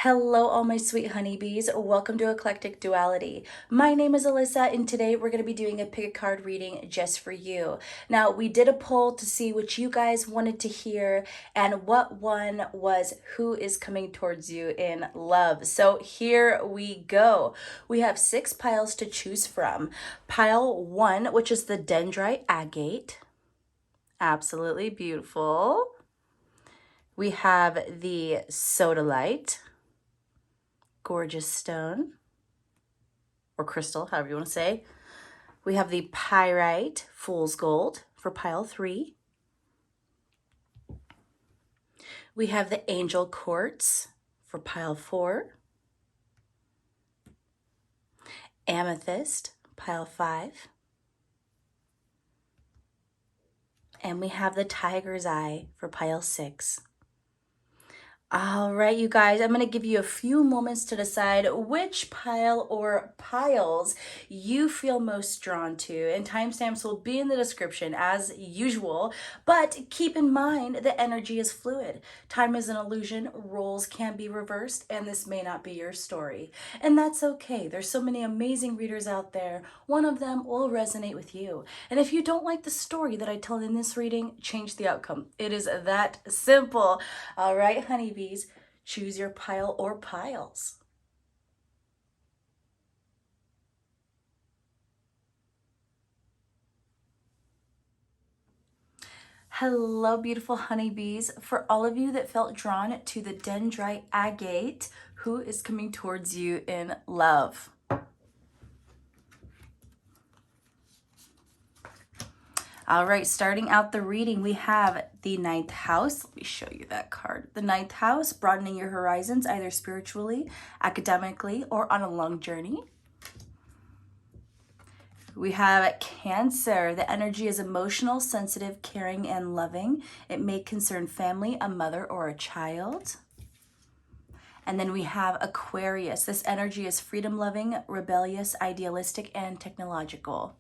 Hello, all my sweet honeybees. Welcome to Eclectic Duality. My name is Alyssa, and today we're going to be doing a pick a card reading just for you. Now, we did a poll to see what you guys wanted to hear, and what one was who is coming towards you in love. So here we go. We have 6 piles to choose from. Pile 1, which is the dendrite agate. Absolutely beautiful. We have the sodalite. Gorgeous stone or crystal, however you want to say. We have the pyrite, fool's gold for pile 3. We have the angel quartz for pile 4. Amethyst, pile 5. And we have the tiger's eye for pile 6. All right, you guys, I'm going to give you a few moments to decide which pile or piles you feel most drawn to, and timestamps will be in the description as usual, but keep in mind that energy is fluid. Time is an illusion, roles can be reversed, and this may not be your story. And that's okay. There's so many amazing readers out there. One of them will resonate with you. And if you don't like the story that I tell in this reading, change the outcome. It is that simple. All right, honeybees. Choose your pile or piles. Hello, beautiful honeybees. For all of you that felt drawn to the dendrite agate, who is coming towards you in love? All right, starting out the reading, we have the 9th house. Let me show you that card. The 9th house, broadening your horizons, either spiritually, academically, or on a long journey. We have Cancer. The energy is emotional, sensitive, caring, and loving. It may concern family, a mother, or a child. And then we have Aquarius. This energy is freedom-loving, rebellious, idealistic, and technological.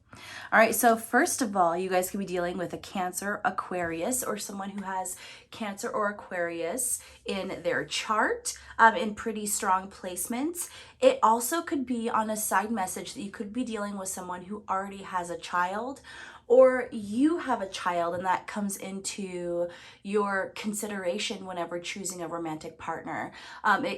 All right, so first of all, you guys could be dealing with a Cancer, Aquarius, or someone who has Cancer or Aquarius in their chart in pretty strong placements. It also could be on a side message that you could be dealing with someone who already has a child, or you have a child and that comes into your consideration whenever choosing a romantic partner.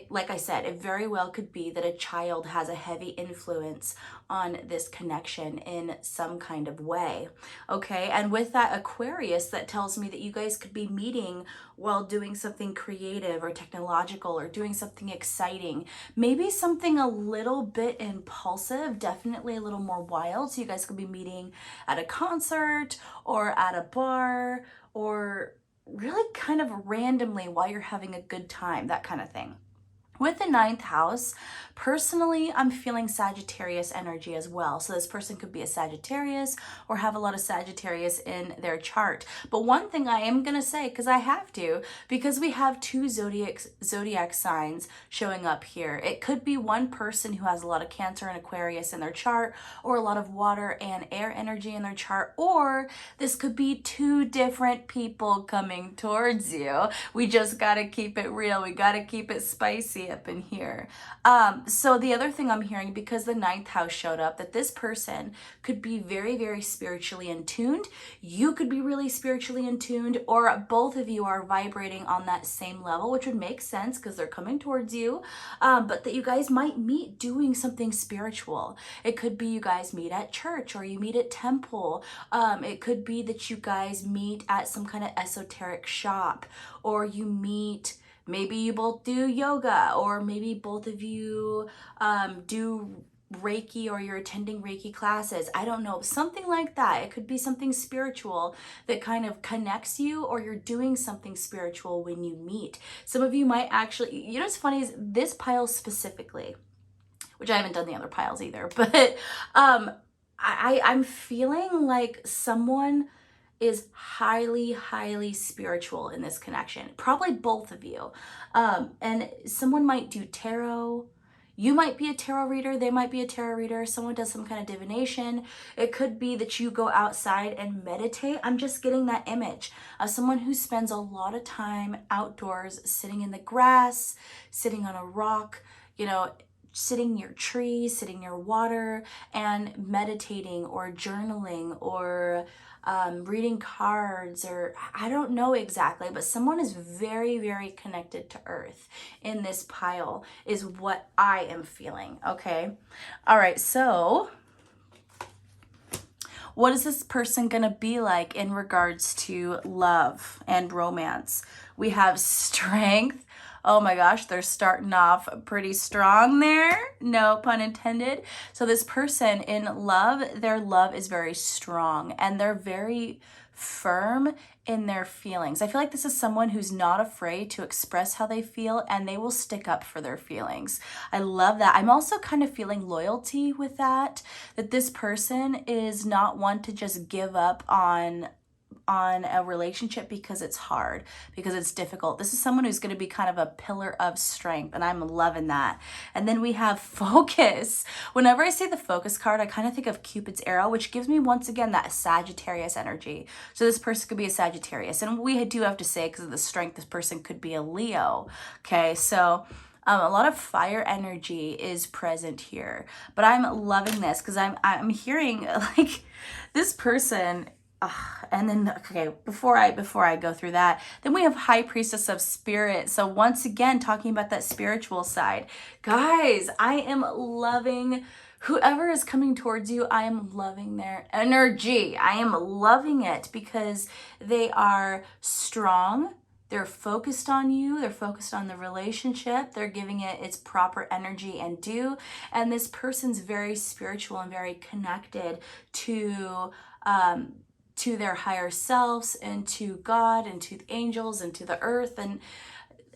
Like I said, it very well could be that a child has a heavy influence on this connection in some kind of way. Okay, and with that Aquarius, that tells me that you guys could be meeting while doing something creative or technological or doing something exciting. Maybe something a little bit impulsive, definitely a little more wild. So you guys could be meeting at a concert or at a bar or really kind of randomly while you're having a good time, that kind of thing. With the 9th house, personally, I'm feeling Sagittarius energy as well. So this person could be a Sagittarius or have a lot of Sagittarius in their chart. But one thing I am going to say, because I have to, because we have 2 zodiac signs showing up here. It could be one person who has a lot of Cancer and Aquarius in their chart, or a lot of water and air energy in their chart, or this could be 2 different people coming towards you. We just got to keep it real. We got to keep it spicy up in here. So the other thing I'm hearing, because the 9th house showed up, that this person could be very, very spiritually in tuned. You could be really spiritually in tuned, or both of you are vibrating on that same level, which would make sense because they're coming towards you. But that you guys might meet doing something spiritual. It could be you guys meet at church or you meet at temple. It could be that you guys meet at some kind of esoteric shop, or you meet, maybe you both do yoga, or maybe both of you do Reiki, or you're attending Reiki classes. I don't know, something like that. It could be something spiritual that kind of connects you, or you're doing something spiritual when you meet. Some of you might actually, you know what's funny is this pile specifically, which I haven't done the other piles either, but I'm feeling like someone is highly, highly spiritual in this connection. Probably both of you. And someone might do tarot. You might be a tarot reader, they might be a tarot reader, someone does some kind of divination. It could be that you go outside and meditate. I'm just getting that image of someone who spends a lot of time outdoors, sitting in the grass, sitting on a rock, you know, sitting near trees, sitting near water, and meditating or journaling or reading cards, or I don't know exactly, but someone is very, very connected to earth in this pile is what I am feeling, okay? All right, so what is this person gonna be like in regards to love and romance? We have strength. Oh my gosh, they're starting off pretty strong there. No pun intended. So this person in love, their love is very strong and they're very firm in their feelings. I feel like this is someone who's not afraid to express how they feel and they will stick up for their feelings. I love that. I'm also kind of feeling loyalty with that this person is not one to just give up on a relationship because it's hard, because it's difficult. This is someone who's going to be kind of a pillar of strength, and I'm loving that. And then we have focus. Whenever I say the focus card, I kind of think of Cupid's arrow, which gives me once again that Sagittarius energy. So this person could be a Sagittarius, and we do have to say, because of the strength, this person could be a Leo. Okay, so a lot of fire energy is present here, but I'm loving this because I'm hearing like this person. And then, okay, before I go through that, then we have High Priestess of Spirit. So once again, talking about that spiritual side. Guys, I am loving whoever is coming towards you. I am loving their energy. I am loving it because they are strong. They're focused on you. They're focused on the relationship. They're giving it its proper energy and due. And this person's very spiritual and very connected to their higher selves and to God and to the angels and to the earth. And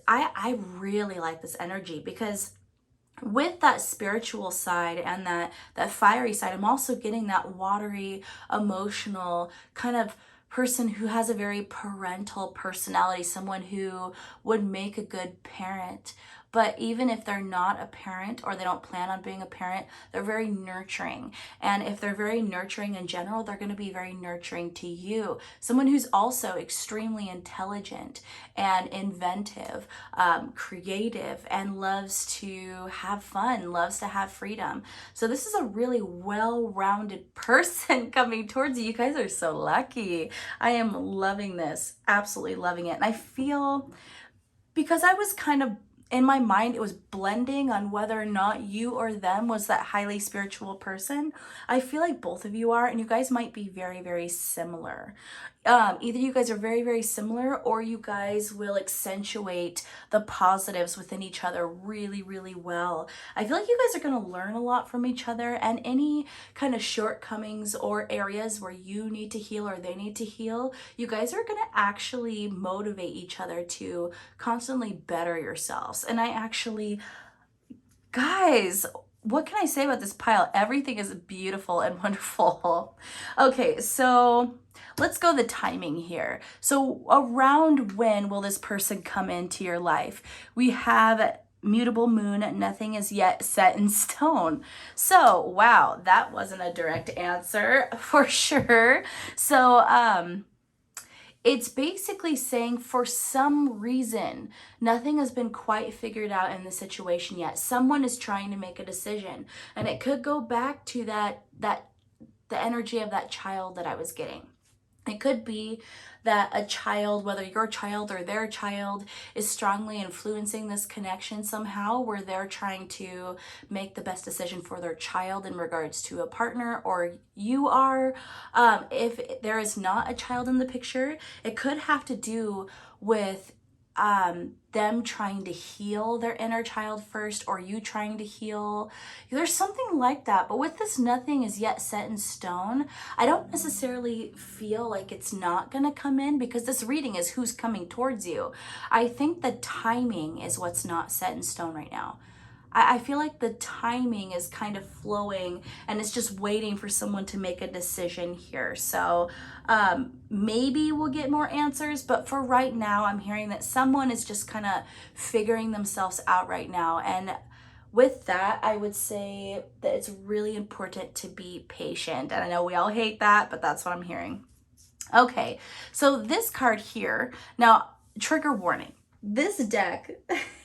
I really like this energy because with that spiritual side and that fiery side, I'm also getting that watery, emotional kind of person who has a very parental personality, someone who would make a good parent. But even if they're not a parent or they don't plan on being a parent, they're very nurturing. And if they're very nurturing in general, they're going to be very nurturing to you. Someone who's also extremely intelligent and inventive, creative, and loves to have fun, loves to have freedom. So this is a really well-rounded person coming towards you. You guys are so lucky. I am loving this, absolutely loving it. And I feel, because I was kind of, in my mind, it was blending on whether or not you or them was that highly spiritual person. I feel like both of you are, and you guys might be very, very similar. Either you guys are very, very similar, or you guys will accentuate the positives within each other really, really well. I feel like you guys are going to learn a lot from each other, and any kind of shortcomings or areas where you need to heal or they need to heal, you guys are going to actually motivate each other to constantly better yourselves. And I actually, guys, what can I say about this pile? Everything is beautiful and wonderful. Okay, so let's go the timing here. So around when will this person come into your life? We have mutable moon, nothing is yet set in stone. So, wow, that wasn't a direct answer for sure. So, it's basically saying for some reason, nothing has been quite figured out in the situation yet. Someone is trying to make a decision, and it could go back to the energy of that child that I was getting. It could be that a child, whether your child or their child, is strongly influencing this connection somehow, where they're trying to make the best decision for their child in regards to a partner, or you are. If there is not a child in the picture, it could have to do with them trying to heal their inner child first, or you trying to heal. There's something like that. But with this nothing is yet set in stone, I don't necessarily feel like it's not gonna come in, because this reading is who's coming towards you. I think the timing is what's not set in stone right now. I feel like the timing is kind of flowing, and it's just waiting for someone to make a decision here. So maybe we'll get more answers, but for right now, I'm hearing that someone is just kind of figuring themselves out right now. And with that, I would say that it's really important to be patient. And I know we all hate that, but that's what I'm hearing. Okay, so this card here, now, trigger warning. This deck,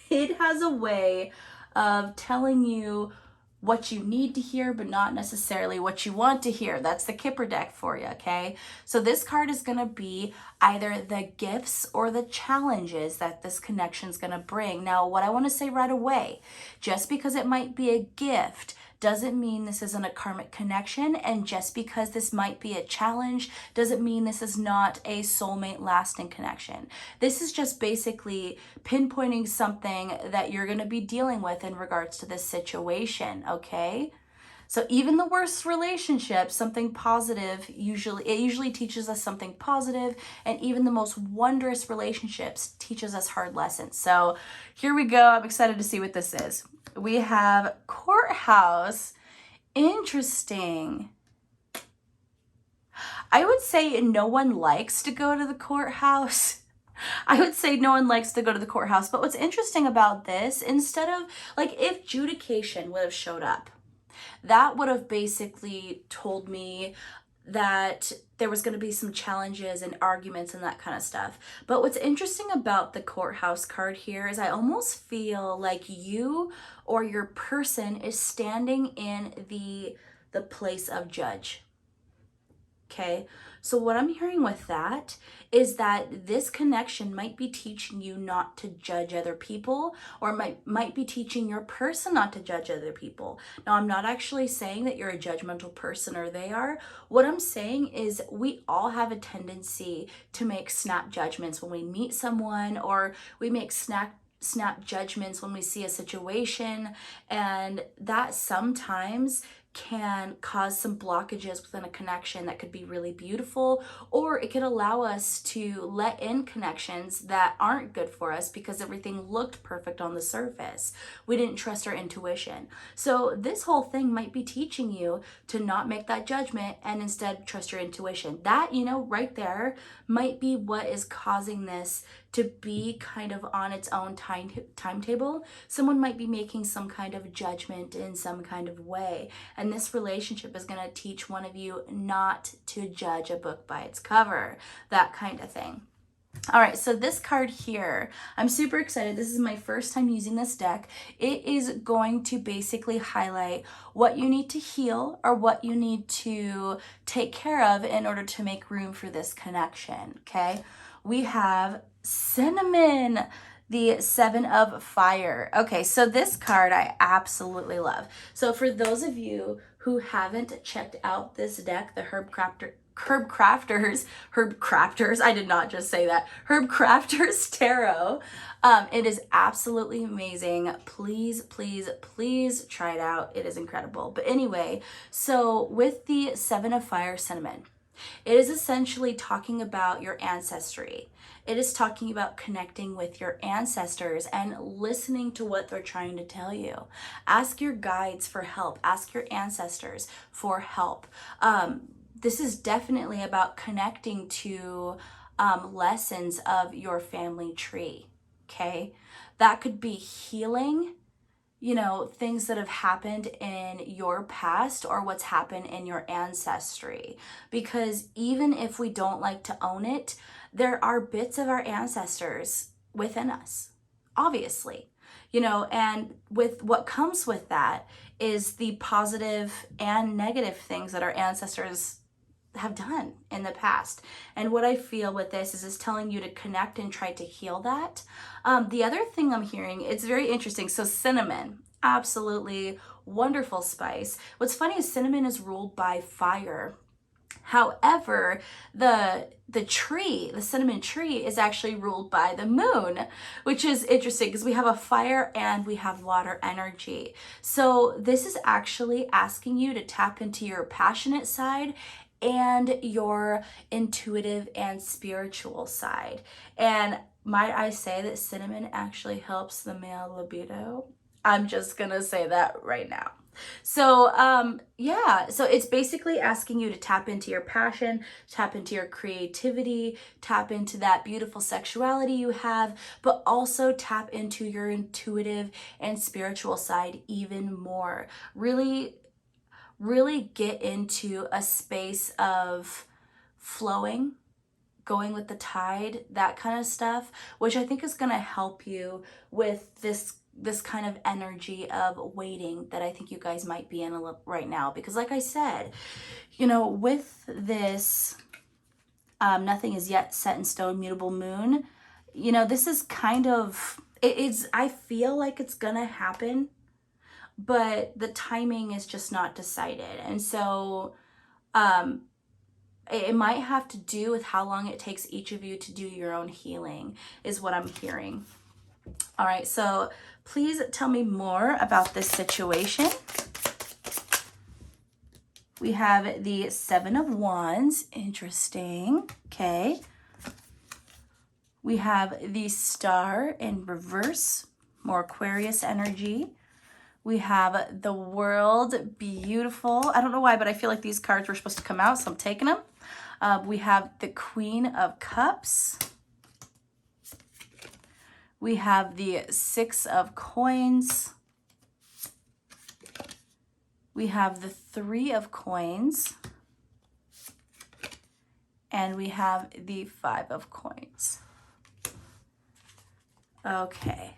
it has a way of telling you what you need to hear, but not necessarily what you want to hear. That's the Kipper deck for you, okay? So this card is going to be either the gifts or the challenges that this connection is going to bring. Now, what I want to say right away, just because it might be a gift doesn't mean this isn't a karmic connection, and just because this might be a challenge doesn't mean this is not a soulmate lasting connection. This is just basically pinpointing something that you're going to be dealing with in regards to this situation, okay? So even the worst relationships, something positive, usually teaches us something positive, and even the most wondrous relationships teaches us hard lessons. So here we go. I'm excited to see what this is. We have courthouse. Interesting. I would say no one likes to go to the courthouse. I would say no one likes to go to the courthouse. But what's interesting about this, instead of, like, if adjudication would have showed up, that would have basically told me that there was going to be some challenges and arguments and that kind of stuff. But what's interesting about the courthouse card here is I almost feel like you or your person is standing in the place of judge. Okay, so what I'm hearing with that is that this connection might be teaching you not to judge other people, or might be teaching your person not to judge other people. Now, I'm not actually saying that you're a judgmental person or they are. What I'm saying is we all have a tendency to make snap judgments when we meet someone, or we make snap judgments when we see a situation, and that sometimes can cause some blockages within a connection that could be really beautiful, or it could allow us to let in connections that aren't good for us because everything looked perfect on the surface. We didn't trust our intuition. So this whole thing might be teaching you to not make that judgment and instead trust your intuition. That, right there might be what is causing this to be kind of on its own timetable. Someone might be making some kind of judgment in some kind of way, and this relationship is going to teach one of you not to judge a book by its cover, that kind of thing. All right, so this card here, I'm super excited. This is my first time using this deck. It is going to basically highlight what you need to heal or what you need to take care of in order to make room for this connection, okay? We have Cinnamon, the Seven of Fire. Okay, so this card I absolutely love. So for those of you who haven't checked out this deck, the Herb Crafters, I did not just say that, Herb Crafters Tarot. It is absolutely amazing. Please, please, please try it out. It is incredible. But anyway, so with the Seven of Fire Cinnamon, it is essentially talking about your ancestry. It is talking about connecting with your ancestors and listening to what they're trying to tell you. Ask your guides for help. Ask your ancestors for help. This is definitely about connecting to lessons of your family tree, okay? That could be healing, things that have happened in your past or what's happened in your ancestry. Because even if we don't like to own it, there are bits of our ancestors within us, obviously, and with what comes with that is the positive and negative things that our ancestors have done in the past. And what I feel with this is it's telling you to connect and try to heal that. The other thing I'm hearing, it's very interesting. So cinnamon, absolutely wonderful spice. What's funny is cinnamon is ruled by fire. However, the tree, the cinnamon tree, is actually ruled by the moon, which is interesting because we have a fire and we have water energy. So this is actually asking you to tap into your passionate side and your intuitive and spiritual side. And might I say that cinnamon actually helps the male libido? I'm just gonna say that right now. So yeah, so it's basically asking you to tap into your passion, tap into your creativity, tap into that beautiful sexuality you have, but also tap into your intuitive and spiritual side even more. Really, really get into a space of flowing, going with the tide, that kind of stuff, which I think is going to help you with this kind of energy of waiting that I think you guys might be in right now. Because like I said, you know, with this nothing is yet set in stone mutable moon, you know, this is kind of, it's, I feel like it's gonna happen, but the timing is just not decided. And so it might have to do with how long it takes each of you to do your own healing, is what I'm hearing. All right, so please tell me more about this situation. We have the Seven of Wands. Interesting. Okay. We have the Star in reverse, more Aquarius energy. We have the World, beautiful. I don't know why, but I feel like these cards were supposed to come out, so I'm taking them. We have the Queen of Cups. We have the Six of Coins. We have the Three of Coins. And we have the Five of Coins. Okay.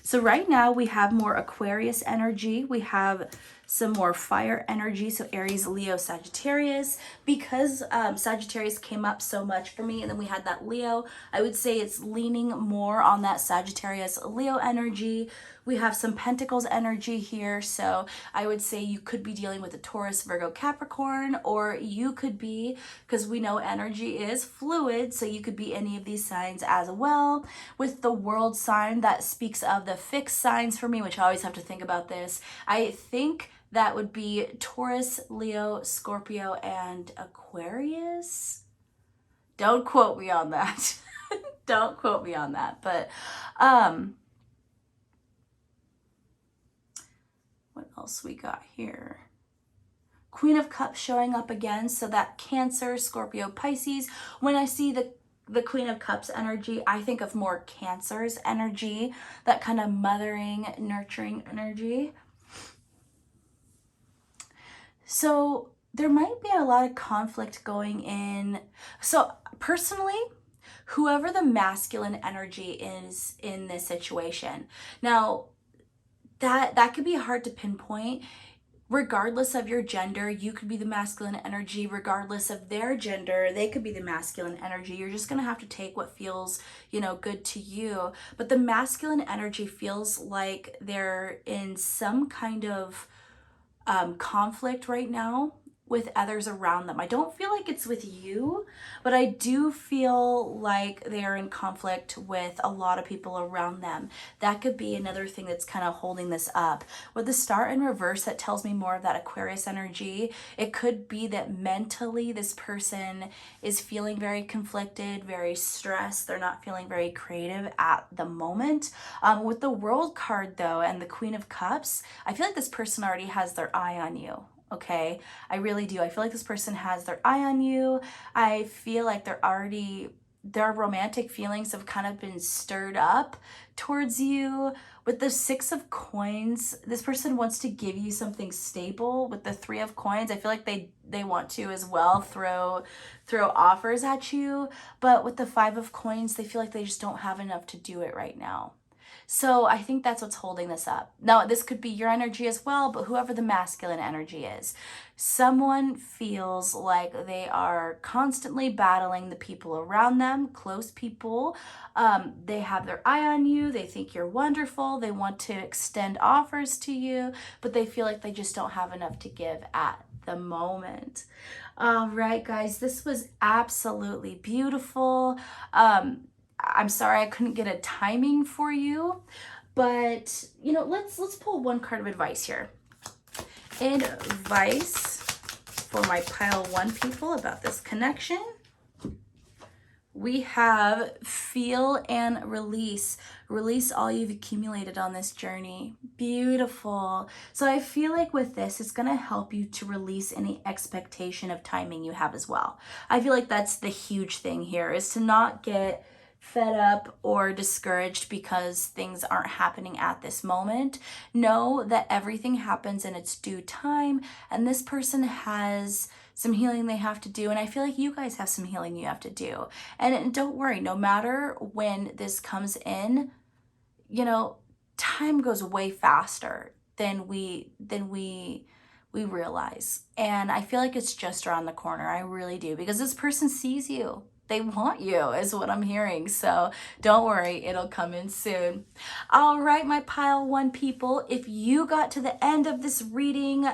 So right now we have more Aquarius energy. We have some more fire energy. So Aries, Leo, Sagittarius. Because Sagittarius came up so much for me, and then we had that Leo, I would say it's leaning more on that Sagittarius, Leo energy. We have some Pentacles energy here. So I would say you could be dealing with a Taurus, Virgo, Capricorn, or you could be, because we know energy is fluid, so you could be any of these signs as well. With the World sign, that speaks of the fixed signs for me, which I always have to think about this. I think that would be Taurus, Leo, Scorpio, and Aquarius. Don't quote me on that. Don't quote me on that. But what else we got here? Queen of Cups showing up again. So that Cancer, Scorpio, Pisces. When I see the Queen of Cups energy, I think of more Cancer's energy, that kind of mothering, nurturing energy. So there might be a lot of conflict going in. So personally, whoever the masculine energy is in this situation, now that could be hard to pinpoint. Regardless of your gender, you could be the masculine energy. Regardless of their gender, they could be the masculine energy. You're just gonna have to take what feels, you know, good to you. But the masculine energy feels like they're in some kind of conflict right now with others around them. I don't feel like it's with you, but I do feel like they're in conflict with a lot of people around them. That could be another thing that's kind of holding this up. With the Star in reverse, that tells me more of that Aquarius energy. It could be that mentally this person is feeling very conflicted, very stressed. They're not feeling very creative at the moment. With the World card though, and the Queen of Cups, I feel like this person already has their eye on you. Okay, I really do. I feel like this person has their eye on you. I feel like their romantic feelings have kind of been stirred up towards you. With the Six of Coins, this person wants to give you something stable. With the Three of Coins, I feel like they want to as well throw offers at you. But with the Five of Coins, they feel like they just don't have enough to do it right now. So I think that's what's holding this up. Now, this could be your energy as well, but whoever the masculine energy is, someone feels like they are constantly battling the people around them, close people. They have their eye on you. They think you're wonderful. They want to extend offers to you, but they feel like they just don't have enough to give at the moment. All right, guys, this was absolutely beautiful. I'm sorry I couldn't get a timing for you, but you know, let's pull one card of advice here. Advice for my pile one people about this connection. we have feel and release. Release all you've accumulated on this journey. Beautiful. So I feel like with this, it's going to help you to release any expectation of timing you have as well. I feel like that's the huge thing here, is to not get fed up or discouraged because things aren't happening at this moment. Know that everything happens in its due time, and this person has some healing they have to do, and I feel like you guys have some healing you have to do. And don't worry, no matter when this comes in, you know, time goes way faster than we realize. And I feel like it's just around the corner. I really do, because this person sees you. They want you, is what I'm hearing. So don't worry, it'll come in soon. All right, my pile one people, if you got to the end of this reading,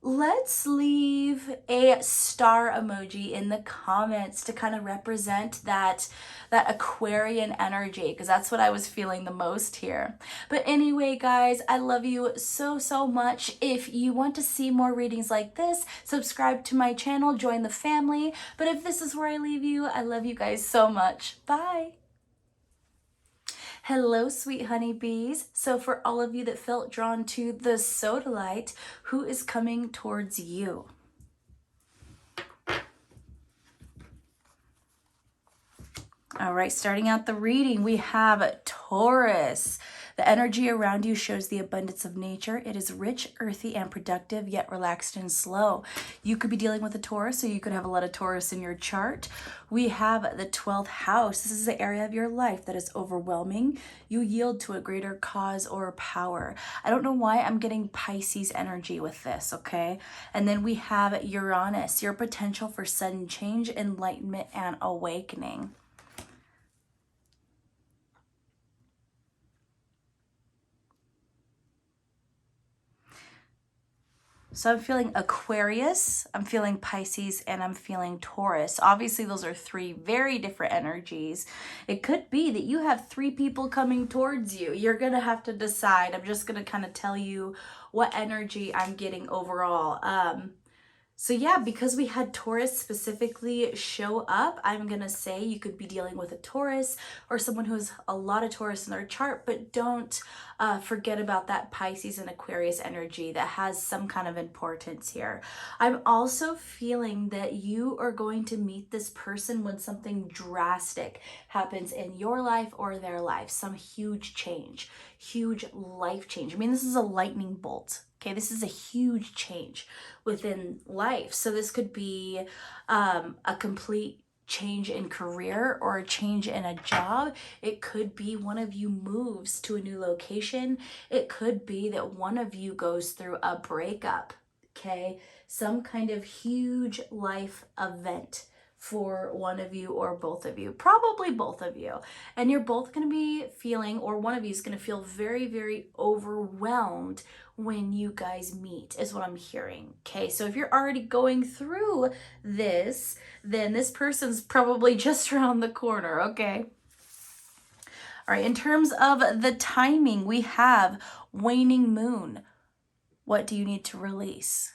let's leave a star emoji in the comments to kind of represent that Aquarian energy, because that's what I was feeling the most here. But anyway, guys, I love you so, so much. If you want to see more readings like this, subscribe to my channel, join the family. But if this is where I leave you, I love you guys so much. Bye. Hello, sweet honeybees. So for all of you that felt drawn to the sodalite, who is coming towards you? All right, starting out the reading, we have Taurus. The energy around you shows the abundance of nature. It is rich, earthy, and productive, yet relaxed and slow. You could be dealing with a Taurus, so you could have a lot of Taurus in your chart. We have the 12th house. This is the area of your life that is overwhelming. You yield to a greater cause or power. I don't know why I'm getting Pisces energy with this, okay? And then we have Uranus, your potential for sudden change, enlightenment, and awakening. So I'm feeling Aquarius, I'm feeling Pisces, and I'm feeling Taurus. Obviously, those are three very different energies. It could be that you have three people coming towards you. You're going to have to decide. I'm just going to kind of tell you what energy I'm getting overall. So yeah, because we had Taurus specifically show up, I'm going to say you could be dealing with a Taurus or someone who has a lot of Taurus in their chart, but don't forget about that Pisces and Aquarius energy that has some kind of importance here. I'm also feeling that you are going to meet this person when something drastic happens in your life or their life, some huge change, huge life change. I mean, this is a lightning bolt. Okay, this is a huge change within life. So this could be a complete change in career or a change in a job. It could be one of you moves to a new location. It could be that one of you goes through a breakup. Okay, some kind of huge life event for one of you or both of you, probably both of you. And you're both going to be feeling, or one of you is going to feel very, very overwhelmed when you guys meet, is what I'm hearing. Okay, so if you're already going through this, then this person's probably just around the corner, okay? All right, in terms of the timing, we have waning moon. What do you need to release?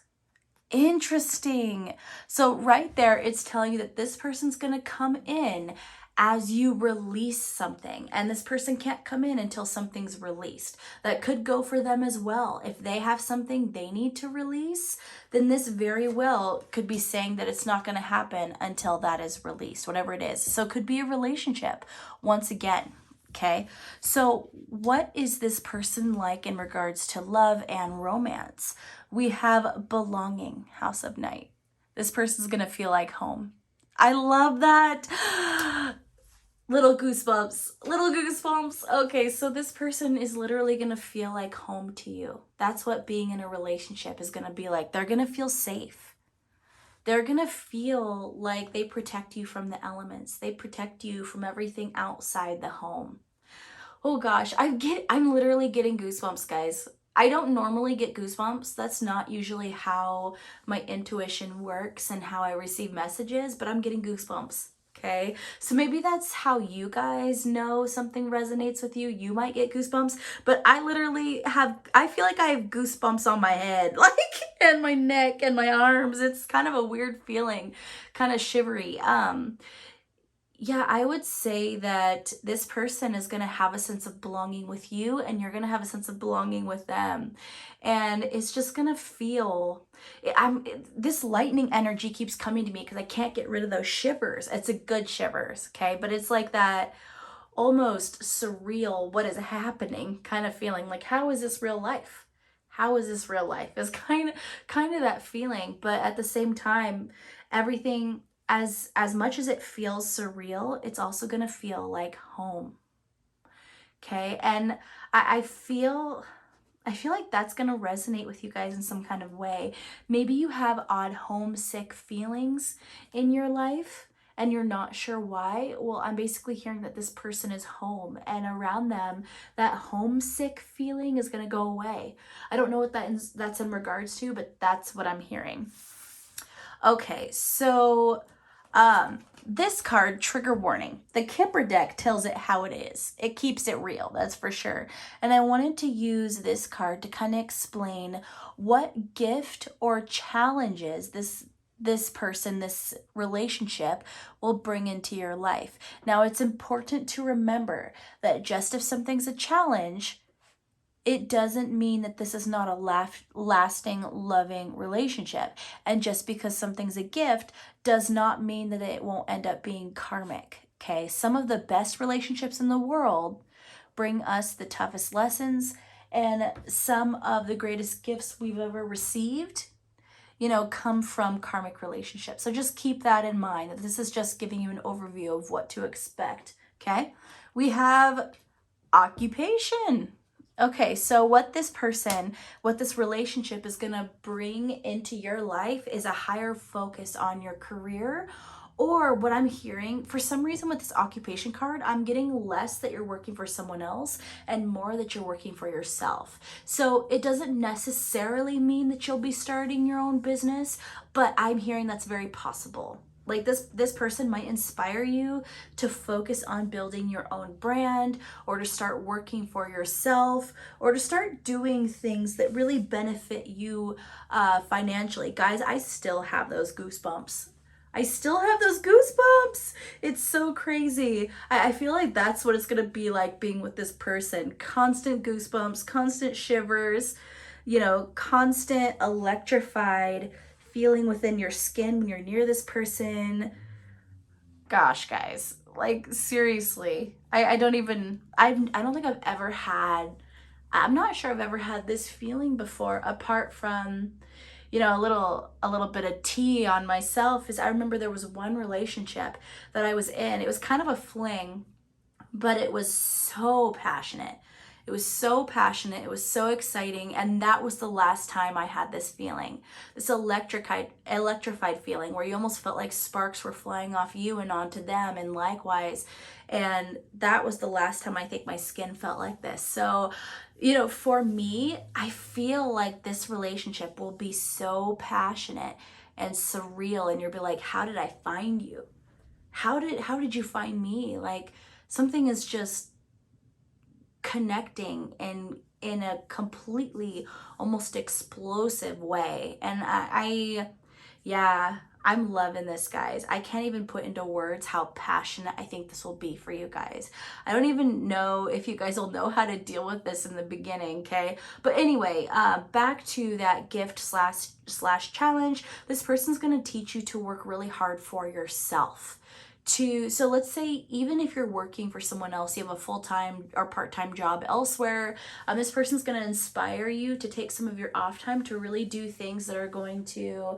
Interesting. So right there, it's telling you that this person's going to come in as you release something, and this person can't come in until something's released. That could go for them as well. If they have something they need to release, then this very well could be saying that it's not going to happen until that is released, whatever it is. So it could be a relationship once again. Okay, so what is this person like in regards to love and romance? We have belonging, house of night. This person's going to feel like home. I love that. Little goosebumps, little goosebumps. Okay, so this person is literally going to feel like home to you. That's what being in a relationship is going to be like. They're going to feel safe. They're going to feel like they protect you from the elements. They protect you from everything outside the home. Oh gosh, I'm literally getting goosebumps, guys. I don't normally get goosebumps. That's not usually how my intuition works and how I receive messages, but I'm getting goosebumps. Okay, so maybe that's how you guys know something resonates with you. You might get goosebumps, but I feel like I have goosebumps on my head, like, and my neck and my arms. It's kind of a weird feeling, kind of shivery. Yeah, I would say that this person is going to have a sense of belonging with you, and you're going to have a sense of belonging with them. And it's just going to feel this lightning energy keeps coming to me because I can't get rid of those shivers. It's a good shivers, okay? But it's like that almost surreal, what is happening kind of feeling. Like, how is this real life? How is this real life? Is kind of that feeling, but at the same time, everything, as much as it feels surreal, it's also gonna feel like home. Okay. And I feel like that's going to resonate with you guys in some kind of way. Maybe you have odd homesick feelings in your life and you're not sure why. Well, I'm basically hearing that this person is home, and around them, that homesick feeling is going to go away. I don't know what that's in regards to, but that's what I'm hearing. Okay, so this card, trigger warning. The Kipper deck tells it how it is. It keeps it real, that's for sure. And I wanted to use this card to kind of explain what gift or challenges this person, this relationship will bring into your life. Now, it's important to remember that just if something's a challenge, it doesn't mean that this is not a lasting, loving relationship. And just because something's a gift does not mean that it won't end up being karmic. Okay, some of the best relationships in the world bring us the toughest lessons, and some of the greatest gifts we've ever received, come from karmic relationships. So just keep that in mind, that this is just giving you an overview of what to expect. Okay, we have occupation. Okay, so what this relationship is going to bring into your life is a higher focus on your career. Or what I'm hearing, for some reason with this occupation card, I'm getting less that you're working for someone else and more that you're working for yourself. So it doesn't necessarily mean that you'll be starting your own business, but I'm hearing that's very possible. Like this person might inspire you to focus on building your own brand, or to start working for yourself, or to start doing things that really benefit you financially. Guys, I still have those goosebumps. I still have those goosebumps. It's so crazy. I feel like that's what it's going to be like being with this person. Constant goosebumps, constant shivers, constant electrified feeling within your skin when you're near this person. Gosh, guys, like seriously, I don't even, I don't think I've ever had, I'm not sure I've ever had this feeling before, apart from, a little bit of tea on myself. Is I remember there was one relationship that I was in. It was kind of a fling, but it was so passionate. It was so passionate. It was so exciting. And that was the last time I had this feeling, this electrified feeling where you almost felt like sparks were flying off you and onto them, and likewise. And that was the last time I think my skin felt like this. So, for me, I feel like this relationship will be so passionate and surreal. And you'll be like, how did I find you? How did you find me? Like, something is just connecting in a completely almost explosive way. And yeah, I'm loving this, guys. I can't even put into words how passionate I think this will be for you guys. I don't even know if you guys will know how to deal with this in the beginning, okay? But anyway, back to that gift slash challenge. This person's gonna teach you to work really hard for yourself. So let's say even if you're working for someone else, you have a full-time or part-time job elsewhere, this person's going to inspire you to take some of your off time to really do things that are going to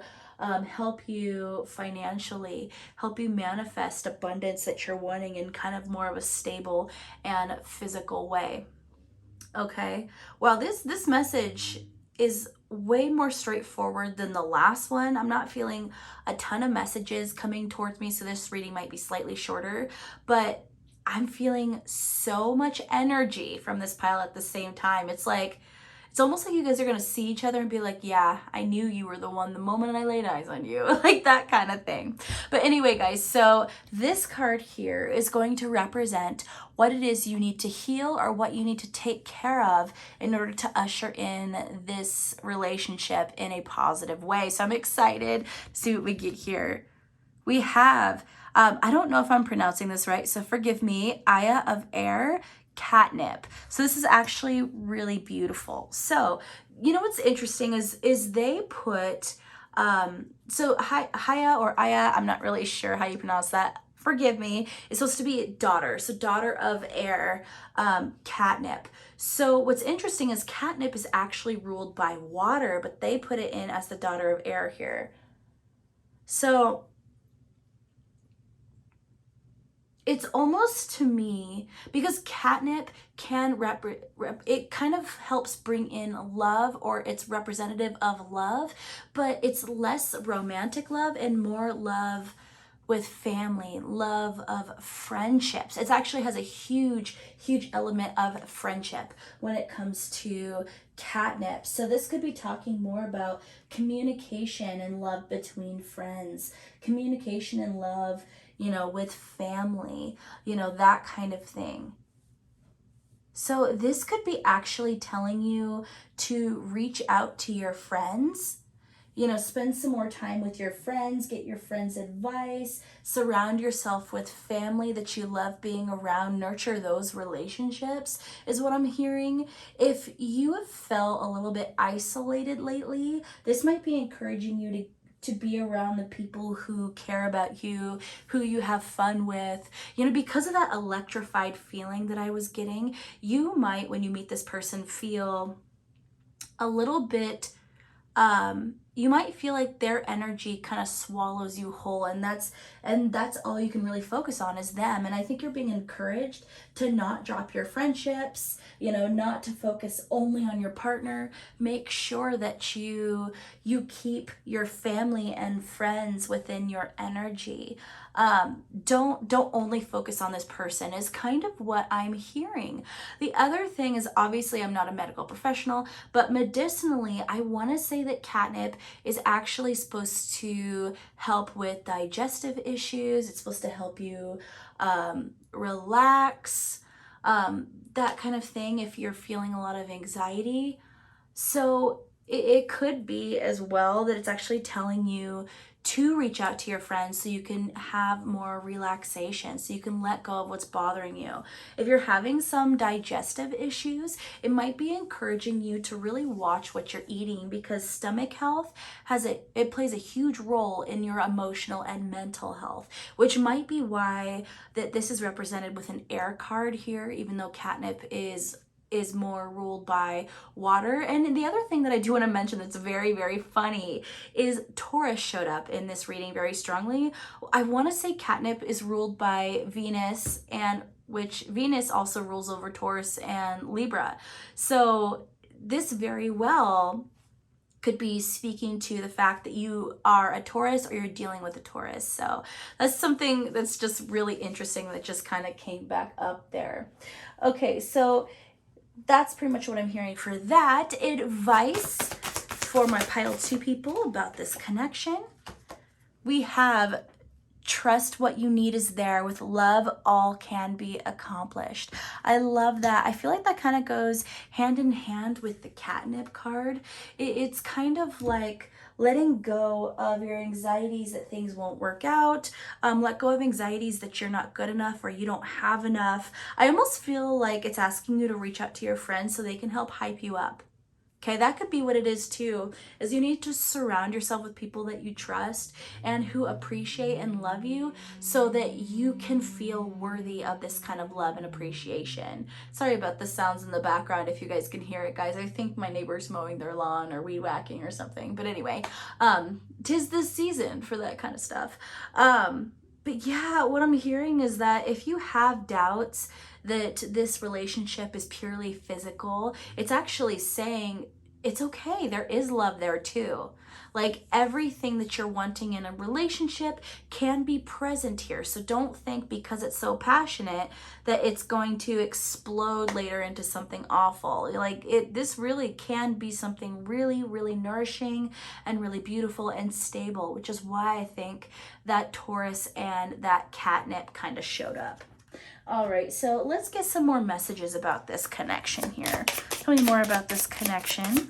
help you financially, help you manifest abundance that you're wanting in kind of more of a stable and physical way. Okay, well, this message is way more straightforward than the last one. I'm not feeling a ton of messages coming towards me, so this reading might be slightly shorter, but I'm feeling so much energy from this pile at the same time. It's almost like you guys are going to see each other and be like, yeah, I knew you were the one the moment I laid eyes on you, like that kind of thing. But anyway, guys, so this card here is going to represent what it is you need to heal, or what you need to take care of in order to usher in this relationship in a positive way. So I'm excited to see what we get here. We have I don't know if I'm pronouncing this right, so forgive me. Aya of air, catnip. So this is actually really beautiful. So, you know what's interesting is they put, so Haya or Aya, I'm not really sure how you pronounce that. Forgive me. It's supposed to be daughter. So daughter of air, catnip. So what's interesting is catnip is actually ruled by water, but they put it in as the daughter of air here. So it's almost to me, because catnip can it kind of helps bring in love, or it's representative of love, but it's less romantic love and more love with family, love of friendships. It actually has a huge element of friendship when it comes to catnip. So this could be talking more about communication and love between friends, communication and love, you know, with family, you know, that kind of thing. So this could be actually telling you to reach out to your friends, you know, spend some more time with your friends, get your friends' advice, surround yourself with family that you love being around, nurture those relationships, is what I'm hearing. If you have felt a little bit isolated lately, this might be encouraging you to be around the people who care about you, who you have fun with. You know, because of that electrified feeling that I was getting, you might, when you meet this person, feel a little bit, you might feel like their energy kind of swallows you whole, and that's all you can really focus on is them. And I think you're being encouraged to not drop your friendships, you know, not to focus only on your partner. Make sure that you keep your family and friends within your energy. Don't only focus on this person, is kind of what I'm hearing. The other thing is, obviously I'm not a medical professional, but medicinally, I want to say that catnip is actually supposed to help with digestive issues. It's supposed to help you relax, that kind of thing, if you're feeling a lot of anxiety. So it could be as well that it's actually telling you to reach out to your friends so you can have more relaxation, so you can let go of what's bothering you. If you're having some digestive issues, it might be encouraging you to really watch what you're eating, because stomach health it plays a huge role in your emotional and mental health, which might be why that this is represented with an air card here, even though catnip is more ruled by water. And the other thing that I do want to mention that's very funny is Taurus showed up in this reading very strongly. I want to say catnip is ruled by Venus, and which Venus also rules over Taurus and Libra. So this very well could be speaking to the fact that you are a Taurus or you're dealing with a Taurus. So that's something that's just really interesting that just kind of came back up there. Okay, so that's pretty much what I'm hearing for that. Advice for my pile 2 people about this connection. We have trust what you need is there. With love, all can be accomplished. I love that. I feel like that kind of goes hand in hand with the catnip card. It's kind of like letting go of your anxieties that things won't work out. Let go of anxieties that you're not good enough or you don't have enough. I almost feel like it's asking you to reach out to your friends so they can help hype you up. Okay, that could be what it is too, is you need to surround yourself with people that you trust and who appreciate and love you so that you can feel worthy of this kind of love and appreciation. Sorry about the sounds in the background if you guys can hear it, guys. I think my neighbor's mowing their lawn or weed whacking or something. But anyway, 'tis the season for that kind of stuff. But yeah, what I'm hearing is that if you have doubts that this relationship is purely physical, it's actually saying it's okay. There is love there too. Like everything that you're wanting in a relationship can be present here. So don't think because it's so passionate that it's going to explode later into something awful. Like this really can be something really nourishing and really beautiful and stable, which is why I think that Taurus and that catnip kind of showed up. All right, so let's get some more messages about this connection here. Tell me more about this connection.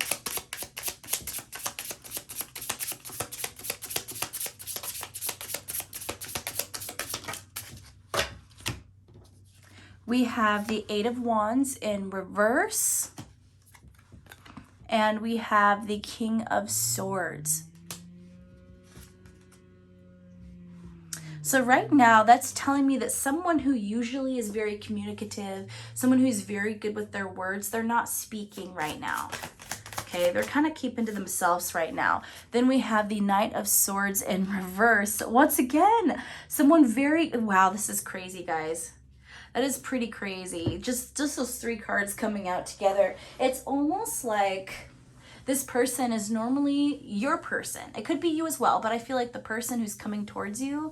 We have the Eight of Wands in reverse. And we have the King of Swords. So right now, that's telling me that someone who usually is very communicative, someone who's very good with their words, they're not speaking right now. Okay, they're kind of keeping to themselves right now. Then we have the Knight of Swords in reverse. Once again, someone very, wow, this is crazy, guys. That is pretty crazy. Just those three cards coming out together. It's almost like this person is normally your person. It could be you as well, but I feel like the person who's coming towards you,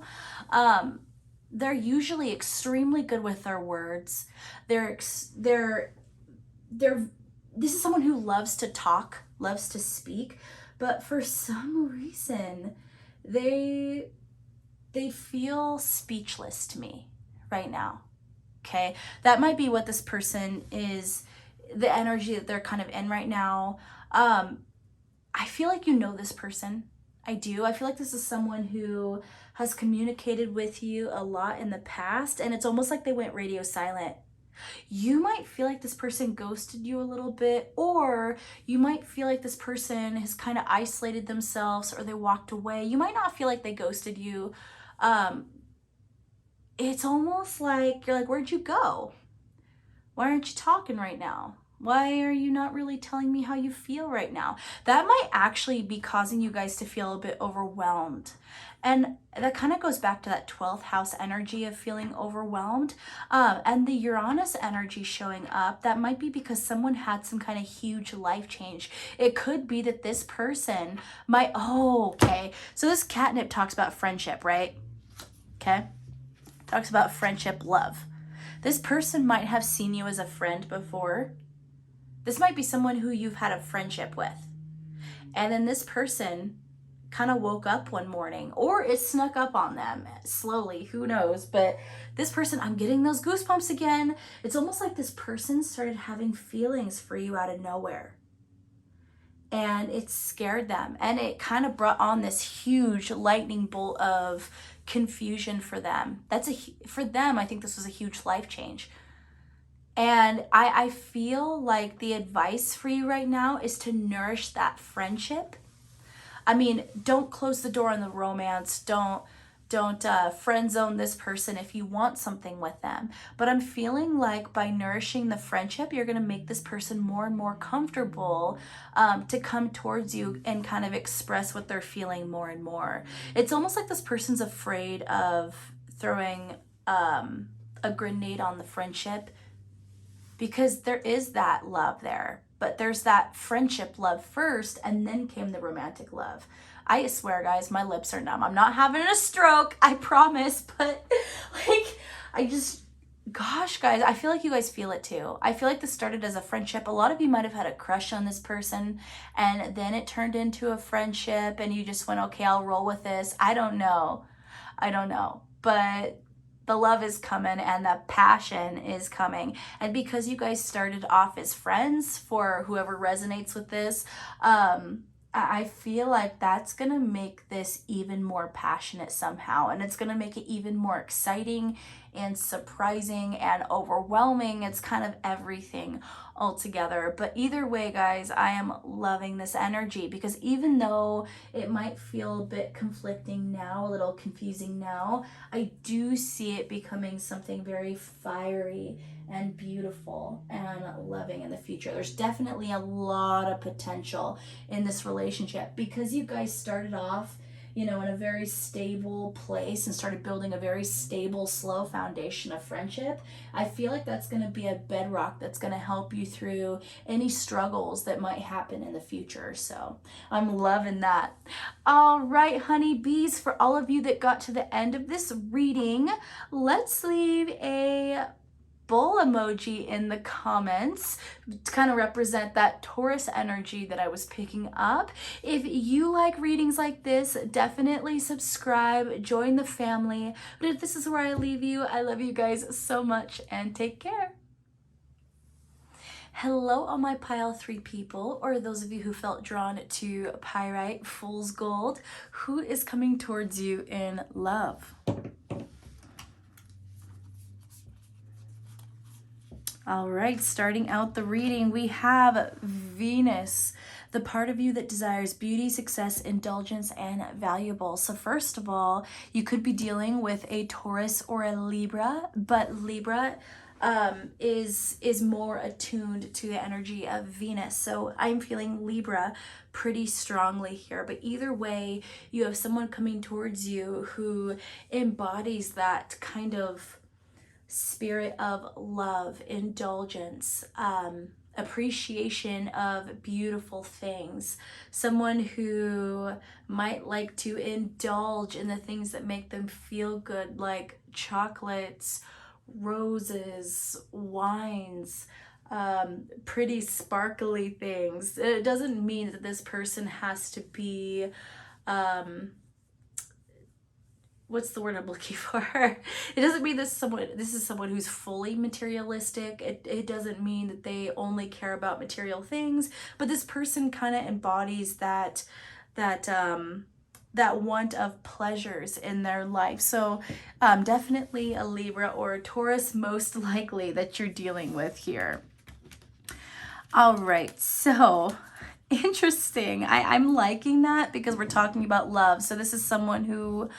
they're usually extremely good with their words. This is someone who loves to talk, loves to speak, but for some reason, they feel speechless to me right now. Okay, that might be what this person is, the energy that they're kind of in right now. I feel like you know this person. I do. I feel like this is someone who has communicated with you a lot in the past, and it's almost like they went radio silent. You might feel like this person ghosted you a little bit, or you might feel like this person has kind of isolated themselves, or they walked away. You might not feel like they ghosted you. It's almost like you're like, where'd you go? Why aren't you talking right now? Why are you not really telling me how you feel right now? That might actually be causing you guys to feel a bit overwhelmed. And that kind of goes back to that 12th house energy of feeling overwhelmed. And the Uranus energy showing up, that might be because someone had some kind of huge life change. It could be that this person might, okay. So this catnip talks about friendship, right? Okay. Talks about friendship, love. This person might have seen you as a friend before. This might be someone who you've had a friendship with. And then this person kind of woke up one morning, or it snuck up on them slowly, who knows. But this person, I'm getting those goosebumps again. It's almost like this person started having feelings for you out of nowhere. And it scared them. And it kind of brought on this huge lightning bolt of confusion for them. For them, I think this was a huge life change. And I feel like the advice for you right now is to nourish that friendship. I mean, don't close the door on the romance. Don't friend zone this person if you want something with them. But I'm feeling like by nourishing the friendship, you're going to make this person more and more comfortable to come towards you and kind of express what they're feeling more and more. It's almost like this person's afraid of throwing a grenade on the friendship, because there is that love there, but there's that friendship love first, and then came the romantic love. I swear, guys, my lips are numb. I'm not having a stroke, I promise, but gosh, guys, I feel like you guys feel it too. I feel like this started as a friendship. A lot of you might have had a crush on this person, and then it turned into a friendship, and you just went, okay, I'll roll with this. I don't know, but the love is coming and the passion is coming. And because you guys started off as friends, for whoever resonates with this, I feel like that's going to make this even more passionate somehow. And it's going to make it even more exciting and surprising and overwhelming. It's kind of everything all together. But either way, guys, I am loving this energy, because even though it might feel a bit conflicting now, a little confusing now, I do see it becoming something very fiery and beautiful and loving in the future. There's definitely a lot of potential in this relationship, because you guys started off, in a very stable place and started building a very stable, slow foundation of friendship. I feel like that's going to be a bedrock that's going to help you through any struggles that might happen in the future. So I'm loving that. All right, honey bees, for all of you that got to the end of this reading, let's leave a bull emoji in the comments to kind of represent that Taurus energy that I was picking up. If you like readings like this, definitely subscribe, join the family. But if this is where I leave you, I love you guys so much, and take care. Hello, all my pile 3 people, or those of you who felt drawn to pyrite, fool's gold. Who is coming towards you in love? All right, starting out the reading, we have Venus, the part of you that desires beauty, success, indulgence, and valuable. So first of all, you could be dealing with a Taurus or a Libra, but Libra is more attuned to the energy of Venus. So I'm feeling Libra pretty strongly here. But either way, you have someone coming towards you who embodies that kind of spirit of love, indulgence, appreciation of beautiful things. Someone who might like to indulge in the things that make them feel good, like chocolates, roses, wines, pretty sparkly things. It doesn't mean that this person has to be what's the word I'm looking for? It doesn't mean this is someone who's fully materialistic. It doesn't mean that they only care about material things, but this person kind of embodies that want of pleasures in their life. So definitely a Libra or a Taurus, most likely, that you're dealing with here. All right, so interesting. I'm liking that because we're talking about love. So this is someone who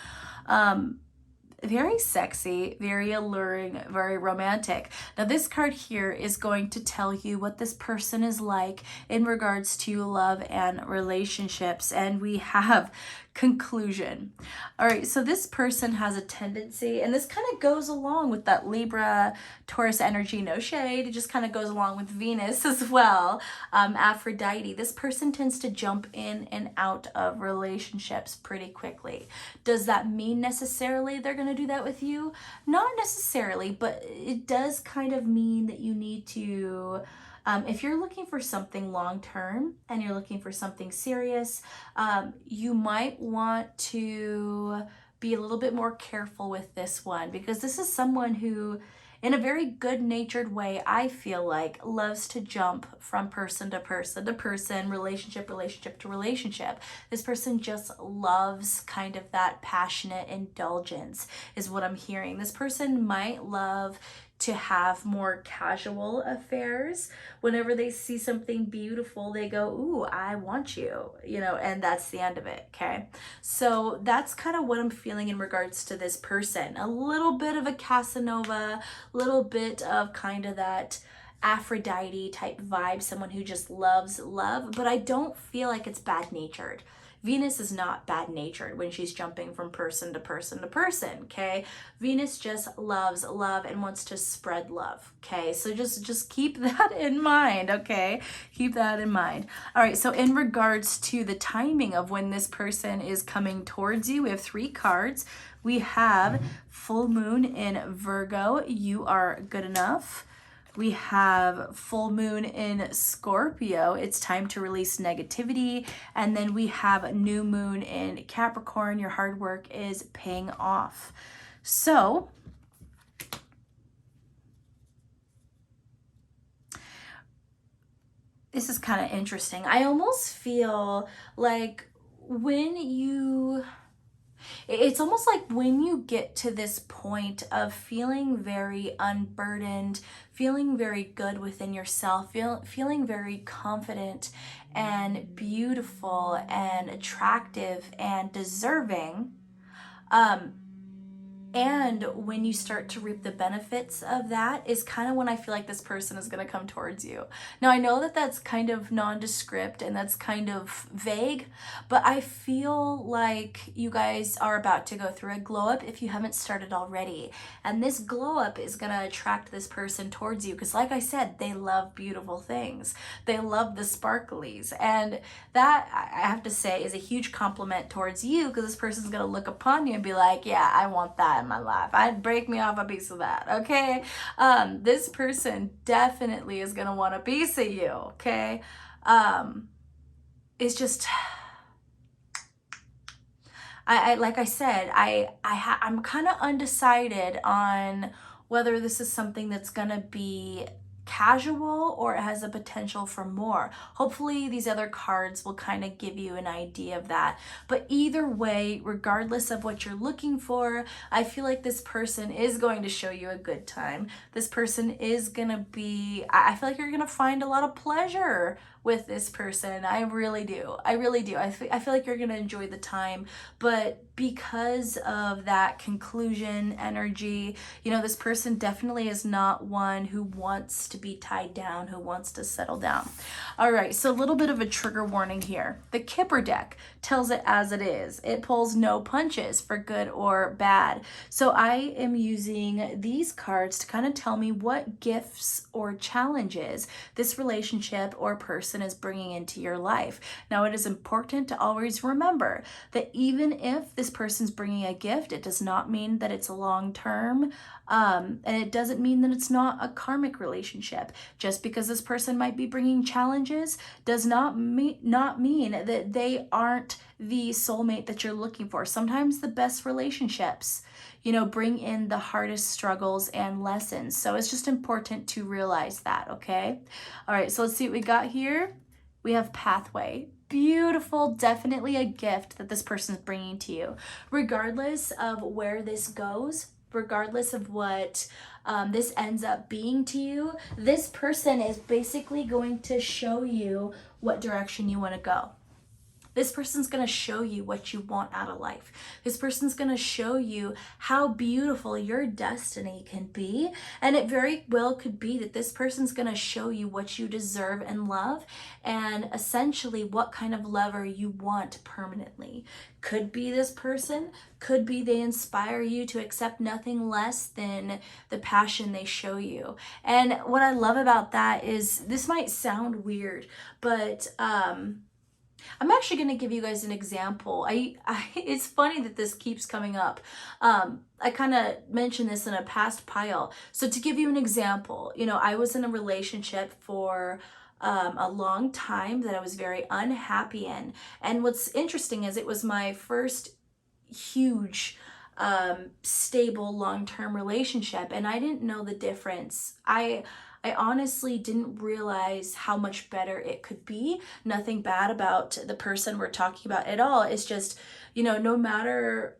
very sexy, very alluring, very romantic. Now this card here is going to tell you what this person is like in regards to love and relationships, and we have conclusion. All right, so this person has a tendency, and this kind of goes along with that Libra Taurus energy, no shade, it just kind of goes along with Venus as well, Aphrodite. This person tends to jump in and out of relationships pretty quickly. Does that mean necessarily they're going to do that with you? Not necessarily, but it does kind of mean that you need to if you're looking for something long-term and you're looking for something serious, you might want to be a little bit more careful with this one, because this is someone who, in a very good-natured way, I feel like, loves to jump from person to person to person, relationship to relationship. This person just loves kind of that passionate indulgence, is what I'm hearing. This person might love to have more casual affairs. Whenever they see something beautiful, they go, ooh, I want you, and that's the end of it, okay? So that's kind of what I'm feeling in regards to this person. A little bit of a Casanova, little bit of kind of that Aphrodite type vibe, someone who just loves love, but I don't feel like it's bad-natured. Venus is not bad-natured when she's jumping from person to person to person, okay? Venus just loves love and wants to spread love, okay? So just keep that in mind, okay? Keep that in mind. All right, so in regards to the timing of when this person is coming towards you, we have 3 cards. We have full moon in Virgo, you are good enough. We have full moon in Scorpio, it's time to release negativity. And then we have new moon in Capricorn, your hard work is paying off. So this is kind of interesting. I almost feel like it's almost like when you get to this point of feeling very unburdened, feeling very good within yourself, feeling very confident and beautiful and attractive and deserving, and when you start to reap the benefits of that is kind of when I feel like this person is going to come towards you. Now, I know that that's kind of nondescript and that's kind of vague, but I feel like you guys are about to go through a glow up if you haven't started already. And this glow up is going to attract this person towards you because, like I said, they love beautiful things. They love the sparklies. And that, I have to say, is a huge compliment towards you, because this person's going to look upon you and be like, yeah, I want that in my life. I'd break me off a piece of that, okay? This person definitely is going to want a piece of you, okay? It's just, I like I said, I'm kind of undecided on whether this is something that's going to be casual or it has a potential for more. Hopefully these other cards will kind of give you an idea of that. But either way, regardless of what you're looking for, I feel like this person is going to show you a good time. This person is gonna be, I feel like you're gonna find a lot of pleasure with this person. I really do. I really do. I feel like you're gonna enjoy the time, but because of that conclusion energy, you know, this person definitely is not one who wants to be tied down, who wants to settle down. All right, so a little bit of a trigger warning here. The Kipper deck tells it as it is. It pulls no punches for good or bad. So I am using these cards to kind of tell me what gifts or challenges this relationship or person is bringing into your life. Now, it is important to always remember that even if this person's bringing a gift, it does not mean that it's a long-term, and it doesn't mean that it's not a karmic relationship. Just because this person might be bringing challenges does not mean that they aren't the soulmate that you're looking for. Sometimes the best relationships, you know, bring in the hardest struggles and lessons. So it's just important to realize that, okay? All right, so let's see what we got here. We have pathway. Beautiful, definitely a gift that this person is bringing to you. Regardless of where this goes, regardless of what this ends up being to you, this person is basically going to show you what direction you want to go. This person's going to show you what you want out of life. This person's going to show you how beautiful your destiny can be. And it very well could be that this person's going to show you what you deserve and love, and essentially what kind of lover you want permanently. Could be this person, could be they inspire you to accept nothing less than the passion they show you. And what I love about that is, this might sound weird, but I'm actually going to give you guys an example. It's funny that this keeps coming up. I kind of mentioned this in a past pile. So to give you an example, you know, I was in a relationship for a long time that I was very unhappy in. And what's interesting is it was my first huge stable long-term relationship, and I didn't know the difference. I honestly didn't realize how much better it could be. Nothing bad about the person we're talking about at all. It's just, you know, no matter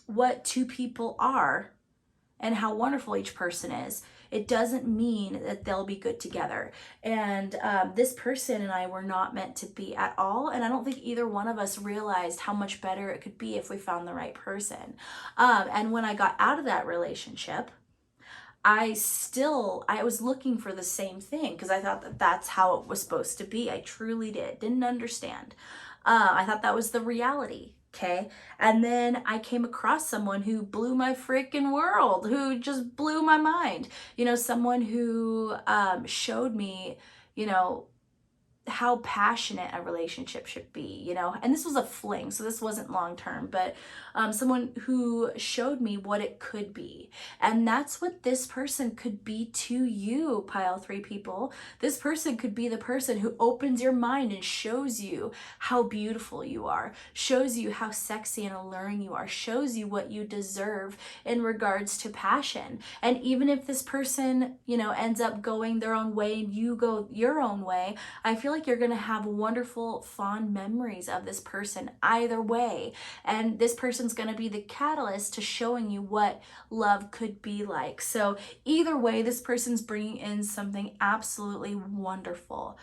what two people are and how wonderful each person is, it doesn't mean that they'll be good together. And this person and I were not meant to be at all. And I don't think either one of us realized how much better it could be if we found the right person. And when I got out of that relationship, I was looking for the same thing, because I thought that that's how it was supposed to be. I truly didn't understand. I thought that was the reality. Okay. And then I came across someone who blew my freaking world, who just blew my mind. You know, someone who showed me, you know, how passionate a relationship should be, you know. And this was a fling, so this wasn't long term, but someone who showed me what it could be. And that's what this person could be to you, pile 3 people. This person could be the person who opens your mind and shows you how beautiful you are, shows you how sexy and alluring you are, shows you what you deserve in regards to passion. And even if this person, you know, ends up going their own way and you go your own way, I feel like you're going to have wonderful, fond memories of this person either way. And this person's going to be the catalyst to showing you what love could be like. So either way, this person's bringing in something absolutely wonderful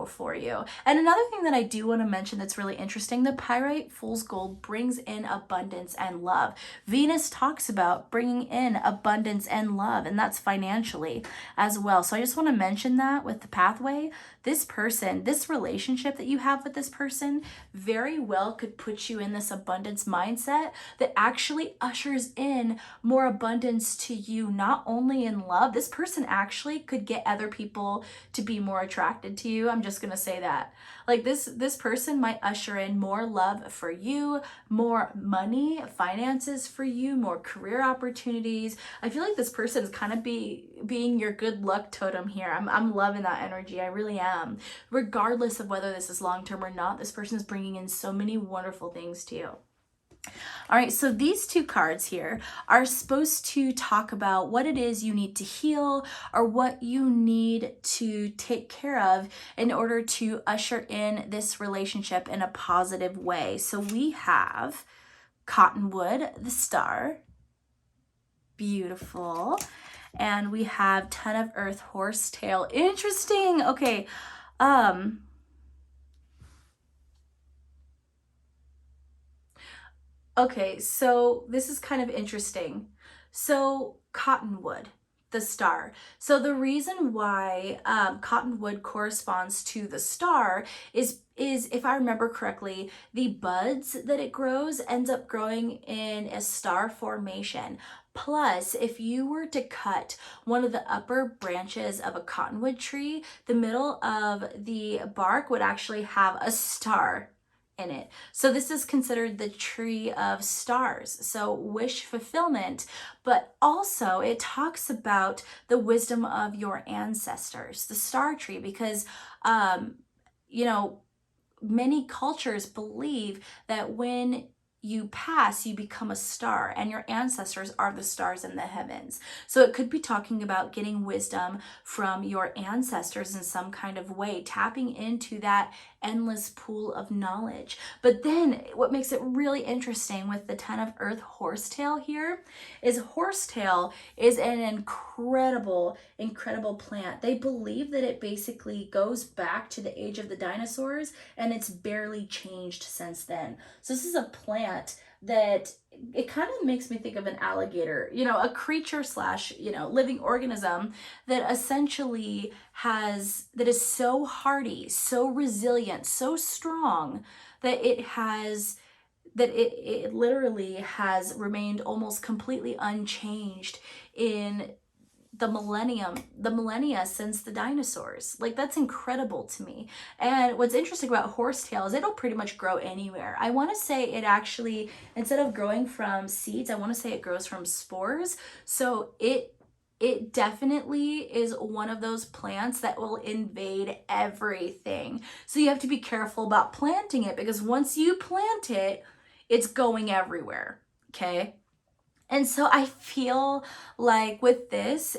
for you. And another thing that I do want to mention that's really interesting, the Pyrite Fool's Gold brings in abundance and love. Venus talks about bringing in abundance and love, and that's financially as well. So I just want to mention that with the pathway, this person, this relationship that you have with this person very well could put you in this abundance mindset that actually ushers in more abundance to you, not only in love. This person actually could get other people to be more attracted to you. I'm just gonna say that. Like this person might usher in more love for you, more money, finances for you, more career opportunities. I feel like this person's kind of being your good luck totem here. I'm loving that energy. I really am. Regardless of whether this is long term or not, this person is bringing in so many wonderful things to you. All right, so these two cards here are supposed to talk about what it is you need to heal or what you need to take care of in order to usher in this relationship in a positive way. So we have Cottonwood, the star. Beautiful. And we have Ten of Earth, Horsetail. Interesting. Okay. Okay, so this is kind of interesting. So Cottonwood, the star. So the reason why Cottonwood corresponds to the star is if I remember correctly, the buds that it grows ends up growing in a star formation. Plus, if you were to cut one of the upper branches of a cottonwood tree, the middle of the bark would actually have a star in it. So this is considered the tree of stars. So wish fulfillment, but also it talks about the wisdom of your ancestors, the star tree, because you know, many cultures believe that when you pass, you become a star, and your ancestors are the stars in the heavens. So it could be talking about getting wisdom from your ancestors in some kind of way, tapping into that endless pool of knowledge. But then what makes it really interesting with the Ten of Earth Horsetail here is Horsetail is an incredible plant. They believe that it basically goes back to the age of the dinosaurs, and it's barely changed since then. So this is a plant that it kind of makes me think of an alligator, a creature slash, living organism that essentially that is so hardy, so resilient, so strong that it literally has remained almost completely unchanged in the millennia since the dinosaurs. Like, that's incredible to me. And what's interesting about horsetail is it'll pretty much grow anywhere. I want to say it actually, instead of growing from seeds, I want to say it grows from spores. So it definitely is one of those plants that will invade everything. So you have to be careful about planting it, because once you plant it, it's going everywhere. Okay. And so I feel like with this,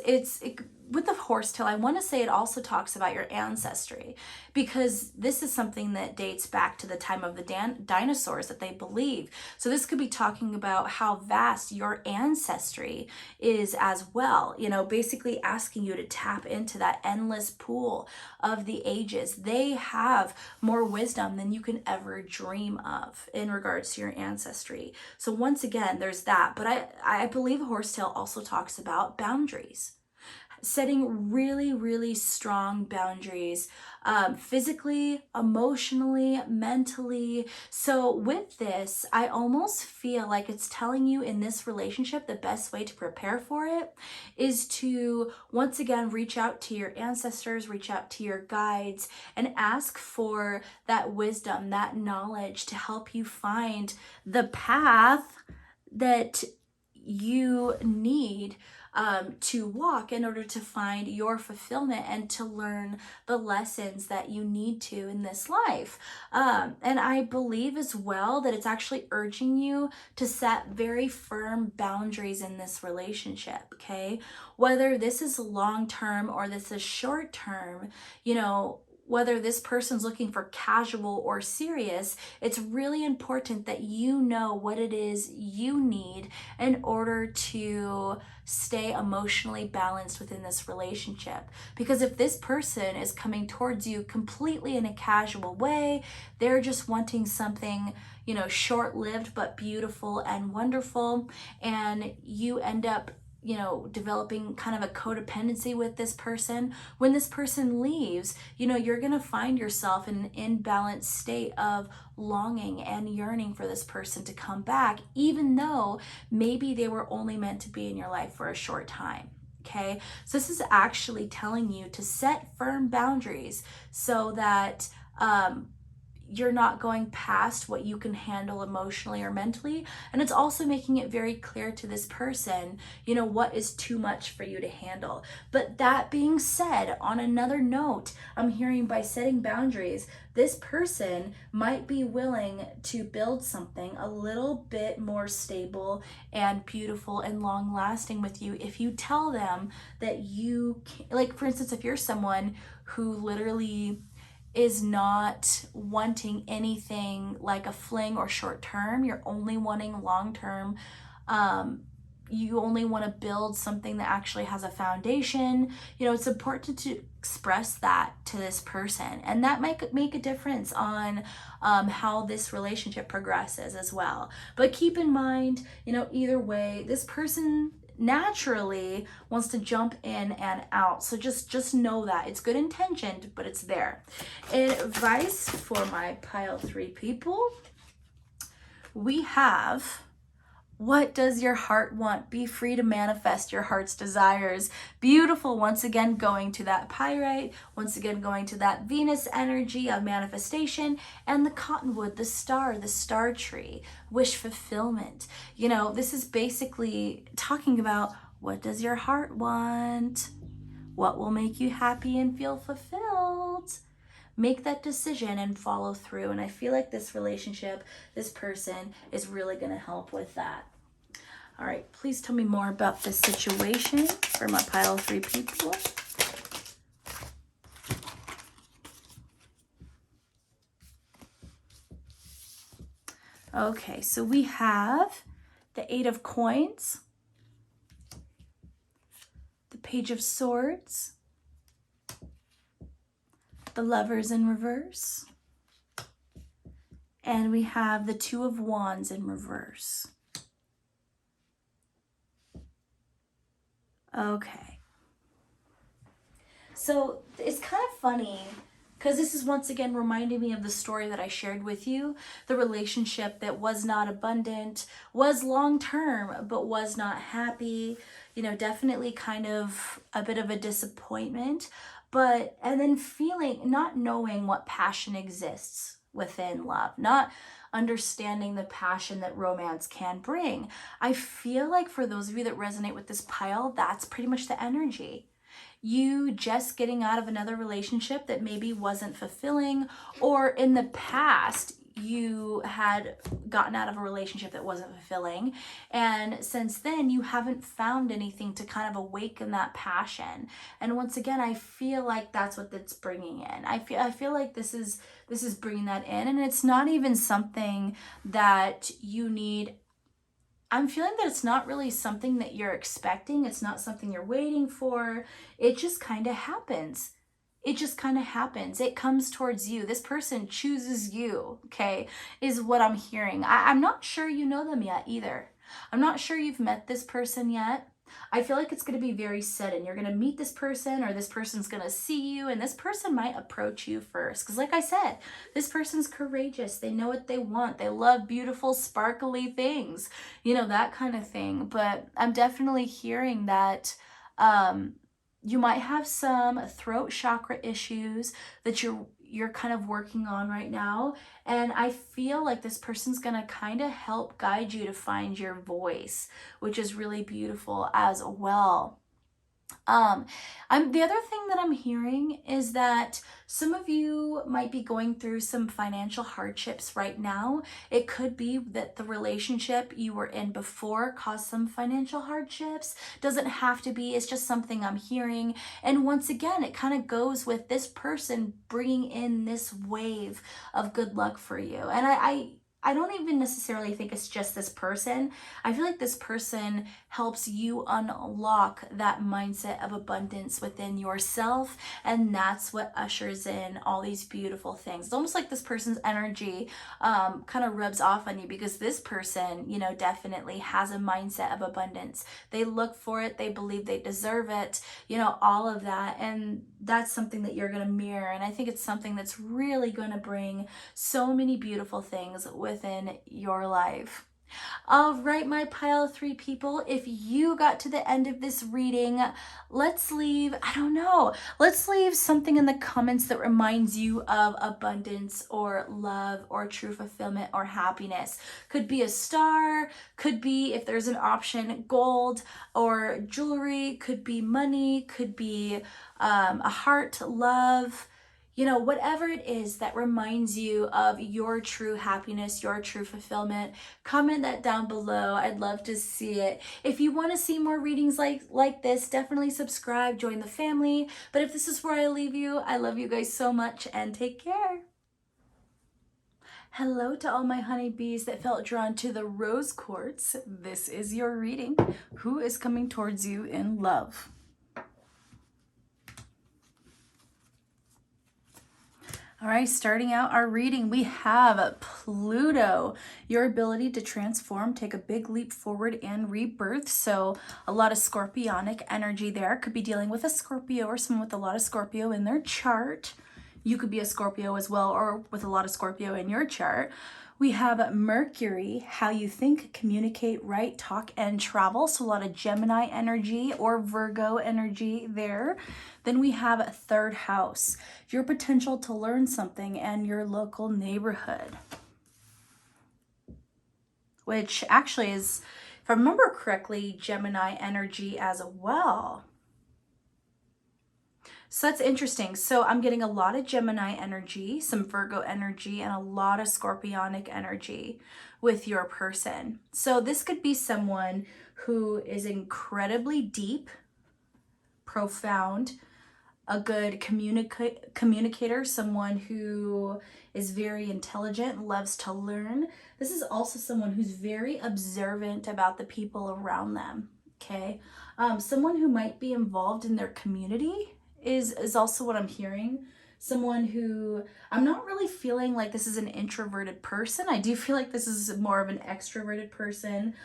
with the horsetail, I want to say it also talks about your ancestry, because this is something that dates back to the time of the dinosaurs that they believe. So this could be talking about how vast your ancestry is as well, basically asking you to tap into that endless pool of the ages. They have more wisdom than you can ever dream of in regards to your ancestry. So once again, there's that. But I believe horsetail also talks about boundaries, setting really, really strong boundaries, physically, emotionally, mentally. So with this, I almost feel like it's telling you in this relationship, the best way to prepare for it is to, once again, reach out to your ancestors, reach out to your guides, and ask for that wisdom, that knowledge to help you find the path that you need to walk in order to find your fulfillment and to learn the lessons that you need to in this life. And I believe as well that it's actually urging you to set very firm boundaries in this relationship, okay? Whether this is long term or this is short term, whether this person's looking for casual or serious, it's really important that you know what it is you need in order to stay emotionally balanced within this relationship. Because if this person is coming towards you completely in a casual way, they're just wanting something, short-lived but beautiful and wonderful, and you end up developing kind of a codependency with this person. When this person leaves, you're going to find yourself in an imbalanced state of longing and yearning for this person to come back, even though maybe they were only meant to be in your life for a short time. Okay, so this is actually telling you to set firm boundaries so that you're not going past what you can handle emotionally or mentally. And it's also making it very clear to this person, you know, what is too much for you to handle. But that being said, on another note, I'm hearing by setting boundaries, this person might be willing to build something a little bit more stable and beautiful and long lasting with you if you tell them that you can, like for instance, if you're someone who literally is not wanting anything like a fling or short term, you're only wanting long term, you only want to build something that actually has a foundation, you know, it's important to express that to this person, and that might make a difference on how this relationship progresses as well. But keep in mind, you know, either way, this person naturally wants to jump in and out, so just know that it's good intentioned, but it's there. Advice for my pile 3 people, we have, what does your heart want? Be free to manifest your heart's desires. Beautiful. Once again, going to that pyrite, once again, going to that Venus energy of manifestation, and the cottonwood, the star tree, wish fulfillment. You know, this is basically talking about, what does your heart want? What will make you happy and feel fulfilled? Make that decision and follow through. And I feel like this relationship, this person is really going to help with that. All right, please tell me more about this situation for my pile 3 people. Okay, so we have the 8 of Coins, the Page of Swords, the Lovers in reverse, and we have the 2 of Wands in reverse. Okay. So it's kind of funny because this is once again reminding me of the story that I shared with you, the relationship that was not abundant, was long-term, but was not happy, you know, definitely kind of a bit of a disappointment, but, and then feeling, not knowing what passion exists within love, not understanding the passion that romance can bring. I feel like for those of you that resonate with this pile, that's pretty much the energy. You just getting out of another relationship that maybe wasn't fulfilling, or in the past you had gotten out of a relationship that wasn't fulfilling, and since then you haven't found anything to kind of awaken that passion. And once again, I feel like that's what that's bringing in. I feel like this is bringing that in, and it's not even something that you need. I'm feeling that it's not really something that you're expecting. It's not something you're waiting for. It just kind of happens. It just kind of happens. It comes towards you. This person chooses you, okay, is what I'm hearing. I'm not sure you know them yet either. I'm not sure you've met this person yet. I feel like it's going to be very sudden. You're going to meet this person, or this person's going to see you, and this person might approach you first. Because like I said, this person's courageous. They know what they want. They love beautiful, sparkly things, you know, that kind of thing. But I'm definitely hearing that you might have some throat chakra issues that you're kind of working on right now. And I feel like this person's going to kind of help guide you to find your voice, which is really beautiful as well. The other thing that I'm hearing is that some of you might be going through some financial hardships right now. It could be that the relationship you were in before caused some financial hardships. Doesn't have to be, it's just something I'm hearing. And once again, it kind of goes with this person bringing in this wave of good luck for you. And I don't even necessarily think it's just this person. I feel like this person helps you unlock that mindset of abundance within yourself, and that's what ushers in all these beautiful things. It's almost like this person's energy kind of rubs off on you, because this person, you know, definitely has a mindset of abundance. They look for it, they believe they deserve it, you know, all of that, and that's something that you're going to mirror. And I think it's something that's really going to bring so many beautiful things within your life. All right, my pile 3 people, if you got to the end of this reading, let's leave, I don't know, let's leave something in the comments that reminds you of abundance or love or true fulfillment or happiness. Could be a star, could be, if there's an option, gold or jewelry, could be money, could be a heart, love, you know, whatever it is that reminds you of your true happiness, your true fulfillment. Comment that down below. I'd love to see it. If you want to see more readings like this, definitely subscribe, join the family. But if this is where I leave you, I love you guys so much and take care. Hello to all my honeybees that felt drawn to the rose quartz. This is your reading. Who is coming towards you in love? All right, starting out our reading, we have Pluto, your ability to transform, take a big leap forward and rebirth. So a lot of scorpionic energy there. Could be dealing with a Scorpio or someone with a lot of Scorpio in their chart. You could be a Scorpio as well, or with a lot of Scorpio in your chart. We have Mercury, how you think, communicate, write, talk, and travel. So a lot of Gemini energy or Virgo energy there. Then we have third house, your potential to learn something and your local neighborhood. Which actually is, if I remember correctly, Gemini energy as well. So that's interesting. So I'm getting a lot of Gemini energy, some Virgo energy, and a lot of Scorpionic energy with your person. So this could be someone who is incredibly deep, profound, a good communicator, someone who is very intelligent, loves to learn. This is also someone who's very observant about the people around them, okay? Someone who might be involved in their community is also what I'm hearing. Someone who, I'm not really feeling like this is an introverted person. I do feel like this is more of an extroverted person.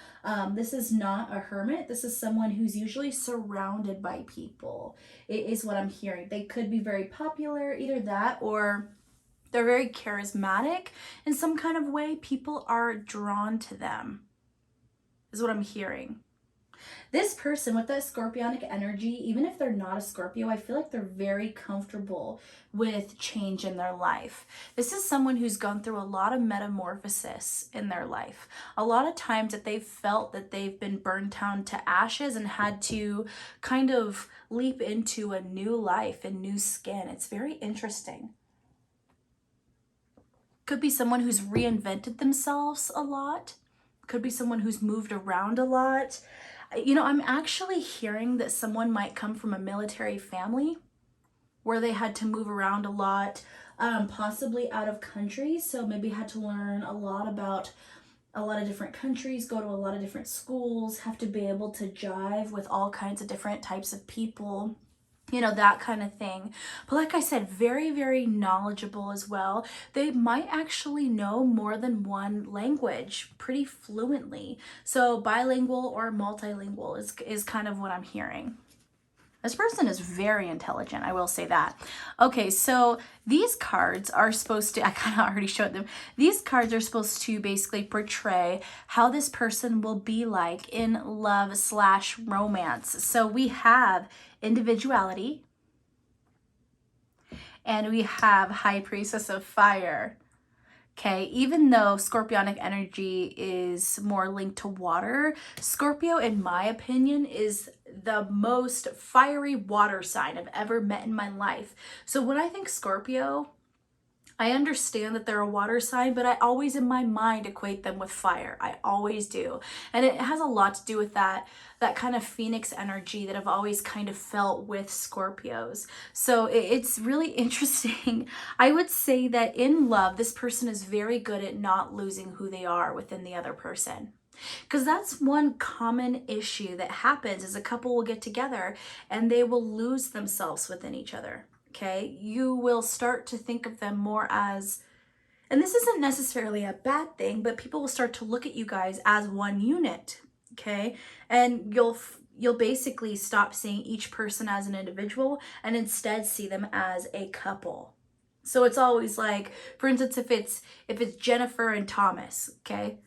This is not a hermit. This is someone who's usually surrounded by people. It is what I'm hearing. They could be very popular, either that or they're very charismatic in some kind of way. People are drawn to them, is what I'm hearing. This person with that Scorpionic energy, even if they're not a Scorpio, I feel like they're very comfortable with change in their life. This is someone who's gone through a lot of metamorphosis in their life. A lot of times that they've felt that they've been burned down to ashes and had to kind of leap into a new life and new skin. It's very interesting. Could be someone who's reinvented themselves a lot. Could be someone who's moved around a lot. You know, I'm actually hearing that someone might come from a military family where they had to move around a lot, possibly out of country. So maybe had to learn a lot about a lot of different countries, go to a lot of different schools, have to be able to jive with all kinds of different types of people. You know, that kind of thing. But like I said, very, very knowledgeable as well. They might actually know more than one language pretty fluently. So bilingual or multilingual is kind of what I'm hearing. This person is very intelligent, I will say that. Okay, so these cards are supposed to, I kind of already showed them. These cards are supposed to basically portray how this person will be like in love/romance. So we have individuality, and we have High Priestess of Fire. Okay, even though Scorpionic energy is more linked to water, Scorpio, in my opinion, is the most fiery water sign I've ever met in my life. So when I think Scorpio, I understand that they're a water sign, but I always in my mind equate them with fire. I always do. And it has a lot to do with that kind of phoenix energy that I've always kind of felt with Scorpios. So it's really interesting. I would say that in love, this person is very good at not losing who they are within the other person. Because that's one common issue that happens is a couple will get together and they will lose themselves within each other. Okay, you will start to think of them more as, and this isn't necessarily a bad thing, but people will start to look at you guys as one unit. Okay, and you'll basically stop seeing each person as an individual and instead see them as a couple. So it's always like, for instance, if it's Jennifer and Thomas, okay,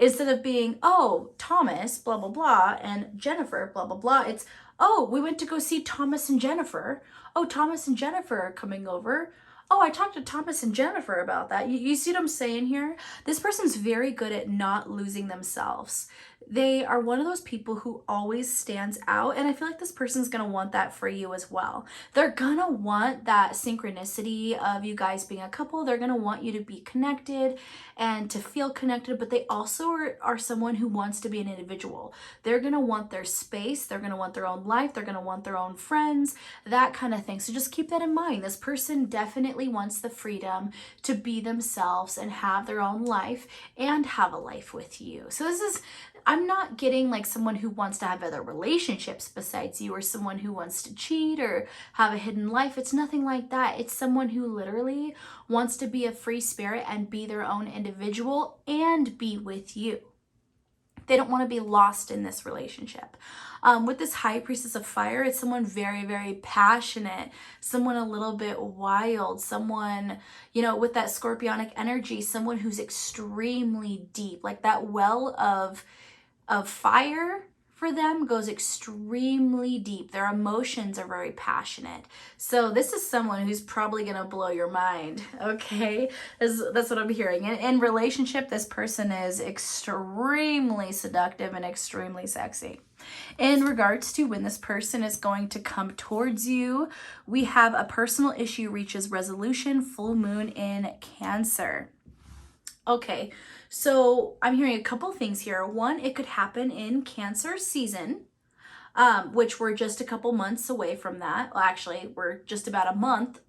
Instead of being, oh, Thomas, blah, blah, blah, and Jennifer, blah, blah, blah. It's, oh, we went to go see Thomas and Jennifer. Oh, Thomas and Jennifer are coming over. Oh, I talked to Thomas and Jennifer about that. You see what I'm saying here? This person's very good at not losing themselves. They are one of those people who always stands out, and I feel like this person's gonna want that for you as well. They're gonna want that synchronicity of you guys being a couple. They're gonna want you to be connected and to feel connected, but they also are someone who wants to be an individual. They're gonna want their space, they're gonna want their own life, they're gonna want their own friends, that kind of thing. So just keep that in mind. This person definitely wants the freedom to be themselves and have their own life and have a life with you. So this is, I'm not getting like someone who wants to have other relationships besides you, or someone who wants to cheat or have a hidden life. It's nothing like that. It's someone who literally wants to be a free spirit and be their own individual and be with you. They don't want to be lost in this relationship. With this High Priestess of Fire, it's someone very, very passionate, someone a little bit wild, someone, you know, with that scorpionic energy, someone who's extremely deep, like that well of fire for them goes extremely deep. Their emotions are very passionate. So this is someone who's probably going to blow your mind, okay? That's what I'm hearing. In relationship, this person is extremely seductive and extremely sexy. In regards to when this person is going to come towards you, we have a personal issue reaches resolution, full moon in Cancer. Okay, so I'm hearing a couple things here. One, it could happen in Cancer season, which we're just a couple months away from that. Well, actually, we're just about a month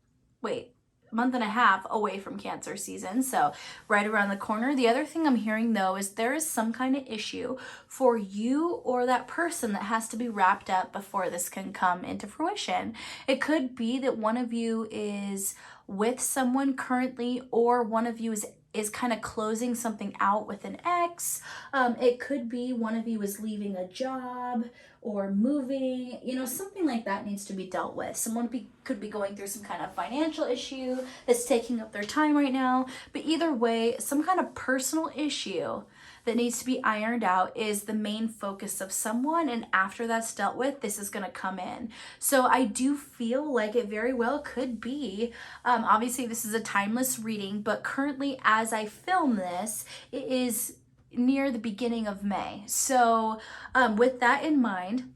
and a half away from Cancer season, so right around the corner. The other thing I'm hearing though is there is some kind of issue for you or that person that has to be wrapped up before this can come into fruition. It could be that one of you is with someone currently, or one of you is kind of closing something out with an ex. It could be one of you is leaving a job or moving, you know, something like that needs to be dealt with. Someone could be going through some kind of financial issue that's taking up their time right now. But either way, some kind of personal issue that needs to be ironed out is the main focus of someone, and after that's dealt with, this is going to come in. So I do feel like it very well could be, obviously this is a timeless reading, but currently as I film this, it is near the beginning of May. So with that in mind,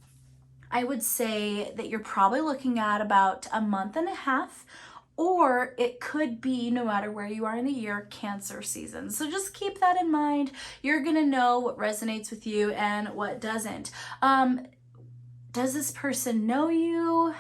I would say that you're probably looking at about a month and a half, or it could be, no matter where you are in the year, Cancer season. So just keep that in mind. You're gonna know what resonates with you and what doesn't. Does this person know you?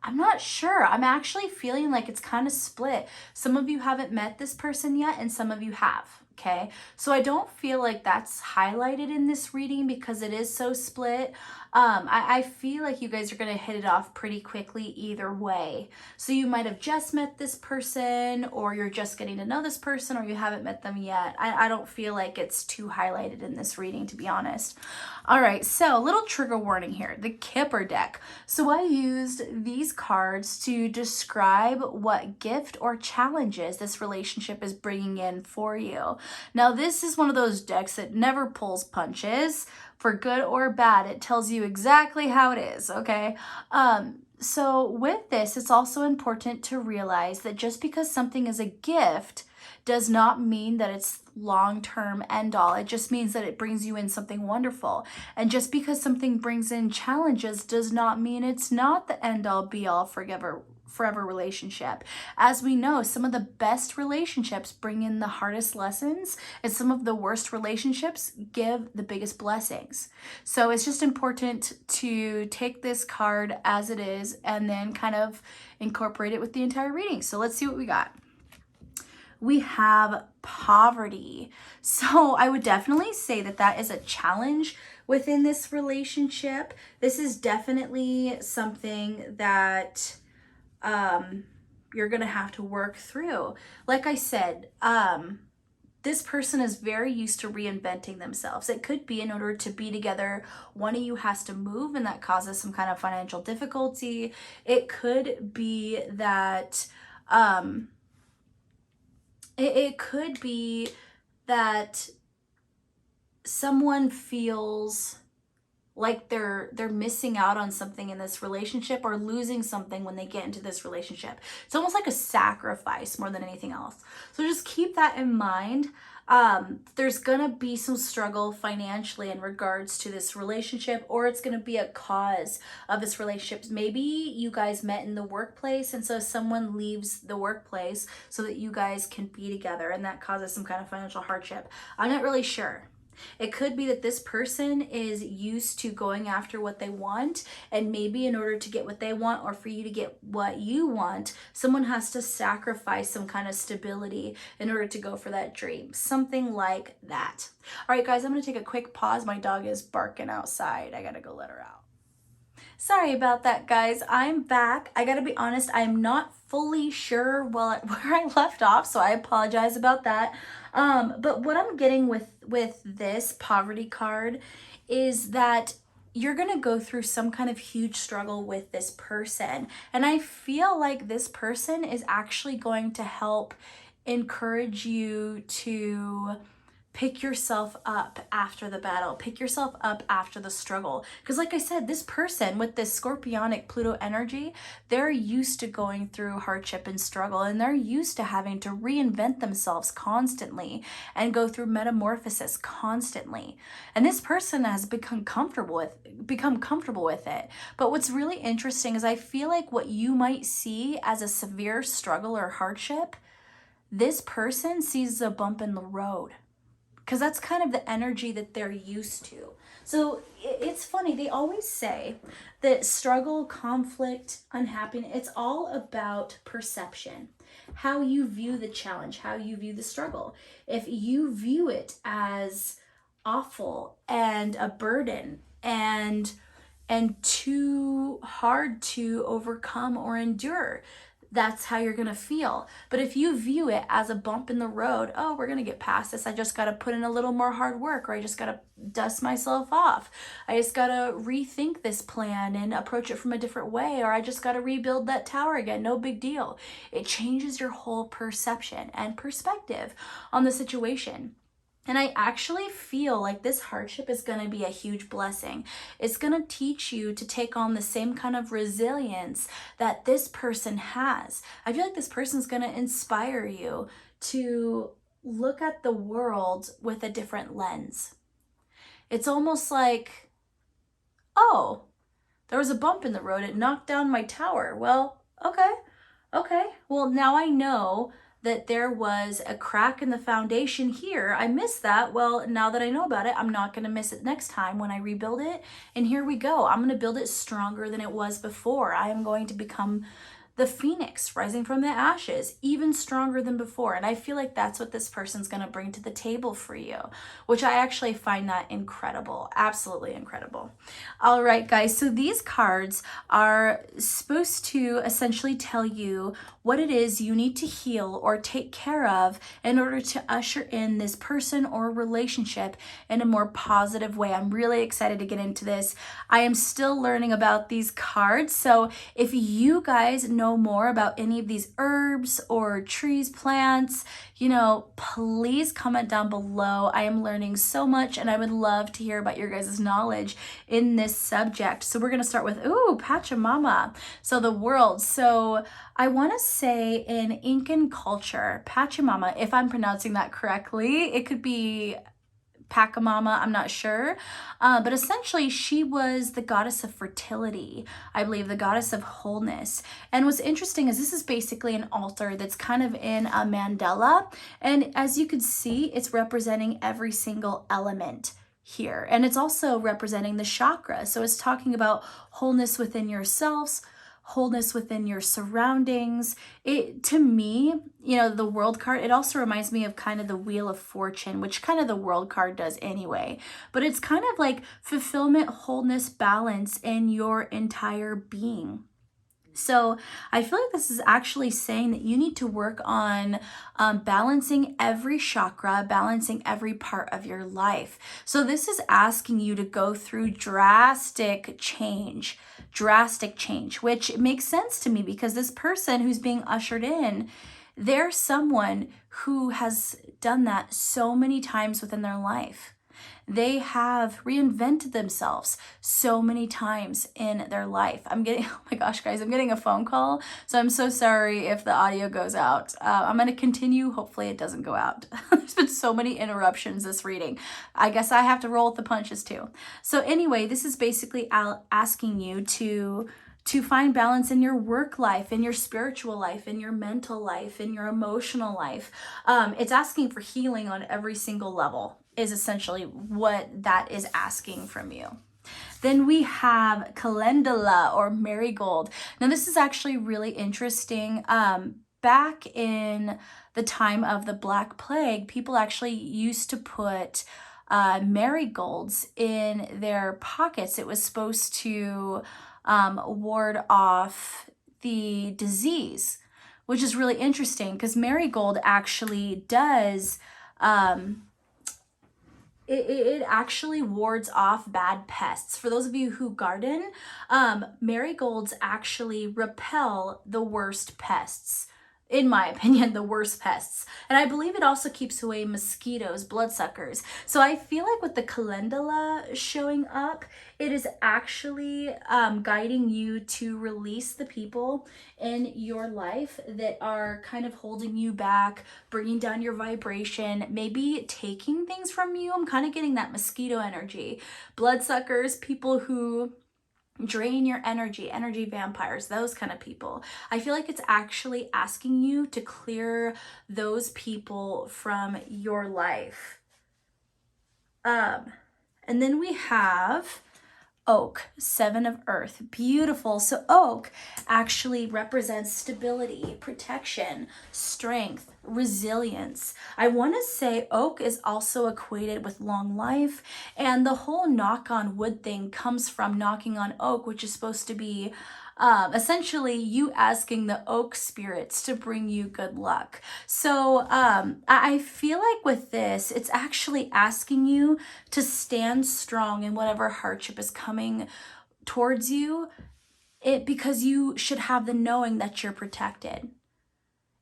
I'm not sure. I'm actually feeling like it's kind of split. Some of you haven't met this person yet, and some of you have. Okay, so I don't feel like that's highlighted in this reading because it is so split. I feel like you guys are going to hit it off pretty quickly either way. So you might have just met this person, or you're just getting to know this person, or you haven't met them yet. I don't feel like it's too highlighted in this reading, to be honest. All right, so a little trigger warning here, the Kipper deck. So I used these cards to describe what gift or challenges this relationship is bringing in for you. Now, this is one of those decks that never pulls punches. For good or bad, it tells you exactly how it is, okay? So with this, it's also important to realize that just because something is a gift does not mean that it's long-term end all. It just means that it brings you in something wonderful. And just because something brings in challenges does not mean it's not the end all be all forever relationship. As we know, some of the best relationships bring in the hardest lessons, and some of the worst relationships give the biggest blessings. So it's just important to take this card as it is and then kind of incorporate it with the entire reading. So let's see what we got. We have poverty. So I would definitely say that that is a challenge within this relationship. This is definitely something that you're gonna have to work through. Like I said, this person is very used to reinventing themselves. It could be in order to be together, one of you has to move, and that causes some kind of financial difficulty. It could be that it could be that someone feels like they're missing out on something in this relationship or losing something when they get into this relationship. It's almost like a sacrifice more than anything else. So just keep that in mind. There's gonna be some struggle financially in regards to this relationship, or it's gonna be a cause of this relationship. Maybe you guys met in the workplace, and so someone leaves the workplace so that you guys can be together, and that causes some kind of financial hardship. I'm not really sure. It could be that this person is used to going after what they want, and maybe in order to get what they want, or for you to get what you want, someone has to sacrifice some kind of stability in order to go for that dream. Something like that. All right, guys, I'm going to take a quick pause. My dog is barking outside. I got to go let her out. Sorry about that, guys. I'm back. I gotta be honest, I'm not fully sure where I left off, so I apologize about that. But what I'm getting with this poverty card is that you're gonna go through some kind of huge struggle with this person. And I feel like this person is actually going to help encourage you to pick yourself up after the battle, pick yourself up after the struggle. Because like I said, this person with this scorpionic Pluto energy, they're used to going through hardship and struggle, and they're used to having to reinvent themselves constantly and go through metamorphosis constantly. And this person has become comfortable with it. But what's really interesting is I feel like what you might see as a severe struggle or hardship, this person sees as a bump in the road, because that's kind of the energy that they're used to. So it's funny, they always say that struggle, conflict, unhappiness, it's all about perception. How you view the challenge, how you view the struggle. If you view it as awful and a burden and too hard to overcome or endure, that's how you're gonna feel. But if you view it as a bump in the road, oh, we're gonna get past this, I just gotta put in a little more hard work, or I just gotta dust myself off, I just gotta rethink this plan and approach it from a different way, or I just gotta rebuild that tower again, no big deal. It changes your whole perception and perspective on the situation. And I actually feel like this hardship is going to be a huge blessing. It's going to teach you to take on the same kind of resilience that this person has. I feel like this person is going to inspire you to look at the world with a different lens. It's almost like, oh, there was a bump in the road. It knocked down my tower. Well, okay. Well, now I know that there was a crack in the foundation here. I missed that. Well, now that I know about it, I'm not going to miss it next time when I rebuild it. And here we go. I'm going to build it stronger than it was before. I am going to become the phoenix rising from the ashes, even stronger than before. And I feel like that's what this person's going to bring to the table for you, which I actually find that incredible. Absolutely incredible. All right, guys. So these cards are supposed to essentially tell you what it is you need to heal or take care of in order to usher in this person or relationship in a more positive way. I'm really excited to get into this. I am still learning about these cards. So if you guys know more about any of these herbs or trees, plants, please comment down below. I am learning so much, and I would love to hear about your guys' knowledge in this subject. So we're going to start with, Pachamama. So the world. So I want to say in Incan culture, Pachamama, if I'm pronouncing that correctly, it could be Pachamama, I'm not sure. But essentially, she was the goddess of fertility, I believe, the goddess of wholeness. And what's interesting is this is basically an altar that's kind of in a mandala. And as you can see, it's representing every single element here. And it's also representing the chakra. So it's talking about wholeness within yourselves, wholeness within your surroundings. It, to me, the world card, it also reminds me of kind of the Wheel of Fortune, which kind of the world card does anyway. But it's kind of like fulfillment, wholeness, balance in your entire being. So I feel like this is actually saying that you need to work on balancing every chakra, balancing every part of your life. So this is asking you to go through drastic change, which makes sense to me because this person who's being ushered in They're someone who has done that so many times within their life. They have reinvented themselves so many times in their life. Oh my gosh, guys, I'm getting a phone call. So I'm so sorry if the audio goes out. I'm going to continue. Hopefully it doesn't go out. There's been so many interruptions this reading. I guess I have to roll with the punches too. So anyway, this is basically asking you to find balance in your work life, in your spiritual life, in your mental life, in your emotional life. It's asking for healing on every single level is essentially what that is asking from you. Then we have calendula or marigold. Now this is actually really interesting. Back in the time of the Black Plague, people actually used to put marigolds in their pockets. It was supposed to ward off the disease, which is really interesting because marigold actually does it actually wards off bad pests. For those of you who garden, marigolds actually repel the worst pests. In my opinion, the worst pests. And I believe it also keeps away mosquitoes, bloodsuckers. So I feel like with the calendula showing up, it is actually guiding you to release the people in your life that are kind of holding you back, bringing down your vibration, maybe taking things from you. I'm kind of getting that mosquito energy. Bloodsuckers, people who drain your energy vampires, those kind of people. I feel like it's actually asking you to clear those people from your life. And then we have oak, 7 of earth. Beautiful. So oak actually represents stability, protection, strength, resilience. I want to say oak is also equated with long life, and the whole knock on wood thing comes from knocking on oak, which is supposed to be essentially you asking the oak spirits to bring you good luck. So I feel like with this, it's actually asking you to stand strong in whatever hardship is coming towards you, because you should have the knowing that you're protected.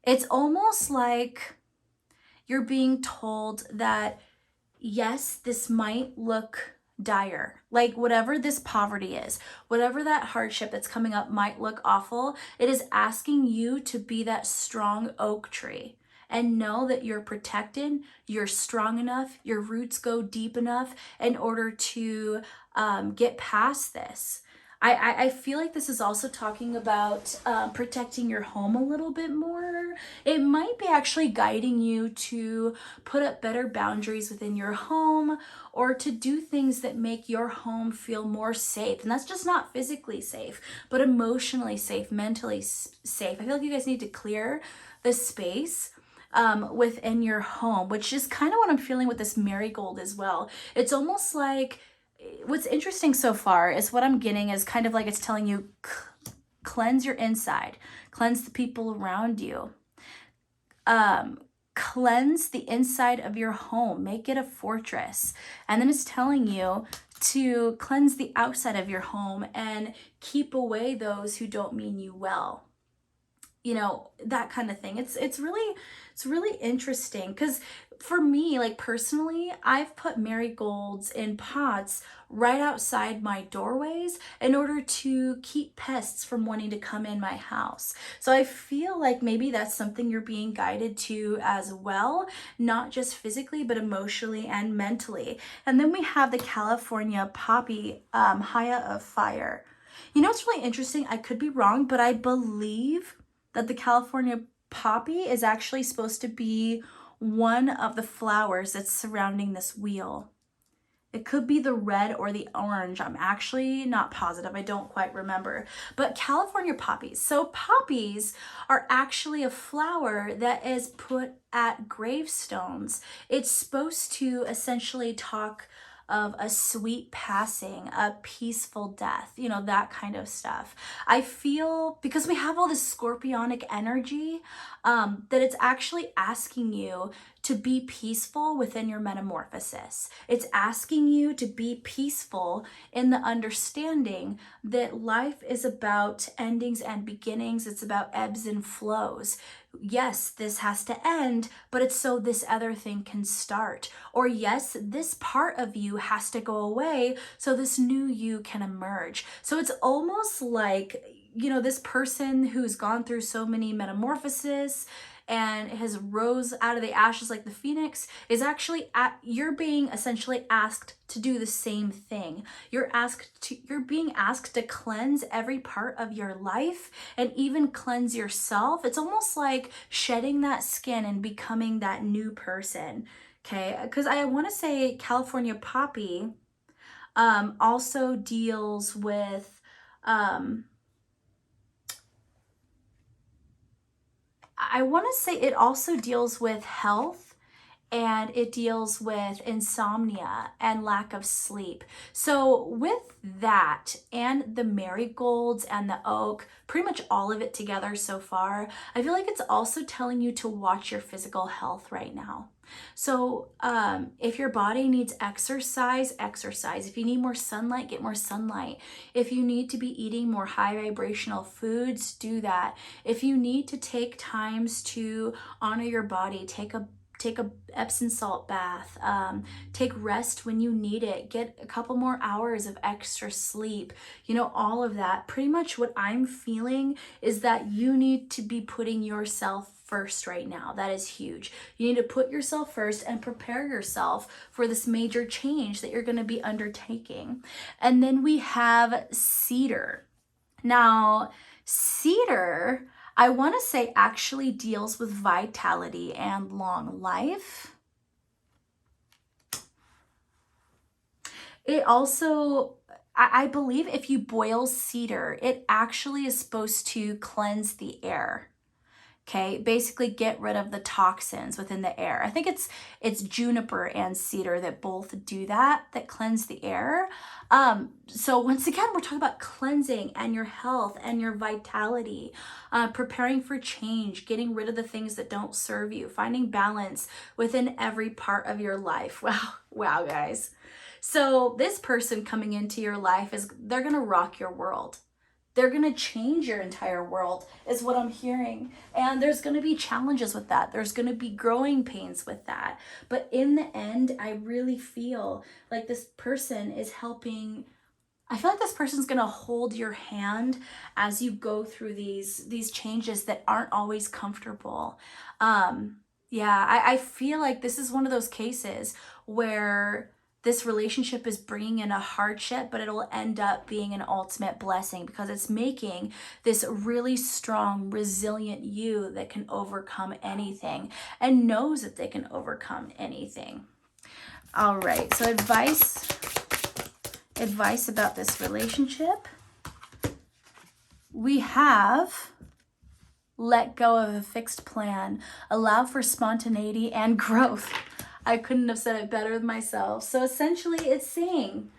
It's almost like you're being told that, yes, this might look dire. Like whatever this poverty is, whatever that hardship that's coming up might look awful, it is asking you to be that strong oak tree and know that you're protected, you're strong enough, your roots go deep enough in order to get past this. I feel like this is also talking about protecting your home a little bit more. It might be actually guiding you to put up better boundaries within your home, or to do things that make your home feel more safe. And that's just not physically safe, but emotionally safe, mentally safe. I feel like you guys need to clear the space within your home, which is kind of what I'm feeling with this marigold as well. It's almost like, what's interesting so far is what I'm getting is kind of like it's telling you, cleanse your inside, cleanse the people around you, cleanse the inside of your home, make it a fortress. And then it's telling you to cleanse the outside of your home and keep away those who don't mean you well. You know, that kind of thing. It's really interesting because for me, like personally, I've put marigolds in pots right outside my doorways in order to keep pests from wanting to come in my house. So I feel like maybe that's something you're being guided to as well, not just physically, but emotionally and mentally. And then we have the California poppy, Haya of fire. You know, it's really interesting. I could be wrong, but I believe that the California poppy is actually supposed to be one of the flowers that's surrounding this wheel. It could be the red or the orange. I'm actually not positive. I don't quite remember. But California poppies. So poppies are actually a flower that is put at gravestones. It's supposed to essentially talk of a sweet passing, a peaceful death, you know, that kind of stuff. I feel, because we have all this scorpionic energy, that it's actually asking you to be peaceful within your metamorphosis. It's asking you to be peaceful in the understanding that life is about endings and beginnings. It's about ebbs and flows. Yes, this has to end, but it's so this other thing can start. Or yes, this part of you has to go away so this new you can emerge. So it's almost like, this person who's gone through so many metamorphoses and has rose out of the ashes like the phoenix is actually you're being essentially asked to do the same thing. You're being asked to cleanse every part of your life and even cleanse yourself. It's almost like shedding that skin and becoming that new person. Okay, because I want to say California Poppy also deals with I want to say it also deals with health, and it deals with insomnia and lack of sleep. So with that and the marigolds and the oak, pretty much all of it together so far, I feel like it's also telling you to watch your physical health right now. So if your body needs exercise, exercise. If you need more sunlight, get more sunlight. If you need to be eating more high vibrational foods, do that. If you need to take times to honor your body, take a Epsom salt bath, take rest when you need it, get a couple more hours of extra sleep, all of that. Pretty much what I'm feeling is that you need to be putting yourself first right now. That is huge. You need to put yourself first and prepare yourself for this major change that you're going to be undertaking. And then we have cedar. Now, cedar, I want to say, actually deals with vitality and long life. It also, I believe if you boil cedar, it actually is supposed to cleanse the air. Okay, basically get rid of the toxins within the air. I think it's juniper and cedar that both do that cleanse the air. So once again, we're talking about cleansing and your health and your vitality, preparing for change, getting rid of the things that don't serve you, finding balance within every part of your life. Wow, guys. So this person coming into your life they're gonna rock your world. They're going to change your entire world is what I'm hearing. And there's going to be challenges with that. There's going to be growing pains with that. But in the end, I really feel like this person is helping. I feel like this person's going to hold your hand as you go through these changes that aren't always comfortable. I feel like this is one of those cases where this relationship is bringing in a hardship, but it'll end up being an ultimate blessing because it's making this really strong, resilient you that can overcome anything and knows that they can overcome anything. All right, so advice about this relationship. We have let go of a fixed plan, allow for spontaneity and growth. I couldn't have said it better myself. So essentially it's saying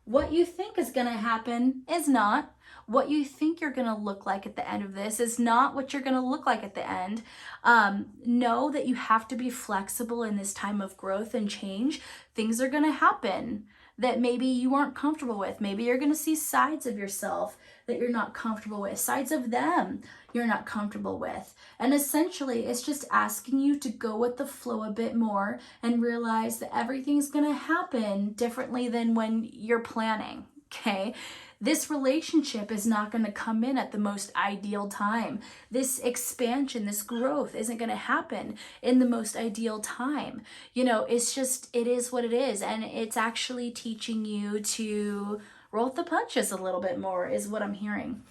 what you think is going to happen is not. What you think you're going to look like at the end of this is not what you're going to look like at the end. Know that you have to be flexible in this time of growth and change. Things are going to happen that maybe you aren't comfortable with. Maybe you're going to see sides of yourself that you're not comfortable with, sides of them you're not comfortable with. And essentially, it's just asking you to go with the flow a bit more and realize that everything's going to happen differently than when you're planning, okay? This relationship is not going to come in at the most ideal time. This expansion, this growth isn't going to happen in the most ideal time. It's just, it is what it is. And it's actually teaching you to roll with the punches a little bit more is what I'm hearing.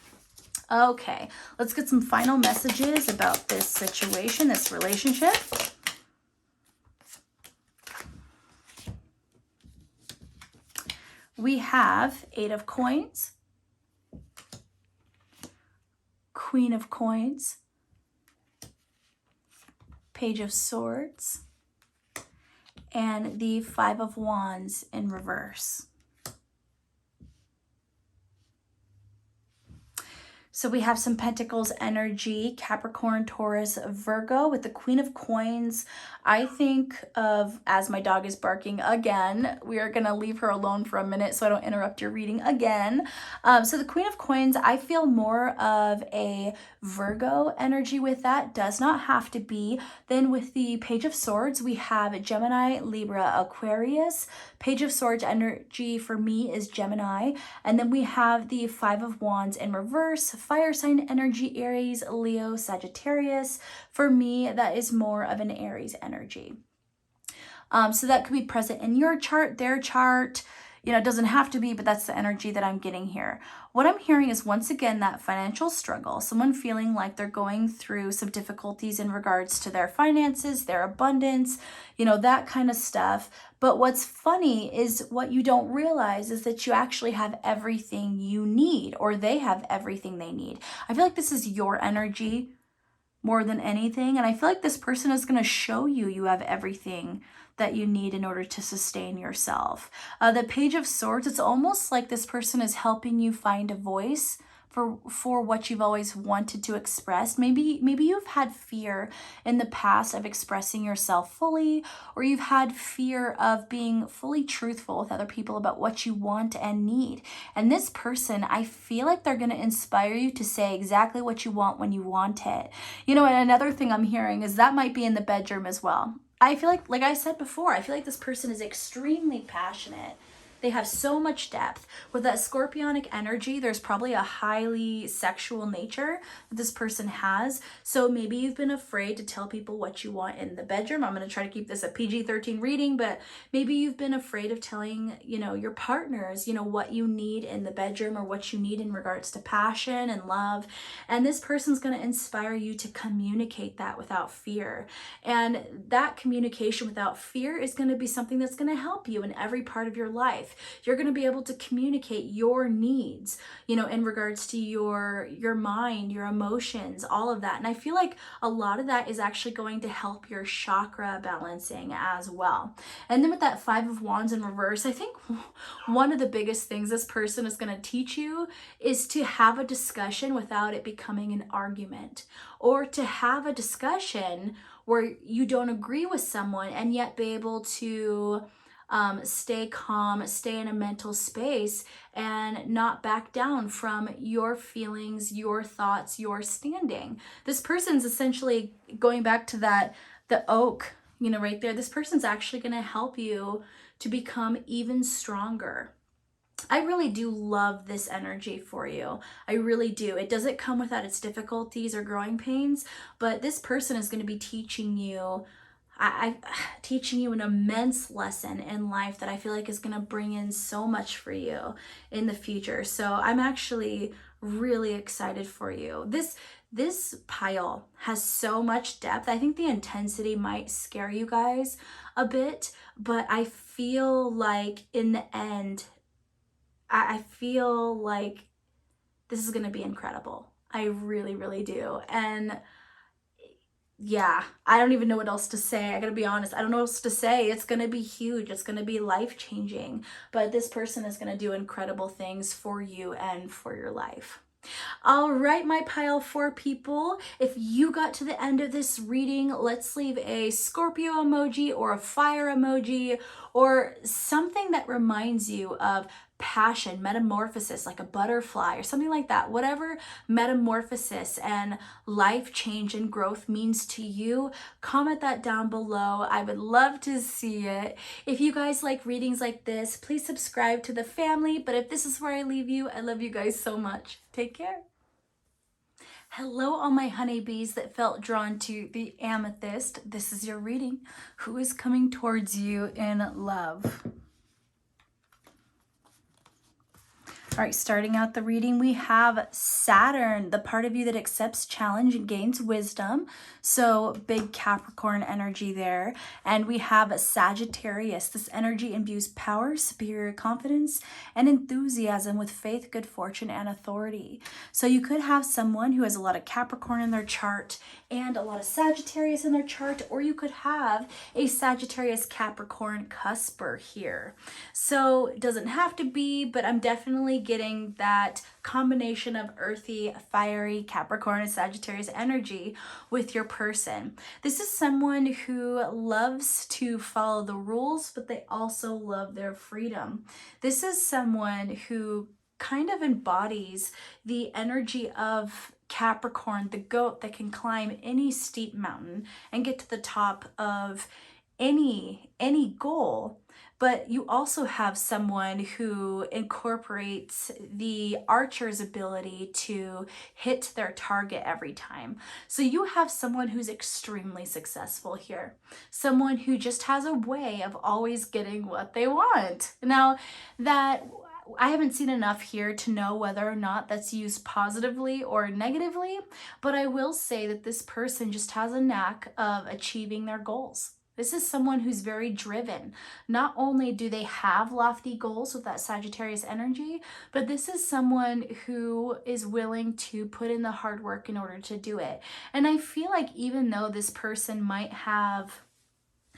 Okay, let's get some final messages about this situation, this relationship. We have 8 of Coins, Queen of Coins, Page of Swords, and the 5 of Wands in reverse. So we have some Pentacles energy, Capricorn, Taurus, Virgo with the Queen of Coins. I think of, as my dog is barking again, we are going to leave her alone for a minute so I don't interrupt your reading again. So the Queen of Coins, I feel more of a Virgo energy with that. Does not have to be. Then with the Page of Swords, we have Gemini, Libra, Aquarius. Page of Swords energy for me is Gemini. And then we have the Five of Wands in reverse, fire sign energy, Aries, Leo, Sagittarius. For me, that is more of an Aries energy. So that could be present in your chart, their chart. You know, it doesn't have to be, but that's the energy that I'm getting here. What I'm hearing is, once again, that financial struggle, someone feeling like they're going through some difficulties in regards to their finances, their abundance, you know, that kind of stuff. But what's funny is what you don't realize is that you actually have everything you need, or they have everything they need. I feel like this is your energy more than anything. And I feel like this person is going to show you you have everything that you need in order to sustain yourself. The Page of Swords, it's almost like this person is helping you find a voice for what you've always wanted to express. Maybe you've had fear in the past of expressing yourself fully, or you've had fear of being fully truthful with other people about what you want and need. And this person, I feel like they're going to inspire you to say exactly what you want when you want it. You know, and another thing I'm hearing is that might be in the bedroom as well. I feel like I said before, I feel like this person is extremely passionate. They have so much depth. With that scorpionic energy, there's probably a highly sexual nature that this person has. So maybe you've been afraid to tell people what you want in the bedroom. I'm going to try to keep this a PG-13 reading, but maybe you've been afraid of telling, you know, your partners, you know, what you need in the bedroom or what you need in regards to passion and love. And this person's going to inspire you to communicate that without fear. And that communication without fear is going to be something that's going to help you in every part of your life. You're going to be able to communicate your needs, you know, in regards to your mind, your emotions, all of that. And I feel like a lot of that is actually going to help your chakra balancing as well. And then with that Five of Wands in reverse, I think one of the biggest things this person is going to teach you is to have a discussion without it becoming an argument, or to have a discussion where you don't agree with someone and yet be able to stay calm, stay in a mental space, and not back down from your feelings, your thoughts, your standing. This person's essentially going back to that, the oak, you know, right there. This person's actually going to help you to become even stronger. I really do love this energy for you. I really do. It doesn't come without its difficulties or growing pains, but this person is going to be teaching you teaching you an immense lesson in life that I feel like is going to bring in so much for you in the future. So I'm actually really excited for you. This pile has so much depth. I think the intensity might scare you guys a bit, but I feel like in the end, I feel like this is going to be incredible. I really, really do. And yeah, I don't even know what else to say. I gotta be honest. I don't know what else to say. It's gonna be huge. It's gonna be life-changing. But this person is gonna do incredible things for you and for your life. All right, my pile 4 people, if you got to the end of this reading, let's leave a Scorpio emoji or a fire emoji or something that reminds you of passion, metamorphosis, like a butterfly or something like that. Whatever metamorphosis and life change and growth means to you, comment that down below. I would love to see it. If you guys like readings like this, please subscribe to the family. But if this is where I leave you, I love you guys so much. Take care. Hello, all my honeybees that felt drawn to the amethyst. This is your reading. Who is coming towards you in love? All right, starting out the reading, we have Saturn, the part of you that accepts challenge and gains wisdom. So big Capricorn energy there. And we have Sagittarius. This energy imbues power, superior confidence, and enthusiasm with faith, good fortune, and authority. So you could have someone who has a lot of Capricorn in their chart and a lot of Sagittarius in their chart, or you could have a Sagittarius Capricorn cusper here. So it doesn't have to be, but I'm definitely getting that combination of earthy, fiery, Capricorn, and Sagittarius energy with your person. This is someone who loves to follow the rules, but they also love their freedom. This is someone who kind of embodies the energy of Capricorn, the goat that can climb any steep mountain and get to the top of any goal. But you also have someone who incorporates the archer's ability to hit their target every time. So you have someone who's extremely successful here. Someone who just has a way of always getting what they want. Now, that I haven't seen enough here to know whether or not that's used positively or negatively, but I will say that this person just has a knack of achieving their goals. This is someone who's very driven. Not only do they have lofty goals with that Sagittarius energy, but this is someone who is willing to put in the hard work in order to do it. And I feel like even though this person might have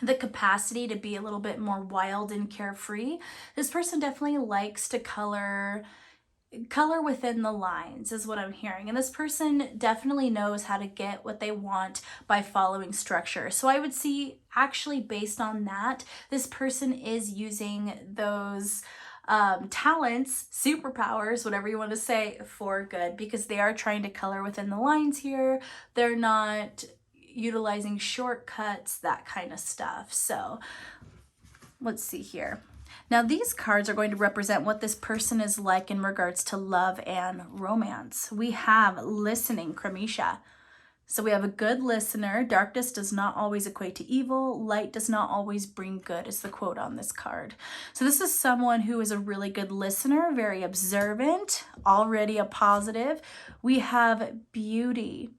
the capacity to be a little bit more wild and carefree, this person definitely likes to color within the lines is what I'm hearing. And this person definitely knows how to get what they want by following structure. So I would see, actually based on that, this person is using those talents, superpowers, whatever you want to say, for good, because they are trying to color within the lines here. They're not utilizing shortcuts, that kind of stuff. So let's see here. Now, these cards are going to represent what this person is like in regards to love and romance. We have listening, Kramisha. So we have a good listener. Darkness does not always equate to evil. Light does not always bring good, is the quote on this card. So this is someone who is a really good listener, very observant, already a positive. We have beauty.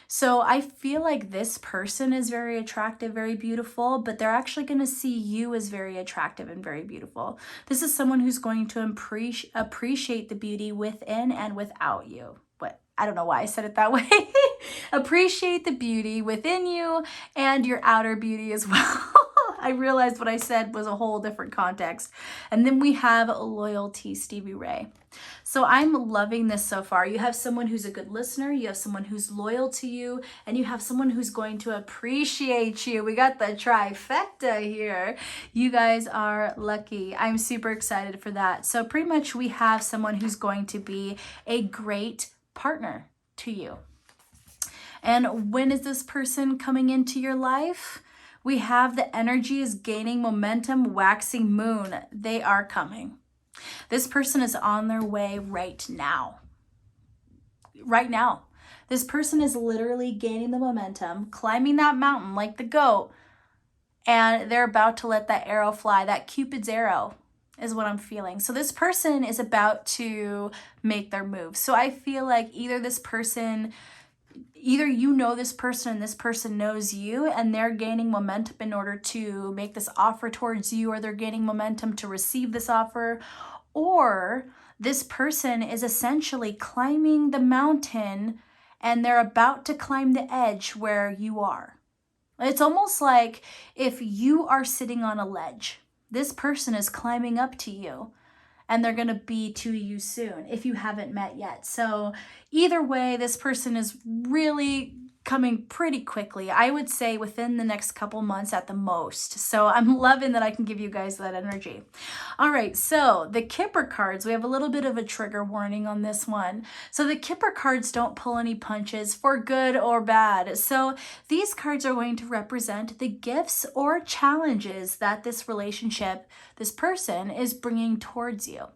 So I feel like this person is very attractive, very beautiful, but they're actually going to see you as very attractive and very beautiful. This is someone who's going to appreciate the beauty within and without you. But I don't know why I said it that way. Appreciate the beauty within you and your outer beauty as well. I realized what I said was a whole different context. And then we have loyalty, Stevie Ray. So I'm loving this so far. You have someone who's a good listener, you have someone who's loyal to you, and you have someone who's going to appreciate you. We got the trifecta here. You guys are lucky. I'm super excited for that. So pretty much we have someone who's going to be a great partner to you. And when is this person coming into your life? We have the energy is gaining momentum, waxing moon. They are coming. This person is on their way right now. Right now. This person is literally gaining the momentum, climbing that mountain like the goat, and they're about to let that arrow fly. That Cupid's arrow is what I'm feeling. So this person is about to make their move. So I feel like either you know this person and this person knows you, and they're gaining momentum in order to make this offer towards you, or they're gaining momentum to receive this offer, or this person is essentially climbing the mountain and they're about to climb the edge where you are. It's almost like if you are sitting on a ledge, this person is climbing up to you, and they're going to be to you soon if you haven't met yet. So either way, this person is really coming pretty quickly. I would say within the next couple months at the most. So I'm loving that I can give you guys that energy. All right, so the Kipper cards, we have a little bit of a trigger warning on this one. So the Kipper cards don't pull any punches for good or bad. So these cards are going to represent the gifts or challenges that this relationship, this person is bringing towards you.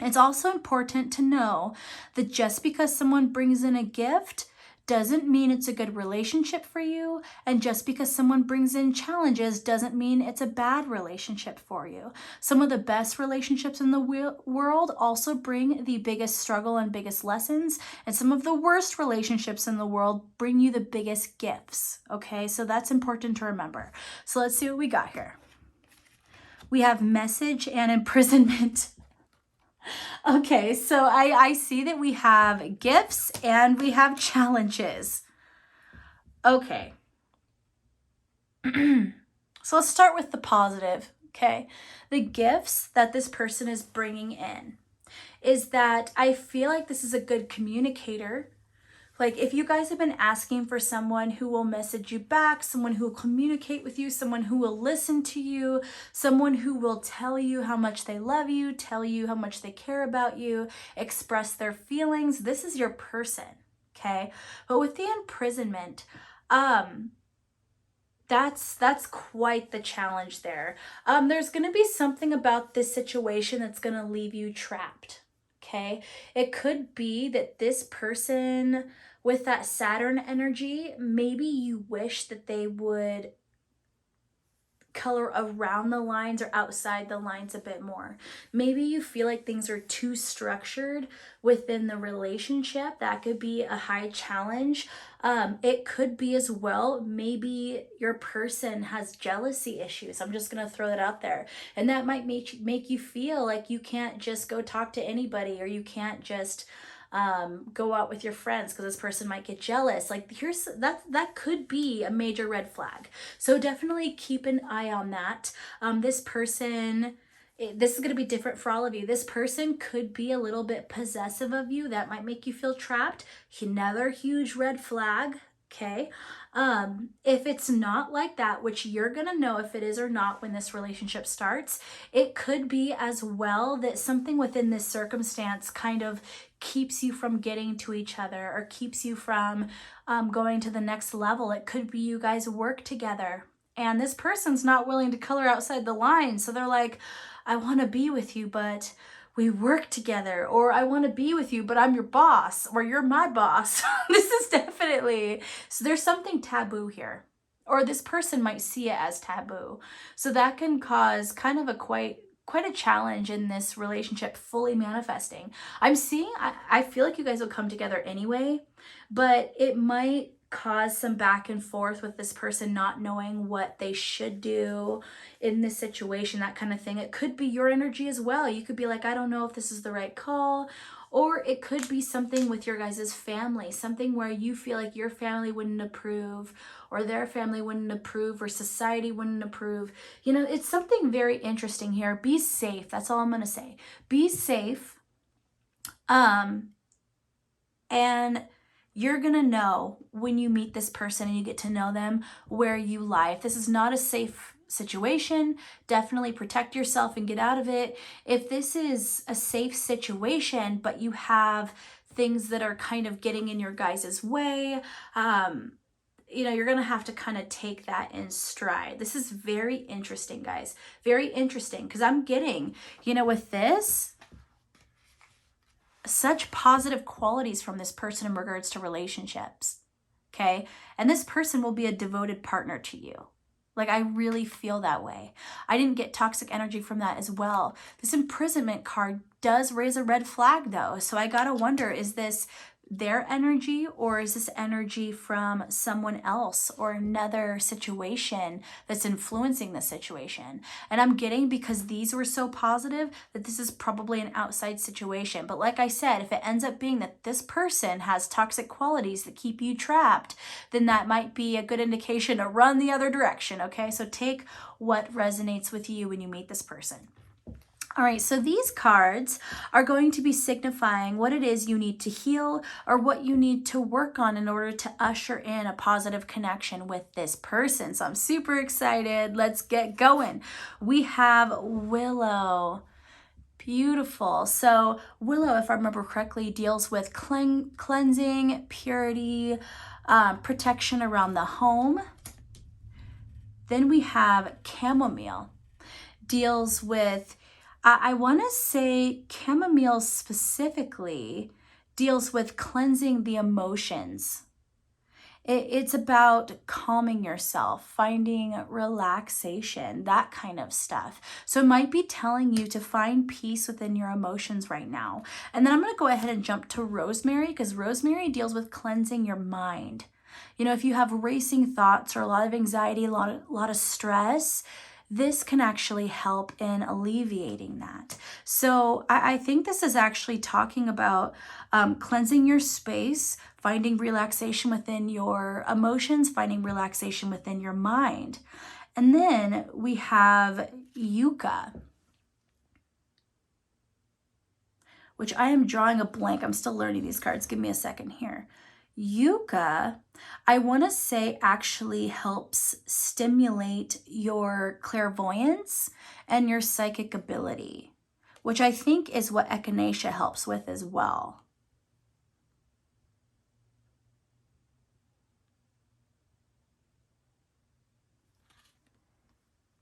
It's also important to know that just because someone brings in a gift doesn't mean it's a good relationship for you, and just because someone brings in challenges doesn't mean it's a bad relationship for you. Some of the best relationships in the world also bring the biggest struggle and biggest lessons, and some of the worst relationships in the world bring you the biggest gifts, okay? So that's important to remember. So let's see what we got here. We have message and imprisonment. Okay, so I see that we have gifts and we have challenges. Okay. So let's start with the positive, okay? The gifts that this person is bringing in is that I feel like this is a good communicator. Like if you guys have been asking for someone who will message you back, someone who will communicate with you, someone who will listen to you, someone who will tell you how much they love you, tell you how much they care about you, express their feelings, this is your person, okay? But with the imprisonment, that's quite the challenge there. There's going to be something about this situation that's going to leave you trapped. Okay. It could be that this person with that Saturn energy, maybe you wish that they would color around the lines or outside the lines a bit more. Maybe you feel like things are too structured within the relationship. That could be a high challenge. It could be as well, maybe your person has jealousy issues. I'm just going to throw that out there. And that might make you feel like you can't just go talk to anybody, or you can't just go out with your friends because this person might get jealous. Like that could be a major red flag. So definitely keep an eye on that. This person, this is going to be different for all of you. This person could be a little bit possessive of you. That might make you feel trapped. Another huge red flag. Okay. If it's not like that, which you're going to know if it is or not when this relationship starts, it could be as well that something within this circumstance kind of keeps you from getting to each other, or keeps you from going to the next level. It could be you guys work together and this person's not willing to color outside the line. So they're like, I want to be with you, but we work together, or I want to be with you, but I'm your boss, or you're my boss. This is definitely, so there's something taboo here, or this person might see it as taboo. So that can cause kind of a quite a challenge in this relationship fully manifesting. I'm seeing, I feel like you guys will come together anyway, but it might cause some back and forth with this person not knowing what they should do in this situation, that kind of thing. It could be your energy as well. You could be like, I don't know if this is the right call. Or it could be something with your guys' family, something where you feel like your family wouldn't approve, or their family wouldn't approve, or society wouldn't approve. You know, it's something very interesting here. Be safe. That's all I'm going to say. Be safe. And you're going to know when you meet this person and you get to know them where you lie. If this is not a safe situation, definitely protect yourself and get out of it. If this is a safe situation, but you have things that are kind of getting in your guys' way, you know, you're going to have to kind of take that in stride. This is very interesting, guys. Very interesting, because I'm getting, you know, with this, such positive qualities from this person in regards to relationships, okay? And this person will be a devoted partner to you. Like, I really feel that way. I didn't get toxic energy from that as well. This imprisonment card does raise a red flag, though. So I gotta wonder, is this their energy, or is this energy from someone else or another situation that's influencing the situation? And I'm getting, because these were so positive, that this is probably an outside situation. But like I said, if it ends up being that this person has toxic qualities that keep you trapped, then that might be a good indication to run the other direction, okay? So take what resonates with you when you meet this person. All right, so these cards are going to be signifying what it is you need to heal, or what you need to work on in order to usher in a positive connection with this person. So I'm super excited. Let's get going. We have Willow. Beautiful. So Willow, if I remember correctly, deals with cleansing, purity, protection around the home. Then we have Chamomile. Deals with, I want to say chamomile specifically deals with cleansing the emotions. It's about calming yourself, finding relaxation, that kind of stuff. So it might be telling you to find peace within your emotions right now. And then I'm going to go ahead and jump to Rosemary, because Rosemary deals with cleansing your mind. You know, if you have racing thoughts or a lot of anxiety, a lot of stress, this can actually help in alleviating that. So I think this is actually talking about cleansing your space, finding relaxation within your emotions, finding relaxation within your mind. And then we have Yucca, which I am drawing a blank. I'm still learning these cards. Give me a second here. Yucca, I want to say, actually helps stimulate your clairvoyance and your psychic ability, which I think is what echinacea helps with as well.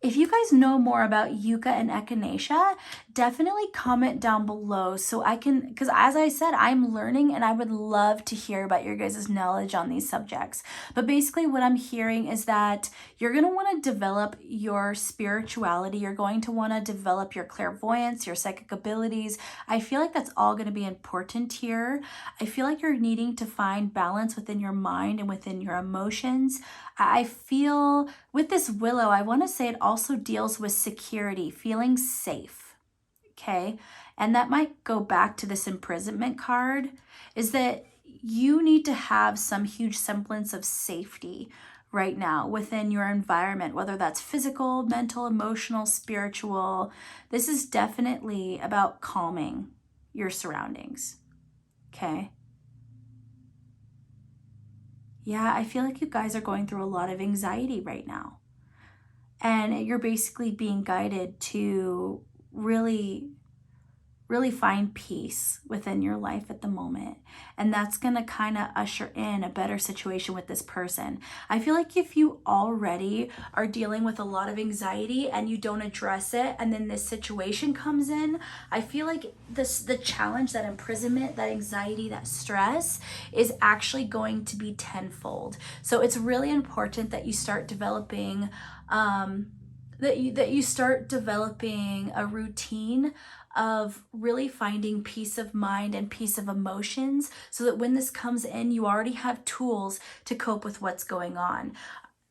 If you guys know more about yucca and echinacea, definitely comment down below so I can, because as I said, I'm learning and I would love to hear about your guys' knowledge on these subjects. But basically what I'm hearing is that you're going to want to develop your spirituality. You're going to want to develop your clairvoyance, your psychic abilities. I feel like that's all going to be important here. I feel like you're needing to find balance within your mind and within your emotions. I feel with this willow, I want to say it also deals with security, feeling safe, okay? And that might go back to this imprisonment card, is that you need to have some huge semblance of safety right now within your environment, whether that's physical, mental, emotional, spiritual. This is definitely about calming your surroundings, okay? Yeah, I feel like you guys are going through a lot of anxiety right now. And you're basically being guided to really find peace within your life at the moment. And that's going to kind of usher in a better situation with this person. I feel like if you already are dealing with a lot of anxiety and you don't address it, and then this situation comes in, I feel like the challenge, that imprisonment, that anxiety, that stress is actually going to be tenfold. So it's really important that you start developing that you start developing a routine of really finding peace of mind and peace of emotions, so that when this comes in, you already have tools to cope with what's going on.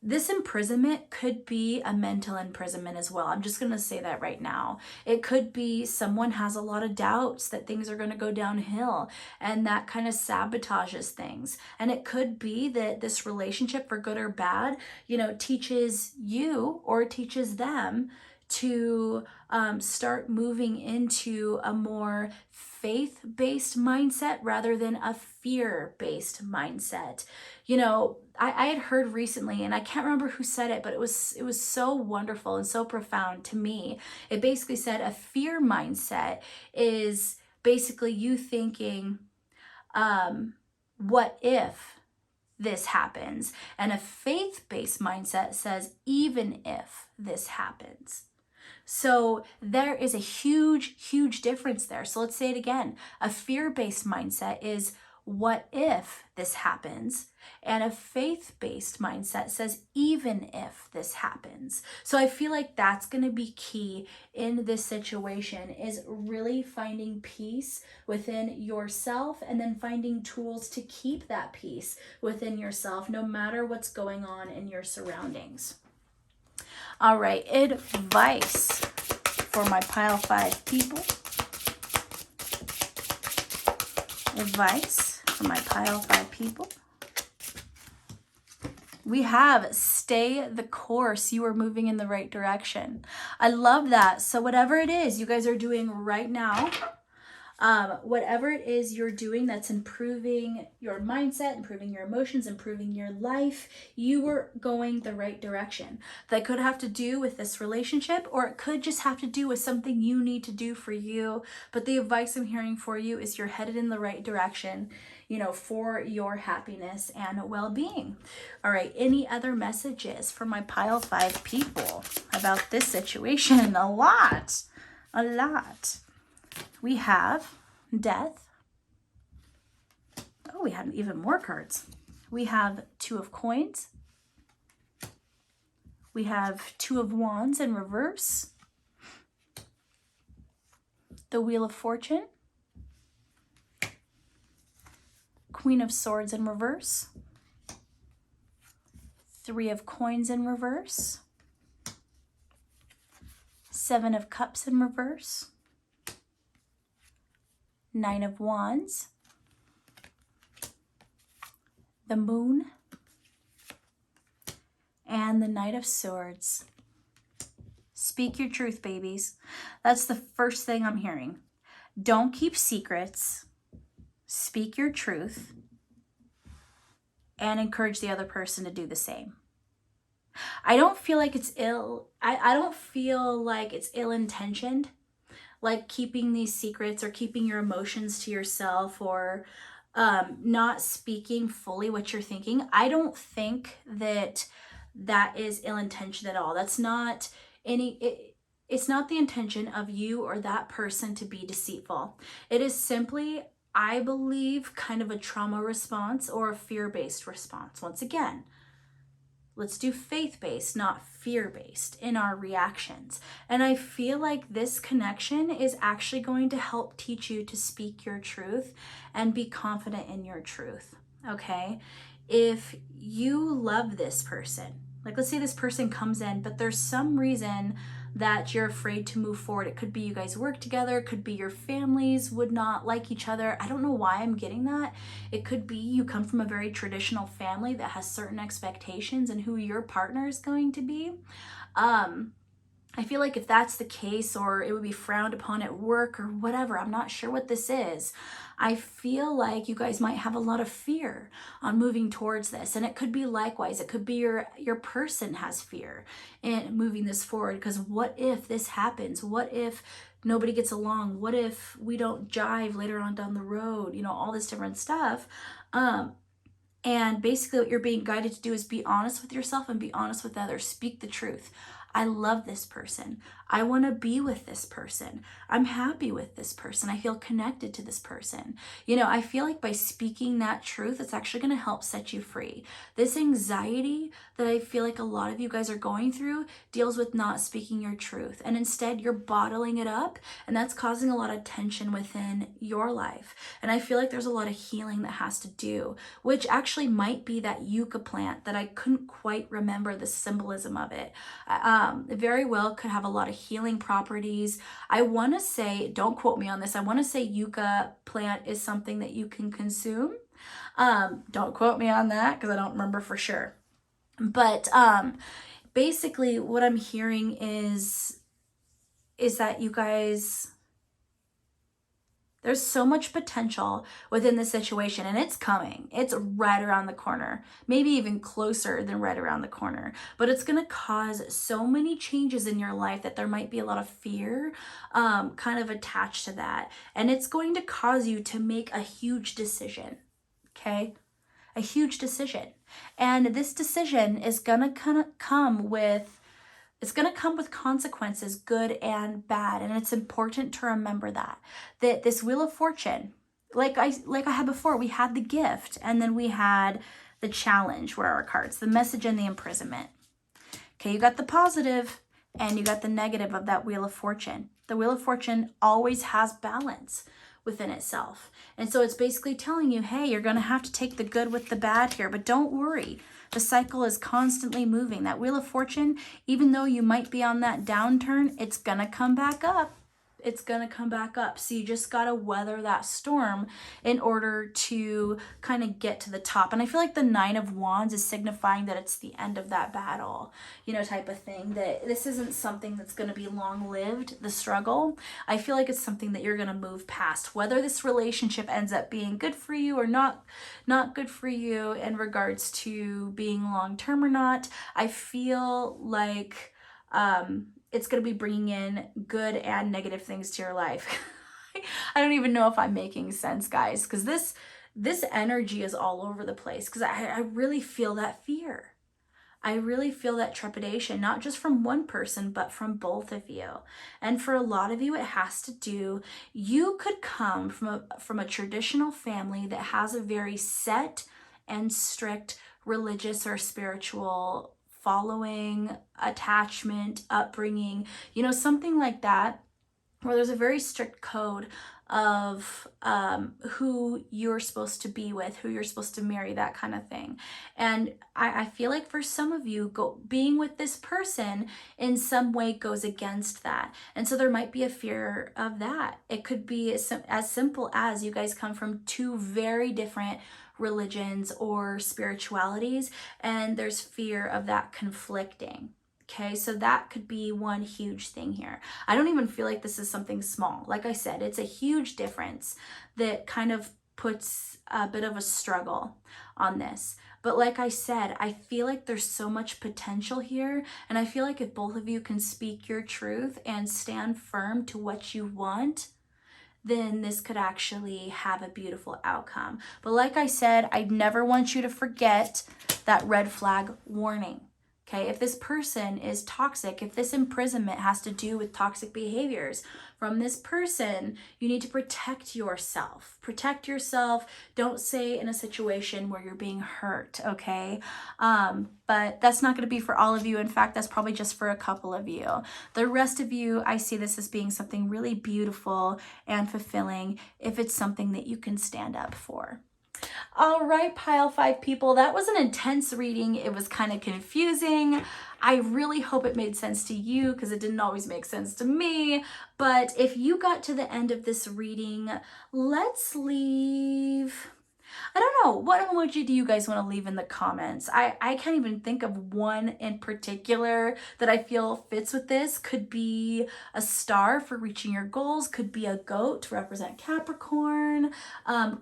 This imprisonment could be a mental imprisonment as well. I'm just going to say that right now. It could be someone has a lot of doubts that things are going to go downhill, and that kind of sabotages things. And it could be that this relationship, for good or bad, teaches you or teaches them to start moving into a more faith-based mindset rather than a fear-based mindset. I had heard recently, and I can't remember who said it, but it was so wonderful and so profound to me. It basically said a fear mindset is basically you thinking, what if this happens? And a faith-based mindset says, even if this happens. So there is a huge difference there. So let's say it again. A fear-based mindset is, what if this happens? And a faith-based mindset says, even if this happens. So I feel like that's going to be key in this situation, is really finding peace within yourself, and then finding tools to keep that peace within yourself, no matter what's going on in your surroundings. All right, advice for my pile 5 people. Advice for my pile 5 people. We have stay the course. You are moving in the right direction. I love that. So whatever it is you guys are doing right now, whatever it is you're doing that's improving your mindset, improving your emotions, improving your life, you are going the right direction. That could have to do with this relationship, or it could just have to do with something you need to do for you. But the advice I'm hearing for you is you're headed in the right direction, for your happiness and well-being. All right, any other messages for my pile 5 people about this situation? A lot. We have death. Oh, we have even more cards. We have 2 of coins. We have 2 of wands in reverse. The wheel of fortune. Queen of swords in reverse. 3 of coins in reverse. 7 of cups in reverse. 9 of wands. The moon. And the Knight of Swords. Speak your truth, babies. That's the first thing I'm hearing. Don't keep secrets. Speak your truth and encourage the other person to do the same. I don't feel like it's I don't feel like it's ill-intentioned, like keeping these secrets or keeping your emotions to yourself, or not speaking fully what you're thinking. I don't think that that is ill-intentioned at all. That's not it's not the intention of you or that person to be deceitful. It is simply, I believe, kind of a trauma response or a fear-based response. Once again, let's do faith-based, not fear-based in our reactions. And I feel like this connection is actually going to help teach you to speak your truth and be confident in your truth, okay? If you love this person, like let's say this person comes in, but there's some reason that you're afraid to move forward. It could be you guys work together. It could be your families would not like each other. I don't know why I'm getting that. It could be you come from a very traditional family that has certain expectations and who your partner is going to be. I feel like if that's the case, or it would be frowned upon at work or whatever, I'm not sure what this is. I feel like you guys might have a lot of fear on moving towards this. And it could be likewise. It could be your person has fear in moving this forward, because what if this happens? What if nobody gets along? What if we don't jive later on down the road? You know, all this different stuff. And basically what you're being guided to do is be honest with yourself and be honest with others. Speak the truth. I love this person. I want to be with this person. I'm happy with this person. I feel connected to this person. You know, I feel like by speaking that truth, it's actually going to help set you free. This anxiety that I feel like a lot of you guys are going through deals with not speaking your truth. And instead, you're bottling it up, and that's causing a lot of tension within your life. And I feel like there's a lot of healing that has to do, which actually might be that yucca plant that I couldn't quite remember the symbolism of it. It very well could have a lot of healing properties. I want to say, don't quote me on this, I want to say yucca plant is something that you can consume. Don't quote me on that because I don't remember for sure. But basically what I'm hearing is that you guys, there's so much potential within the situation, and it's coming. It's right around the corner, maybe even closer than right around the corner. But it's going to cause so many changes in your life that there might be a lot of fear kind of attached to that. And it's going to cause you to make a huge decision, okay? A huge decision. And this decision is going to kind of come with, it's going to come with consequences, good and bad. And it's important to remember that this Wheel of Fortune, like I had before, we had the gift, and then we had the challenge, where our cards, the message and the imprisonment. Okay, you got the positive and you got the negative of that Wheel of Fortune. The Wheel of Fortune always has balance within itself. And so it's basically telling you, hey, you're going to have to take the good with the bad here, but don't worry. The cycle is constantly moving. That Wheel of Fortune, even though you might be on that downturn, it's going to come back up. It's going to come back up. So you just got to weather that storm in order to kind of get to the top. And I feel like the Nine of Wands is signifying that it's the end of that battle, you know, type of thing. That this isn't something that's going to be long-lived, the struggle. I feel like it's something that you're going to move past. Whether this relationship ends up being good for you or not good for you in regards to being long-term or not, I feel like it's going to be bringing in good and negative things to your life. I don't even know if I'm making sense, guys, because this energy is all over the place, because I really feel that fear. I really feel that trepidation, not just from one person, but from both of you. And for a lot of you, it has to do, you could come from a traditional family that has a very set and strict religious or spiritual following, attachment, upbringing, you know, something like that, where there's a very strict code of who you're supposed to be with, who you're supposed to marry, that kind of thing. And I feel like for some of you, being with this person in some way goes against that. And so there might be a fear of that. It could be as simple as you guys come from two very different religions or spiritualities, and there's fear of that conflicting. Okay, so that could be one huge thing here. I don't even feel like this is something small. Like I said, it's a huge difference that kind of puts a bit of a struggle on this. But like I said, I feel like there's so much potential here. And I feel like if both of you can speak your truth and stand firm to what you want, then this could actually have a beautiful outcome. But like I said, I never want you to forget that red flag warning. Okay, if this person is toxic, if this imprisonment has to do with toxic behaviors from this person, you need to protect yourself. Protect yourself. Don't stay in a situation where you're being hurt, okay? But that's not going to be for all of you. In fact, that's probably just for a couple of you. The rest of you, I see this as being something really beautiful and fulfilling if it's something that you can stand up for. All right, pile 5 people, that was an intense reading. It was kind of confusing. I really hope it made sense to you because it didn't always make sense to me. But if you got to the end of this reading, let's leave... I don't know, what emoji do you guys want to leave in the comments? I can't even think of one in particular that I feel fits with this. Could be a star for reaching your goals, could be a goat to represent Capricorn,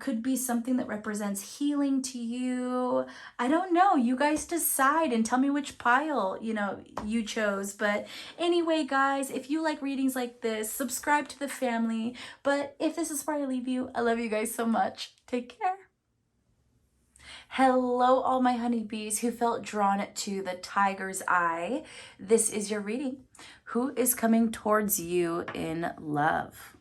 could be something that represents healing to you. I don't know, you guys decide and tell me which pile, you chose. But anyway, guys, if you like readings like this, subscribe to the family. But if this is where I leave you, I love you guys so much. Take care. Hello, all my honeybees who felt drawn to the tiger's eye. This is your reading. Who is coming towards you in love?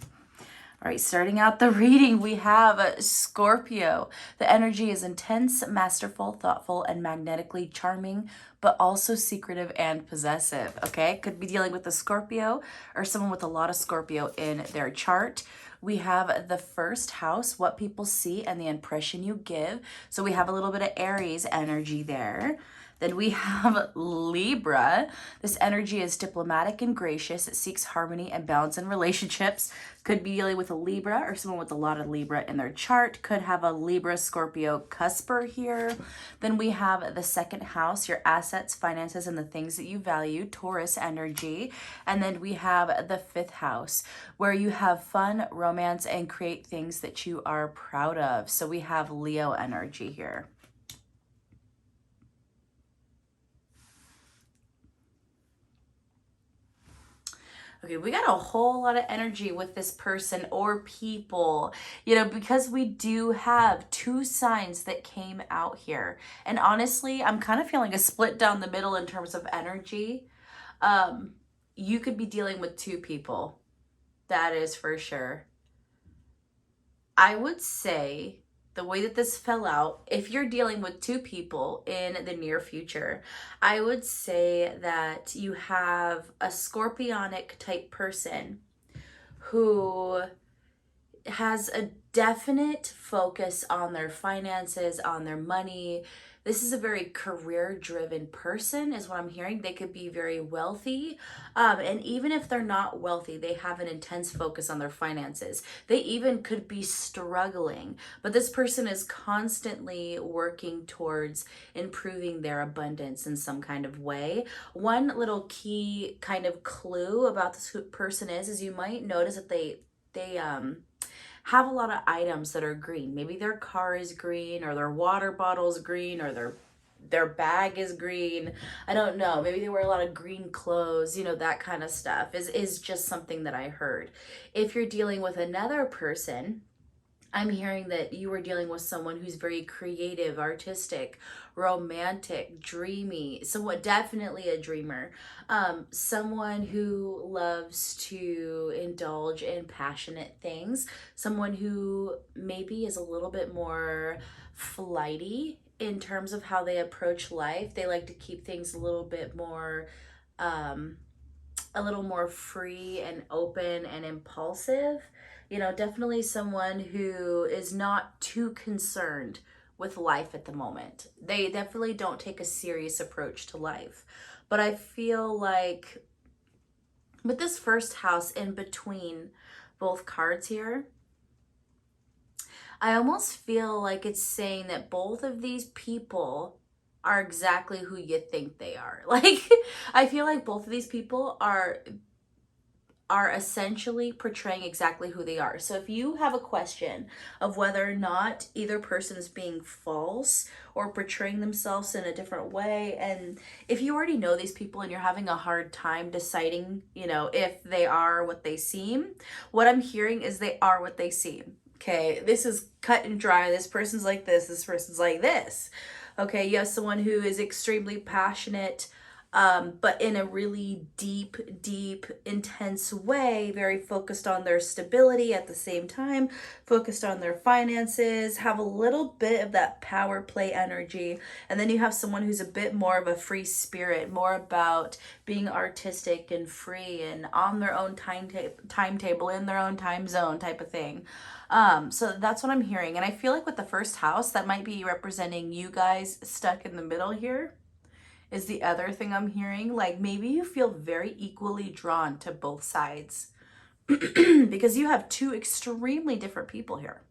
All right, starting out the reading, we have Scorpio. The energy is intense, masterful, thoughtful, and magnetically charming, but also secretive and possessive, okay? Could be dealing with a Scorpio or someone with a lot of Scorpio in their chart. We have the first house, what people see and the impression you give. So we have a little bit of Aries energy there. Then we have Libra. This energy is diplomatic and gracious. It seeks harmony and balance in relationships. Could be dealing with a Libra or someone with a lot of Libra in their chart. Could have a Libra Scorpio cusper here. Then we have the second house, your assets, finances, and the things that you value, Taurus energy. And then we have the fifth house, where you have fun, romance, and create things that you are proud of. So we have Leo energy here. Okay, we got a whole lot of energy with this person or people, because we do have 2 signs that came out here. And honestly, I'm kind of feeling a split down the middle in terms of energy. You could be dealing with 2 people. That is for sure. I would say the way that this fell out, if you're dealing with 2 people in the near future, I would say that you have a scorpionic type person who has a definite focus on their finances, on their money. This is a very career-driven person is what I'm hearing. They could be very wealthy. And even if they're not wealthy, they have an intense focus on their finances. They even could be struggling. But this person is constantly working towards improving their abundance in some kind of way. One little key kind of clue about this person is you might notice that they have a lot of items that are green. Maybe their car is green, or their water bottle's green, or their bag is green. I don't know. Maybe they wear a lot of green clothes, that kind of stuff is just something that I heard. If you're dealing with another person, I'm hearing that you are dealing with someone who's very creative, artistic, romantic, dreamy, somewhat definitely a dreamer, someone who loves to indulge in passionate things, someone who maybe is a little bit more flighty in terms of how they approach life. They like to keep things a little bit more free and open and impulsive. Definitely someone who is not too concerned with life at the moment. They definitely don't take a serious approach to life. But I feel like with this first house in between both cards here, I almost feel like it's saying that both of these people are exactly who you think they are. Like, I feel like both of these people are essentially portraying exactly who they are. So if you have a question of whether or not either person is being false or portraying themselves in a different way, and if you already know these people and you're having a hard time deciding, you know, if they are what they seem, what I'm hearing is they are what they seem. Okay, this is cut and dry. This person's like this person's like this. Okay, you have someone who is extremely passionate, but in a really deep, intense way, very focused on their stability at the same time, focused on their finances, have a little bit of that power play energy. And then you have someone who's a bit more of a free spirit, more about being artistic and free and on their own timetable, in their own time zone type of thing. So that's what I'm hearing. And I feel like with the first house, that might be representing you guys stuck in the middle here is the other thing I'm hearing. Like maybe you feel very equally drawn to both sides because you have two extremely different people here.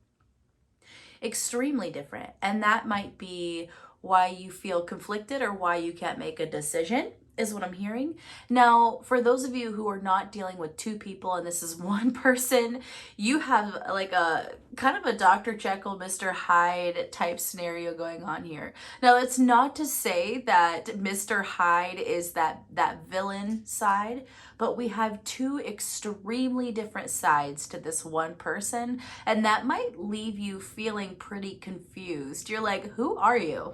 Extremely different. And that might be why you feel conflicted or why you can't make a decision, is what I'm hearing. Now, for those of you who are not dealing with two people and this is one person, you have like a kind of a Dr. Jekyll, Mr. Hyde type scenario going on here. Now, it's not to say that Mr. Hyde is that villain side, but we have two extremely different sides to this one person, and that might leave you feeling pretty confused. You're like, who are you?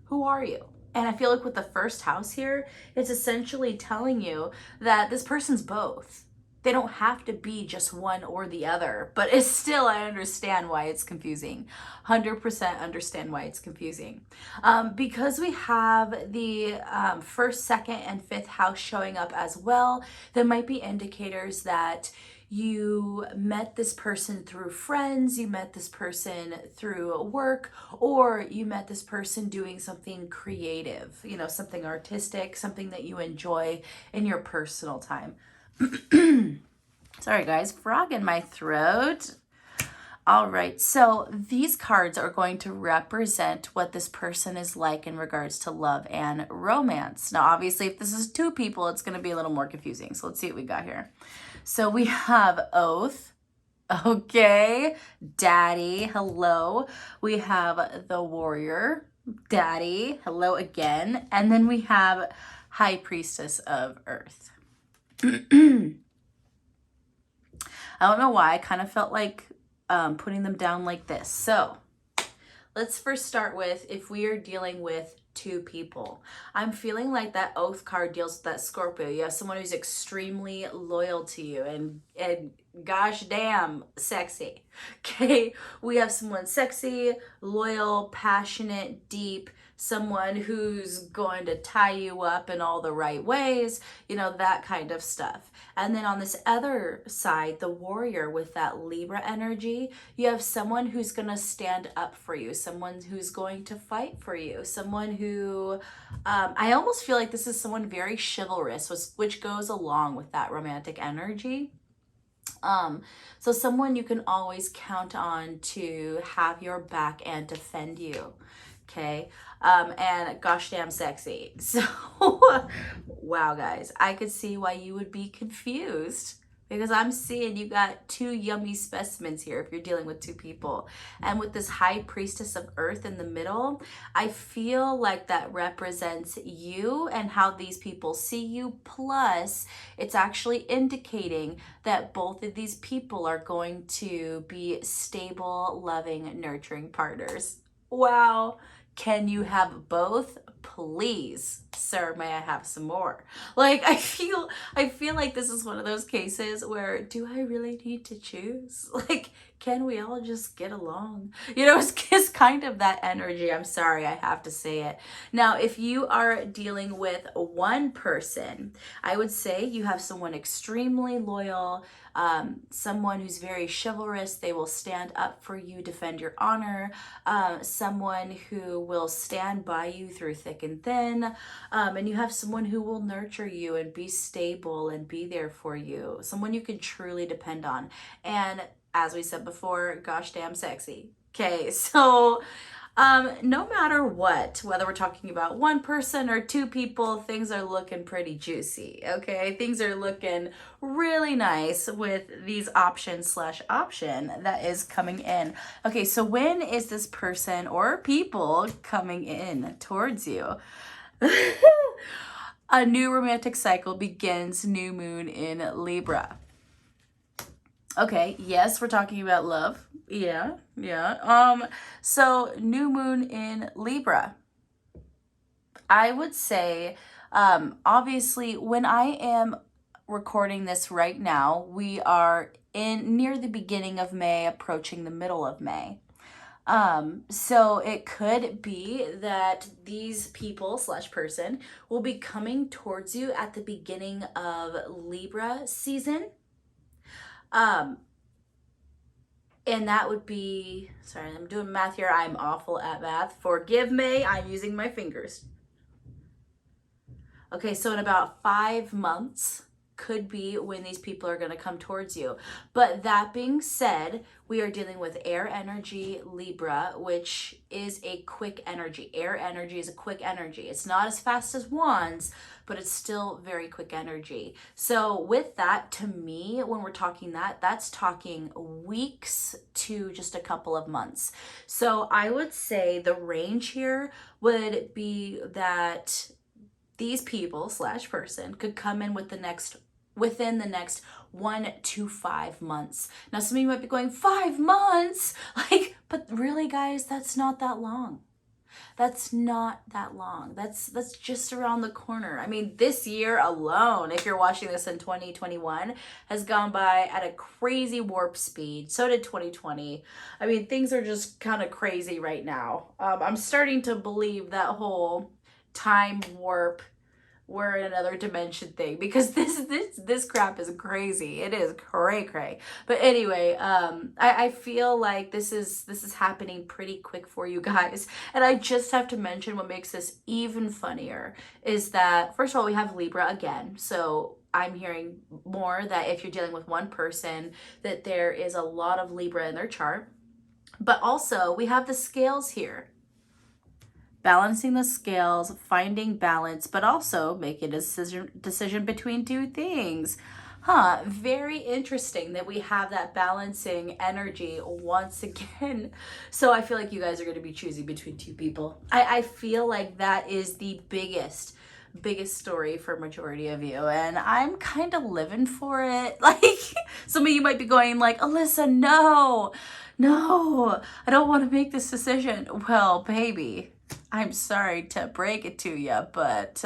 Who are you? And I feel like with the first house here, it's essentially telling you that this person's both. They don't have to be just one or the other, but it's still, I understand why it's confusing. 100% understand why it's confusing. Because we have the first, second, and fifth house showing up as well, there might be indicators that you met this person through friends, you met this person through work, or you met this person doing something creative, you know, something artistic, something that you enjoy in your personal time. Sorry guys, frog in my throat. All right, so these cards are going to represent what this person is like in regards to love and romance. Now, obviously, if this is two people, it's going to be a little more confusing. So let's see what we got here. So we have oath. Okay. Daddy. Hello. We have the warrior. Daddy. Hello again. And then we have high priestess of earth. I don't know why. I kind of felt like putting them down like this. So let's first start with if we are dealing with two people. I'm feeling like that oath card deals with that Scorpio. You have someone who's extremely loyal to you and gosh damn sexy. Okay, we have someone sexy, loyal, passionate, deep, someone who's going to tie you up in all the right ways, you know, that kind of stuff. And then on this other side, the warrior with that Libra energy, you have someone who's going to stand up for you, someone who's going to fight for you, someone who, I almost feel like this is someone very chivalrous, which goes along with that romantic energy. So someone you can always count on to have your back and defend you. Okay. And gosh damn sexy. So wow guys, I could see why you would be confused because I'm seeing you got two yummy specimens here if you're dealing with two people. And with this high priestess of earth in the middle, I feel like that represents you and how these people see you. Plus, it's actually indicating that both of these people are going to be stable, loving, nurturing partners. Wow. Can you have both? Please, sir, may I have some more? Like, I feel like this is one of those cases where, do I really need to choose? Like, can we all just get along? You know, it's kind of that energy. I'm sorry, I have to say it. Now, if you are dealing with one person, I would say you have someone extremely loyal, someone who's very chivalrous. They will stand up for you, defend your honor, someone who will stand by you through thick and thin, and you have someone who will nurture you and be stable and be there for you, someone you can truly depend on. And as we said before, gosh damn sexy. Okay, so No matter what, whether we're talking about one person or two people, things are looking pretty juicy, okay? Things are looking really nice with these option that is coming in. Okay, so when is this person or people coming in towards you? A new romantic cycle begins, new moon in Libra. Okay, yes, we're talking about love. Yeah, yeah. So new moon in Libra. I would say, obviously, when I am recording this right now, we are in near the beginning of May, approaching the middle of May. So it could be that these people slash person will be coming towards you at the beginning of Libra season. And that would be, sorry, I'm doing math here. I'm awful at math. Forgive me. I'm using my fingers. Okay, so in about 5 months could be when these people are going to come towards you. But that being said, we are dealing with air energy, Libra, which is a quick energy. Air energy is a quick energy. It's not as fast as wands, but it's still very quick energy. So with that, to me, when we're talking that's talking weeks to just a couple of months. So I would say the range here would be that these people slash person could come in with within the next 1 to 5 months. Now, some of you might be going, 5 months? Like, but really, guys, that's not that long. That's not that long. That's just around the corner. I mean, this year alone, if you're watching this in 2021, has gone by at a crazy warp speed. So did 2020. I mean, things are just kind of crazy right now. I'm starting to believe that whole time warp, we're in another dimension thing, because this crap is crazy. It is cray. But anyway, I feel like this is happening pretty quick for you guys. And I just have to mention what makes this even funnier is that, first of all, we have Libra again. So I'm hearing more that if you're dealing with one person, that there is a lot of Libra in their chart. But also we have the scales here. Balancing the scales, finding balance, but also making a decision between two things. Very interesting that we have that balancing energy once again. So I feel like you guys are going to be choosing between two people. I feel like that is the biggest story for majority of you, and I'm kind of living for it. Like, some of you might be going like, Alyssa, no, I don't want to make this decision. Well, baby, I'm sorry to break it to you, but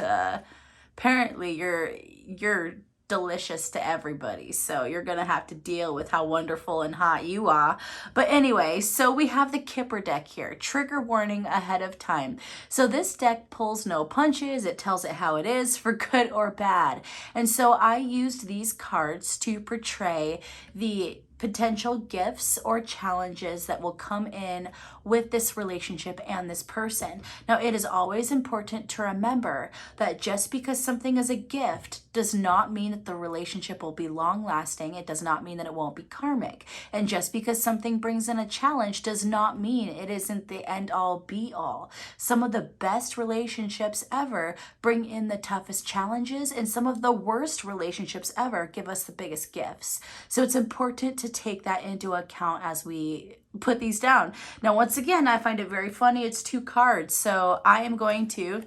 apparently you're delicious to everybody, so you're gonna have to deal with how wonderful and hot you are. But anyway, so we have the Kipper deck here. Trigger warning ahead of time. So this deck pulls no punches. It tells it how it is, for good or bad. And so I used these cards to portray the potential gifts or challenges that will come in with this relationship and this person. Now, it is always important to remember that just because something is a gift does not mean that the relationship will be long lasting. It does not mean that it won't be karmic. And just because something brings in a challenge does not mean it isn't the end all be all. Some of the best relationships ever bring in the toughest challenges, and some of the worst relationships ever give us the biggest gifts. So it's important to take that into account as we put these down. Now, once again, I find it very funny. It's 2 cards. So I am going to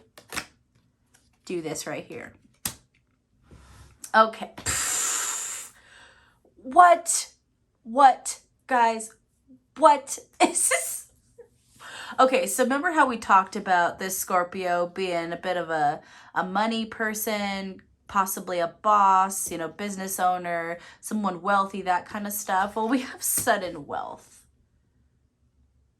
do this right here. Okay. What, guys, what is this? Okay, so remember how we talked about this Scorpio being a bit of a money person, possibly a boss, business owner, someone wealthy, that kind of stuff. Well, we have sudden wealth.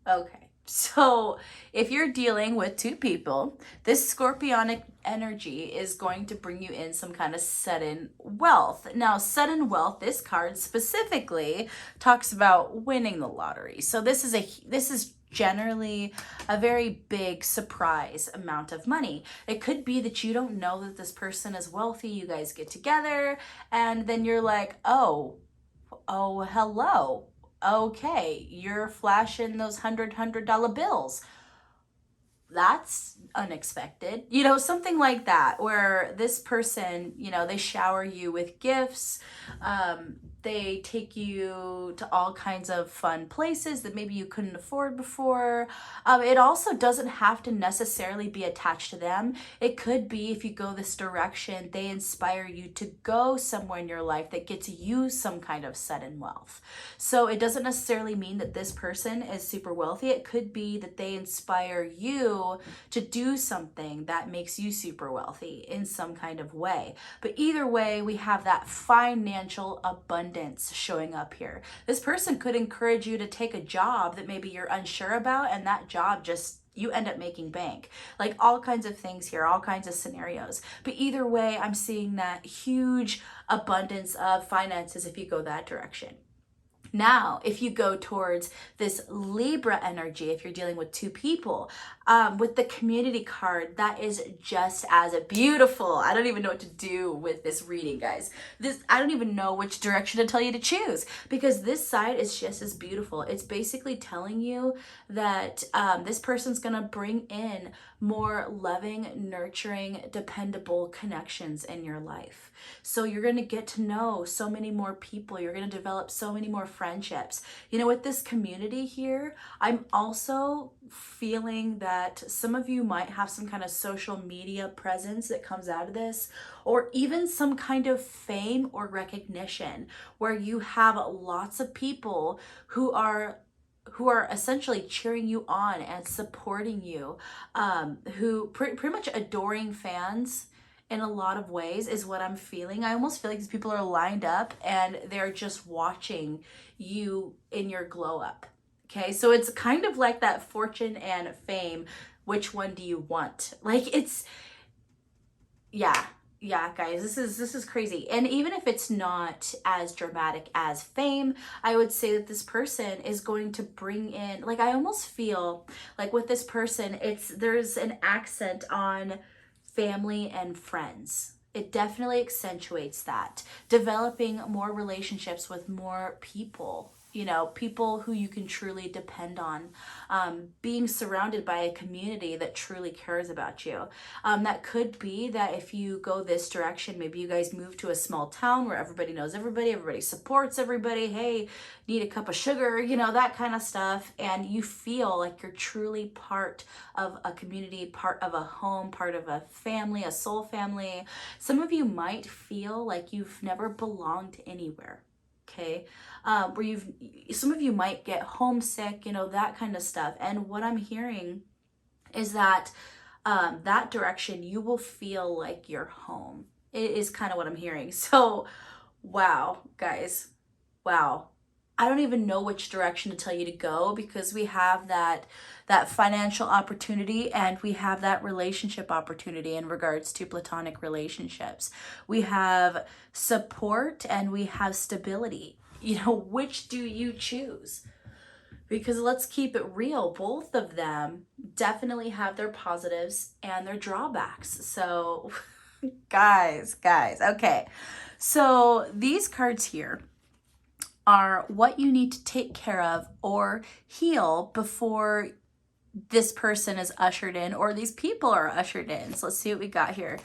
Okay, so if you're dealing with 2 people, this scorpionic energy is going to bring you in some kind of sudden wealth. Now, sudden wealth, this card specifically talks about winning the lottery. So this is generally a very big surprise amount of money. It could be that you don't know that this person is wealthy. You guys get together and then you're like, oh, hello. Okay, you're flashing those $100 bills. that's unexpected, you know, something like that, where this person, you know, they shower you with gifts, they take you to all kinds of fun places that maybe you couldn't afford before. It also doesn't have to necessarily be attached to them. It could be, if you go this direction, they inspire you to go somewhere in your life that gets you some kind of sudden wealth. So it doesn't necessarily mean that this person is super wealthy. It could be that they inspire you to do something that makes you super wealthy in some kind of way. But either way, we have that financial abundance showing up here. This person could encourage you to take a job that maybe you're unsure about, and that job just, you end up making bank. Like, all kinds of things here, all kinds of scenarios. But either way, I'm seeing that huge abundance of finances if you go that direction. Now, if you go towards this Libra energy, if you're dealing with two people, with the community card, that is just as beautiful. I don't even know what to do with this reading, guys. I don't even know which direction to tell you to choose, because this side is just as beautiful. It's basically telling you that this person's gonna bring in more loving, nurturing, dependable connections in your life. So you're going to get to know so many more people. You're going to develop so many more friendships. You know, with this community here, I'm also feeling that some of you might have some kind of social media presence that comes out of this, or even some kind of fame or recognition, where you have lots of people who are essentially cheering you on and supporting you, who pretty much adoring fans in a lot of ways is what I'm feeling. I almost feel like these people are lined up and they're just watching you in your glow up. Okay, so it's kind of like that fortune and fame. Which one do you want? Like, it's, yeah, guys, this is crazy. And even if it's not as dramatic as fame, I would say that this person is going to bring in, like, I almost feel like with this person, there's an accent on family and friends. It definitely accentuates that. Developing more relationships with more people, you know, people who you can truly depend on, being surrounded by a community that truly cares about you. That could be that if you go this direction, maybe you guys move to a small town where everybody knows everybody, everybody supports everybody. Hey, need a cup of sugar, you know, that kind of stuff. And you feel like you're truly part of a community, part of a home, part of a family, a soul family. Some of you might feel like you've never belonged anywhere. Okay, where some of you might get homesick, you know, that kind of stuff. And what I'm hearing is that that direction, you will feel like you're home. It is kind of what I'm hearing. So, wow, guys, wow. I don't even know which direction to tell you to go, because we have that financial opportunity and we have that relationship opportunity in regards to platonic relationships. We have support and we have stability. You know, which do you choose? Because let's keep it real, both of them definitely have their positives and their drawbacks. So guys, okay. So these cards here are what you need to take care of or heal before this person is ushered in, or these people are ushered in. So let's see what we got here.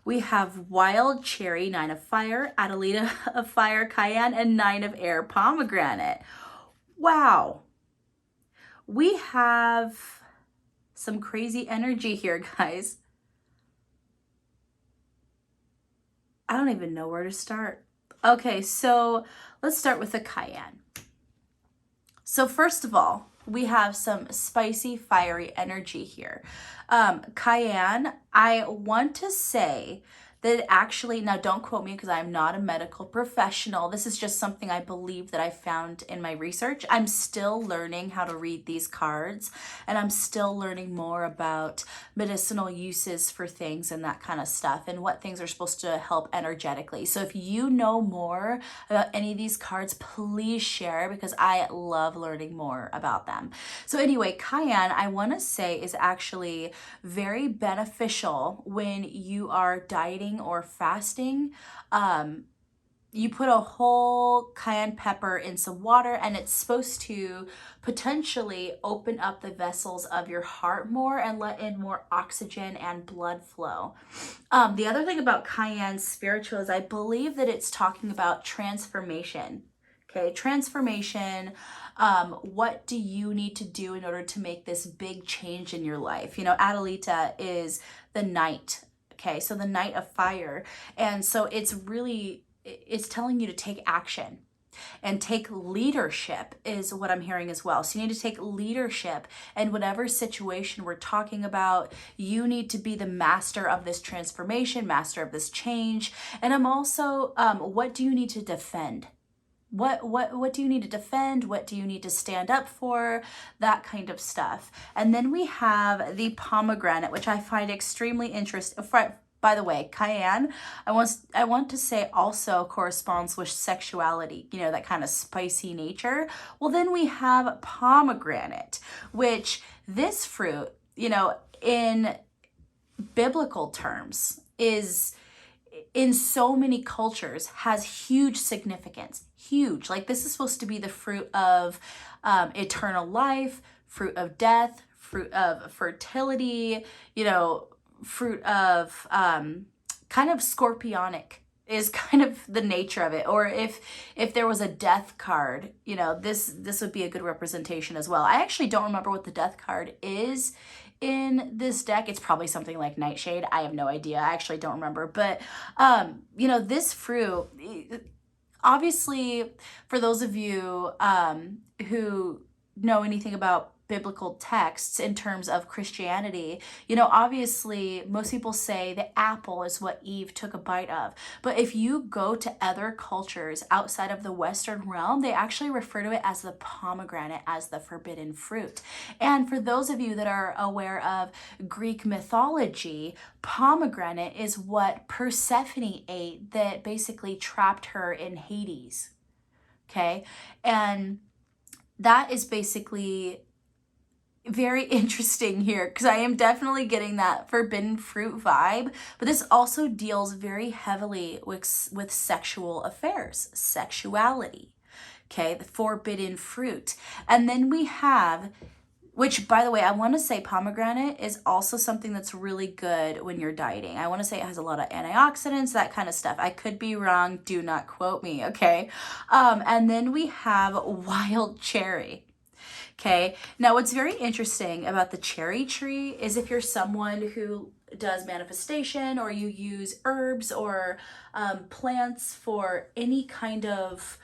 We have Wild Cherry, 9 of Fire, Adelita of Fire, Cayenne, and 9 of Air, Pomegranate. Wow. We have some crazy energy here, guys. I don't even know where to start. Okay, so let's start with the Cayenne. So first of all, we have some spicy, fiery energy here. Cayenne, I want to say that actually, now don't quote me because I'm not a medical professional. This is just something I believe that I found in my research. I'm still learning how to read these cards, and I'm still learning more about medicinal uses for things and that kind of stuff, and what things are supposed to help energetically. So if you know more about any of these cards, please share, because I love learning more about them. So anyway, Cayenne, I want to say, is actually very beneficial when you are dieting or fasting. you put a whole cayenne pepper in some water, and it's supposed to potentially open up the vessels of your heart more and let in more oxygen and blood flow. The other thing about cayenne spiritual is I believe that it's talking about transformation. Okay, transformation. What do you need to do in order to make this big change in your life? You know, Adelita is the night. Okay, so the night of fire. And so it's telling you to take action and take leadership is what I'm hearing as well. So you need to take leadership, and whatever situation we're talking about, you need to be the master of this transformation, master of this change. And I'm also, what do you need to defend? What do you need to defend? What do you need to stand up for? That kind of stuff. And then we have the pomegranate, which I find extremely interesting. By the way, cayenne, I want to say also corresponds with sexuality, you know, that kind of spicy nature. Well, then we have pomegranate, which this fruit, you know, in biblical terms is in so many cultures has huge significance. Huge. Like, this is supposed to be the fruit of eternal life, fruit of death, fruit of fertility, you know, fruit of kind of scorpionic is kind of the nature of it. Or if there was a death card, you know, this would be a good representation as well. I actually don't remember what the death card is in this deck. It's probably something like Nightshade. I have no idea. I actually don't remember. But you know, this fruit, obviously, for those of you who know anything about biblical texts in terms of Christianity, you know, obviously most people say the apple is what Eve took a bite of. But if you go to other cultures outside of the Western realm, they actually refer to it as the pomegranate, as the forbidden fruit. And for those of you that are aware of Greek mythology, pomegranate is what Persephone ate that basically trapped her in Hades. Okay? And that is basically very interesting here, because I am definitely getting that forbidden fruit vibe, but this also deals very heavily with sexual affairs, sexuality, okay, the forbidden fruit. And then we have, which, by the way, I want to say pomegranate is also something that's really good when you're dieting. I want to say it has a lot of antioxidants, that kind of stuff. I could be wrong. Do not quote me, okay? And then we have wild cherry. Okay, now what's very interesting about the cherry tree is if you're someone who does manifestation, or you use herbs or plants for any kind of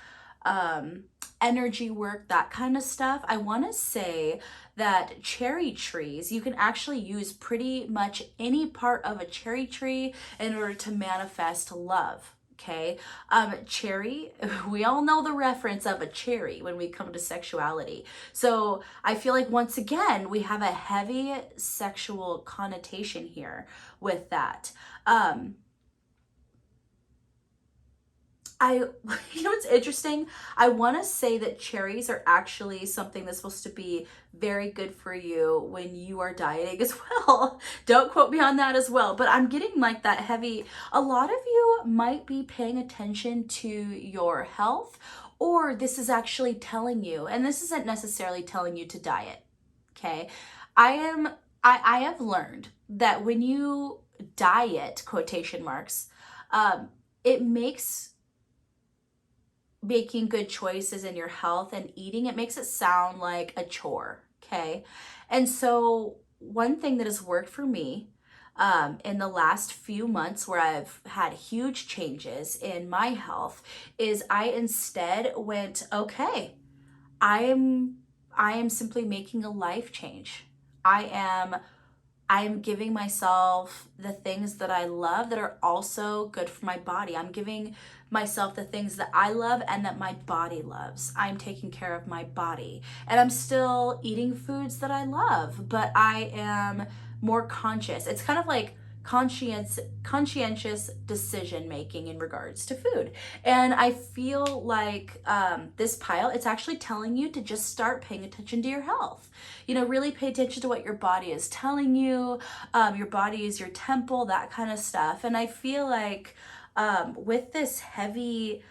energy work, that kind of stuff, I want to say that cherry trees, you can actually use pretty much any part of a cherry tree in order to manifest love. Okay, cherry, we all know the reference of a cherry when we come to sexuality. So I feel like once again, we have a heavy sexual connotation here with that. You know what's interesting? I want to say that cherries are actually something that's supposed to be very good for you when you are dieting as well. Don't quote me on that as well, but I'm getting like that heavy. A lot of you might be paying attention to your health, or this is actually telling you, and this isn't necessarily telling you to diet. Okay. I have learned that when you diet, quotation marks, it makes making good choices in your health and eating, it makes it sound like a chore, okay? And so one thing that has worked for me in the last few months, where I've had huge changes in my health, is I instead went, okay, I am simply making a life change. I'm giving myself the things that I love that are also good for my body. I'm giving myself the things that I love and that my body loves. I'm taking care of my body. And I'm still eating foods that I love, but I am more conscious. It's kind of like conscientious decision making in regards to food. And I feel like this pile, it's actually telling you to just start paying attention to your health. You know, really pay attention to what your body is telling you. Your body is your temple, that kind of stuff. And I feel like with this heavy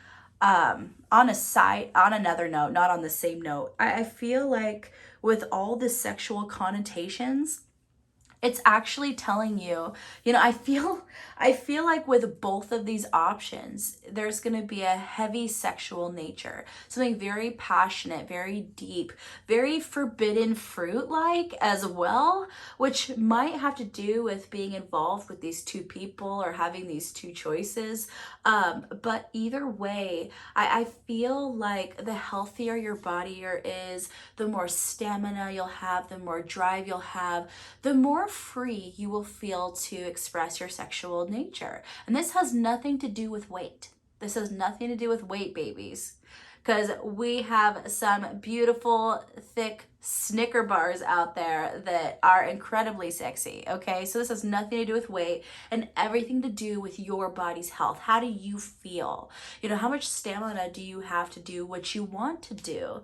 On another note, not on the same note, I feel like with all the sexual connotations, it's actually telling you, I feel like with both of these options, there's going to be a heavy sexual nature, something very passionate, very deep, very forbidden fruit like as well, which might have to do with being involved with these two people or having these two choices. But either way, I feel like the healthier your body is, the more stamina you'll have, the more drive you'll have, the more free you will feel to express your sexual nature. And this has nothing to do with weight. This has nothing to do with weight, babies. Because we have some beautiful, thick Snicker bars out there that are incredibly sexy, okay? So this has nothing to do with weight and everything to do with your body's health. How do you feel? How much stamina do you have to do what you want to do?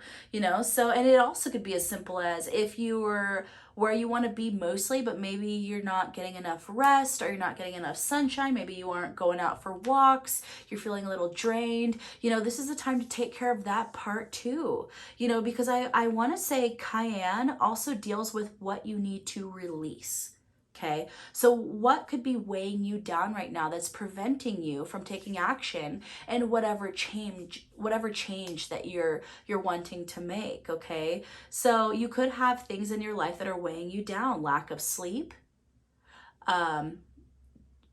So, and it also could be as simple as if you were where you want to be mostly, but maybe you're not getting enough rest or you're not getting enough sunshine. Maybe you aren't going out for walks. You're feeling a little drained. This is the time to take care of that part too. Because I want to say Cayenne also deals with what you need to release. Okay, so what could be weighing you down right now that's preventing you from taking action and whatever change that you're wanting to make, okay? So you could have things in your life that are weighing you down, lack of sleep,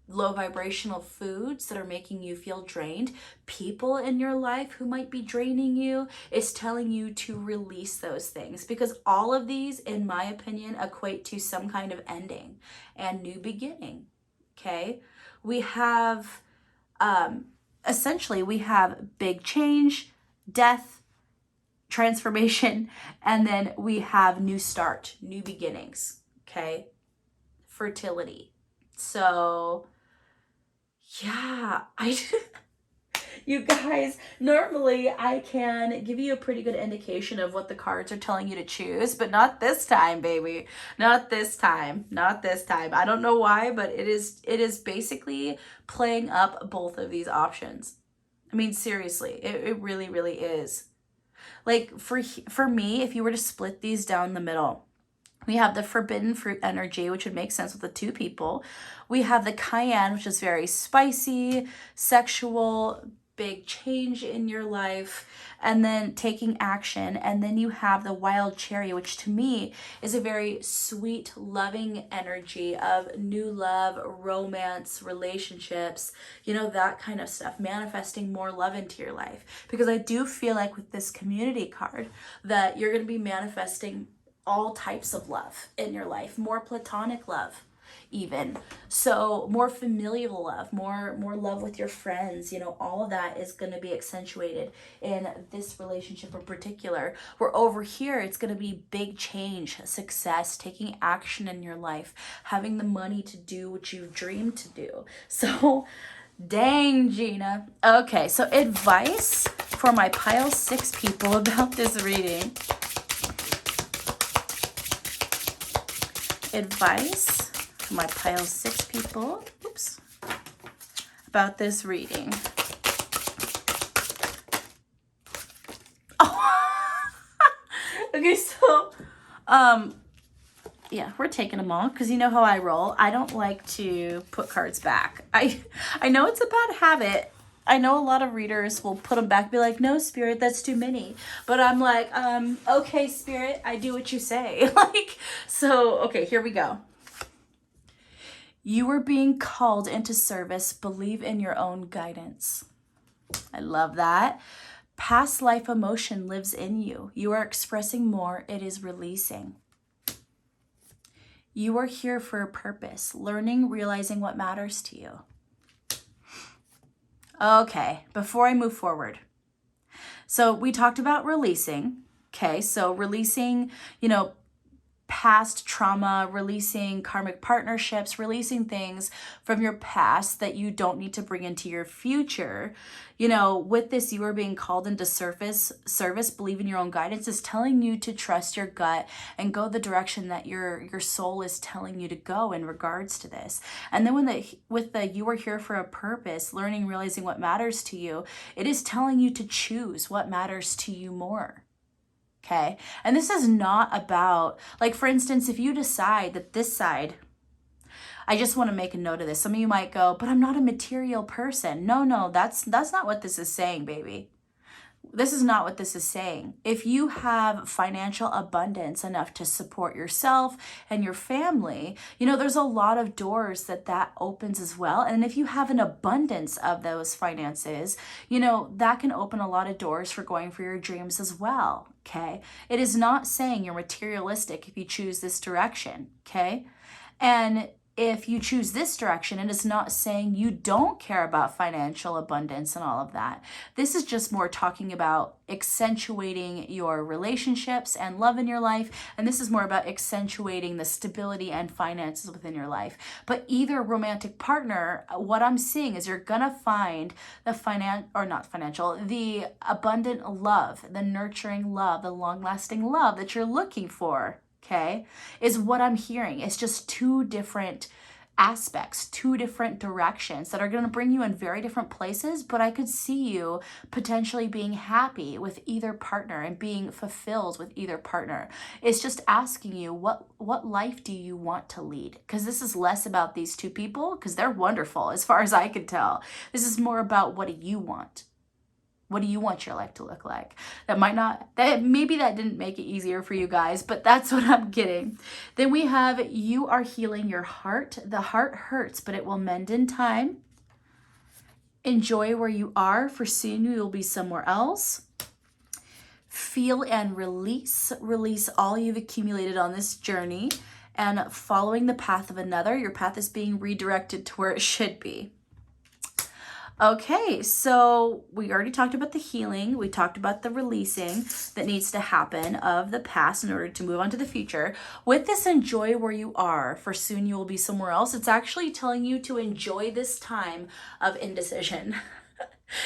low vibrational foods that are making you feel drained, people in your life who might be draining you. Is telling you to release those things, because all of these, in my opinion, equate to some kind of ending and new beginning. Okay, we have essentially we have big change, death, transformation, and then we have new start, new beginnings. Okay, fertility. So yeah, you guys, normally I can give you a pretty good indication of what the cards are telling you to choose, but not this time, baby. Not this time. Not this time. I don't know why, but it is basically playing up both of these options. I mean, seriously, it really, really is. Like for me, if you were to split these down the middle, we have the forbidden fruit energy, which would make sense with the two people. We have the cayenne, which is very spicy, sexual, big change in your life, and then taking action. And then you have the wild cherry, which to me is a very sweet, loving energy of new love, romance, relationships, that kind of stuff, manifesting more love into your life. Because I do feel like with this community card that you're going to be manifesting all types of love in your life, more platonic love even, so more familial love, more love with your friends, all of that is going to be accentuated in this relationship in particular. Where over here it's going to be big change, success, taking action in your life, having the money to do what you've dreamed to do. So dang, Gina. Okay, so advice for my pile 6 people about this reading. Advice for my pile 6 people, about this reading. Oh, okay, so, yeah, we're taking them all because you know how I roll. I don't like to put cards back. I know it's a bad habit. I know a lot of readers will put them back, be like, no, Spirit, that's too many. But I'm like, okay, Spirit, I do what you say. So, okay, here we go. You are being called into service. Believe in your own guidance. I love that. Past life emotion lives in you. You are expressing more. It is releasing. You are here for a purpose. Learning, realizing what matters to you. Okay, before I move forward. So we talked about releasing. Okay, so releasing, past trauma, releasing karmic partnerships, releasing things from your past that you don't need to bring into your future. You know, with this, you are being called into service, believe in your own guidance is telling you to trust your gut and go the direction that your soul is telling you to go in regards to this. And then with the you are here for a purpose, learning, realizing what matters to you, it is telling you to choose what matters to you more. Okay. And this is not about, like, for instance, if you decide that this side, I just want to make a note of this. Some of you might go, but I'm not a material person. No, that's not what this is saying, baby. This is not what this is saying. If you have financial abundance enough to support yourself and your family, you know, there's a lot of doors that opens as well. And if you have an abundance of those finances, you know, that can open a lot of doors for going for your dreams as well. Okay. It is not saying you're materialistic if you choose this direction. Okay. And if you choose this direction, it is not saying you don't care about financial abundance and all of that. This is just more talking about accentuating your relationships and love in your life. And this is more about accentuating the stability and finances within your life. But either romantic partner, what I'm seeing is you're going to find the abundant love, the nurturing love, the long-lasting love that you're looking for. Okay, is what I'm hearing. It's just two different aspects, two different directions that are going to bring you in very different places, but I could see you potentially being happy with either partner and being fulfilled with either partner. It's just asking you, what life do you want to lead? Because this is less about these two people, because they're wonderful as far as I can tell. This is more about, what do you want? What do you want your life to look like? Maybe that didn't make it easier for you guys, but that's what I'm getting. Then we have, you are healing your heart. The heart hurts, but it will mend in time. Enjoy where you are, for soon you will be somewhere else. Feel and release. Release all you've accumulated on this journey, and following the path of another, your path is being redirected to where it should be. Okay, so we already talked about the healing. We talked about the releasing that needs to happen of the past in order to move on to the future. With this, enjoy where you are, for soon you will be somewhere else. It's actually telling you to enjoy this time of indecision.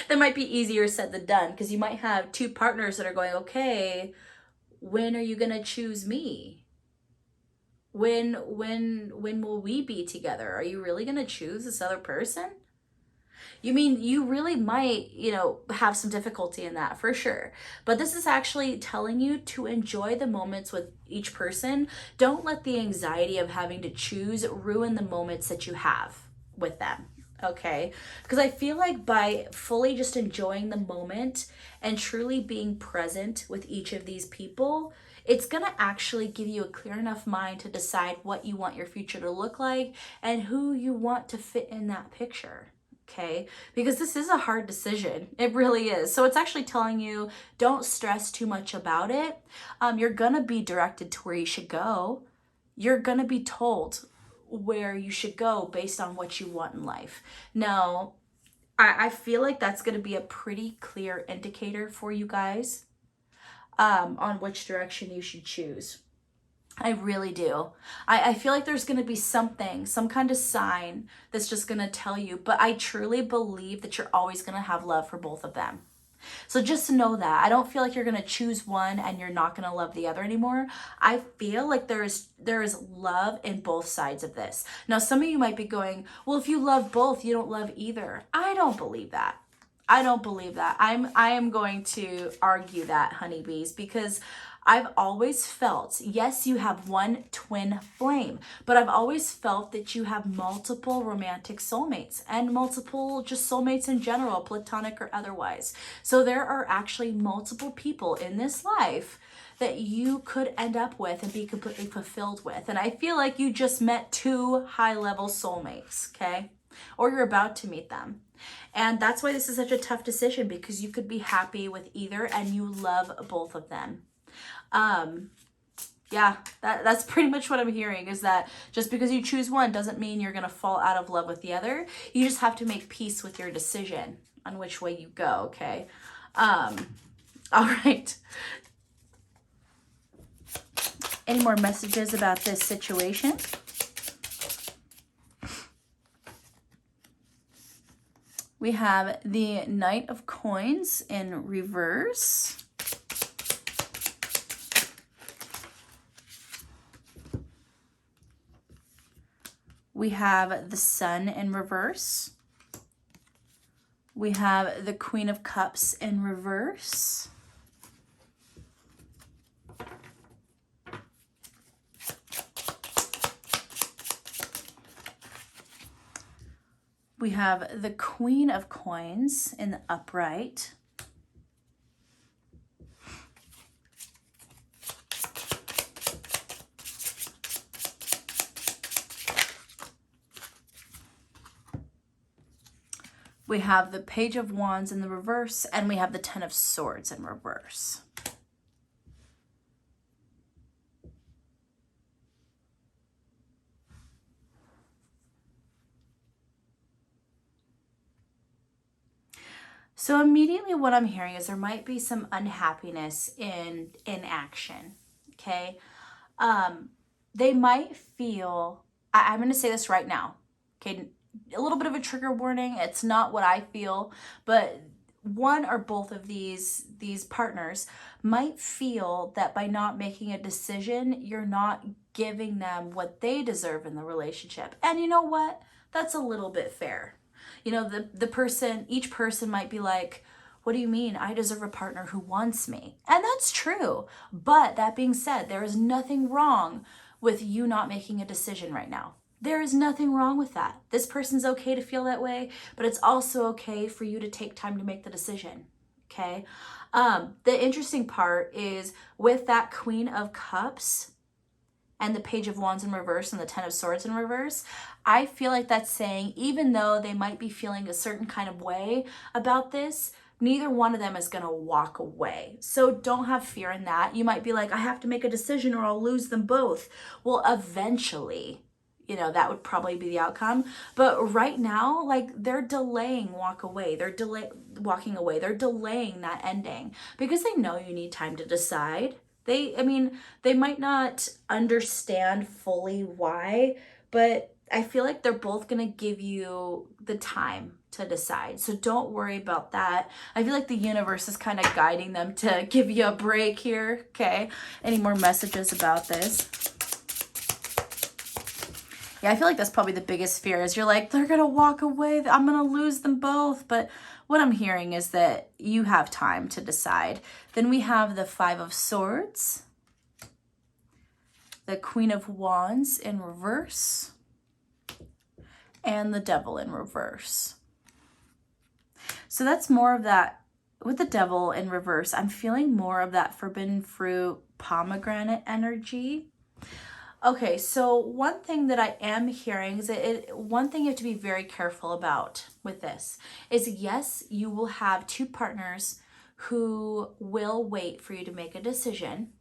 That might be easier said than done, because you might have two partners that are going, okay, when are you going to choose me? When will we be together? Are you really going to choose this other person? You really might, have some difficulty in that for sure. But this is actually telling you to enjoy the moments with each person. Don't let the anxiety of having to choose ruin the moments that you have with them. Okay? Because I feel like by fully just enjoying the moment and truly being present with each of these people, it's going to actually give you a clear enough mind to decide what you want your future to look like and who you want to fit in that picture. Okay, because this is a hard decision. It really is. So it's actually telling you, don't stress too much about it. You're going to be directed to where you should go. You're going to be told where you should go based on what you want in life. Now, I feel like that's going to be a pretty clear indicator for you guys on which direction you should choose. I really do. I feel like there's going to be some kind of sign that's just going to tell you, but I truly believe that you're always going to have love for both of them. So just know that. I don't feel like you're going to choose one and you're not going to love the other anymore. I feel like there is love in both sides of this. Now, some of you might be going, well, if you love both, you don't love either. I don't believe that. I am going to argue that, honeybees, because I've always felt, yes, you have one twin flame, but I've always felt that you have multiple romantic soulmates and multiple just soulmates in general, platonic or otherwise. So there are actually multiple people in this life that you could end up with and be completely fulfilled with. And I feel like you just met two high-level soulmates, okay? Or you're about to meet them. And that's why this is such a tough decision, because you could be happy with either and you love both of them. Yeah, that's pretty much what I'm hearing, is that just because you choose one doesn't mean you're going to fall out of love with the other. You just have to make peace with your decision on which way you go, okay? All right. Any more messages about this situation? We have the Knight of Coins in reverse. We have the Sun in reverse. We have the Queen of Cups in reverse. We have the Queen of Coins in the upright. We have the Page of Wands in the reverse, and we have the Ten of Swords in reverse. So immediately what I'm hearing is there might be some unhappiness in action, okay? They might feel, I'm going to say this right now, okay? A little bit of a trigger warning. It's not what I feel, but one or both of these partners might feel that by not making a decision, you're not giving them what they deserve in the relationship. And you know what? That's a little bit fair. You know, each person might be like, what do you mean? I deserve a partner who wants me. And that's true. But that being said, there is nothing wrong with you not making a decision right now. There is nothing wrong with that. This person's okay to feel that way, but it's also okay for you to take time to make the decision, okay? The interesting part is with that Queen of Cups and the Page of Wands in reverse and the Ten of Swords in reverse, I feel like that's saying even though they might be feeling a certain kind of way about this, neither one of them is going to walk away. So don't have fear in that. You might be like, I have to make a decision or I'll lose them both. Well, eventually, you know, that would probably be the outcome. But right now, like, they're delaying walking away. They're delaying that ending because they know you need time to decide. They might not understand fully why, but I feel like they're both going to give you the time to decide. So don't worry about that. I feel like the universe is kind of guiding them to give you a break here. Okay. Any more messages about this? Yeah, I feel like that's probably the biggest fear is you're like, they're going to walk away. I'm going to lose them both. But what I'm hearing is that you have time to decide. Then we have the Five of Swords, the Queen of Wands in reverse, and the Devil in reverse. So that's more of that. With the Devil in reverse, I'm feeling more of that forbidden fruit pomegranate energy. Okay, so one thing that I am hearing is one thing you have to be very careful about with this is, yes, you will have two partners who will wait for you to make a decision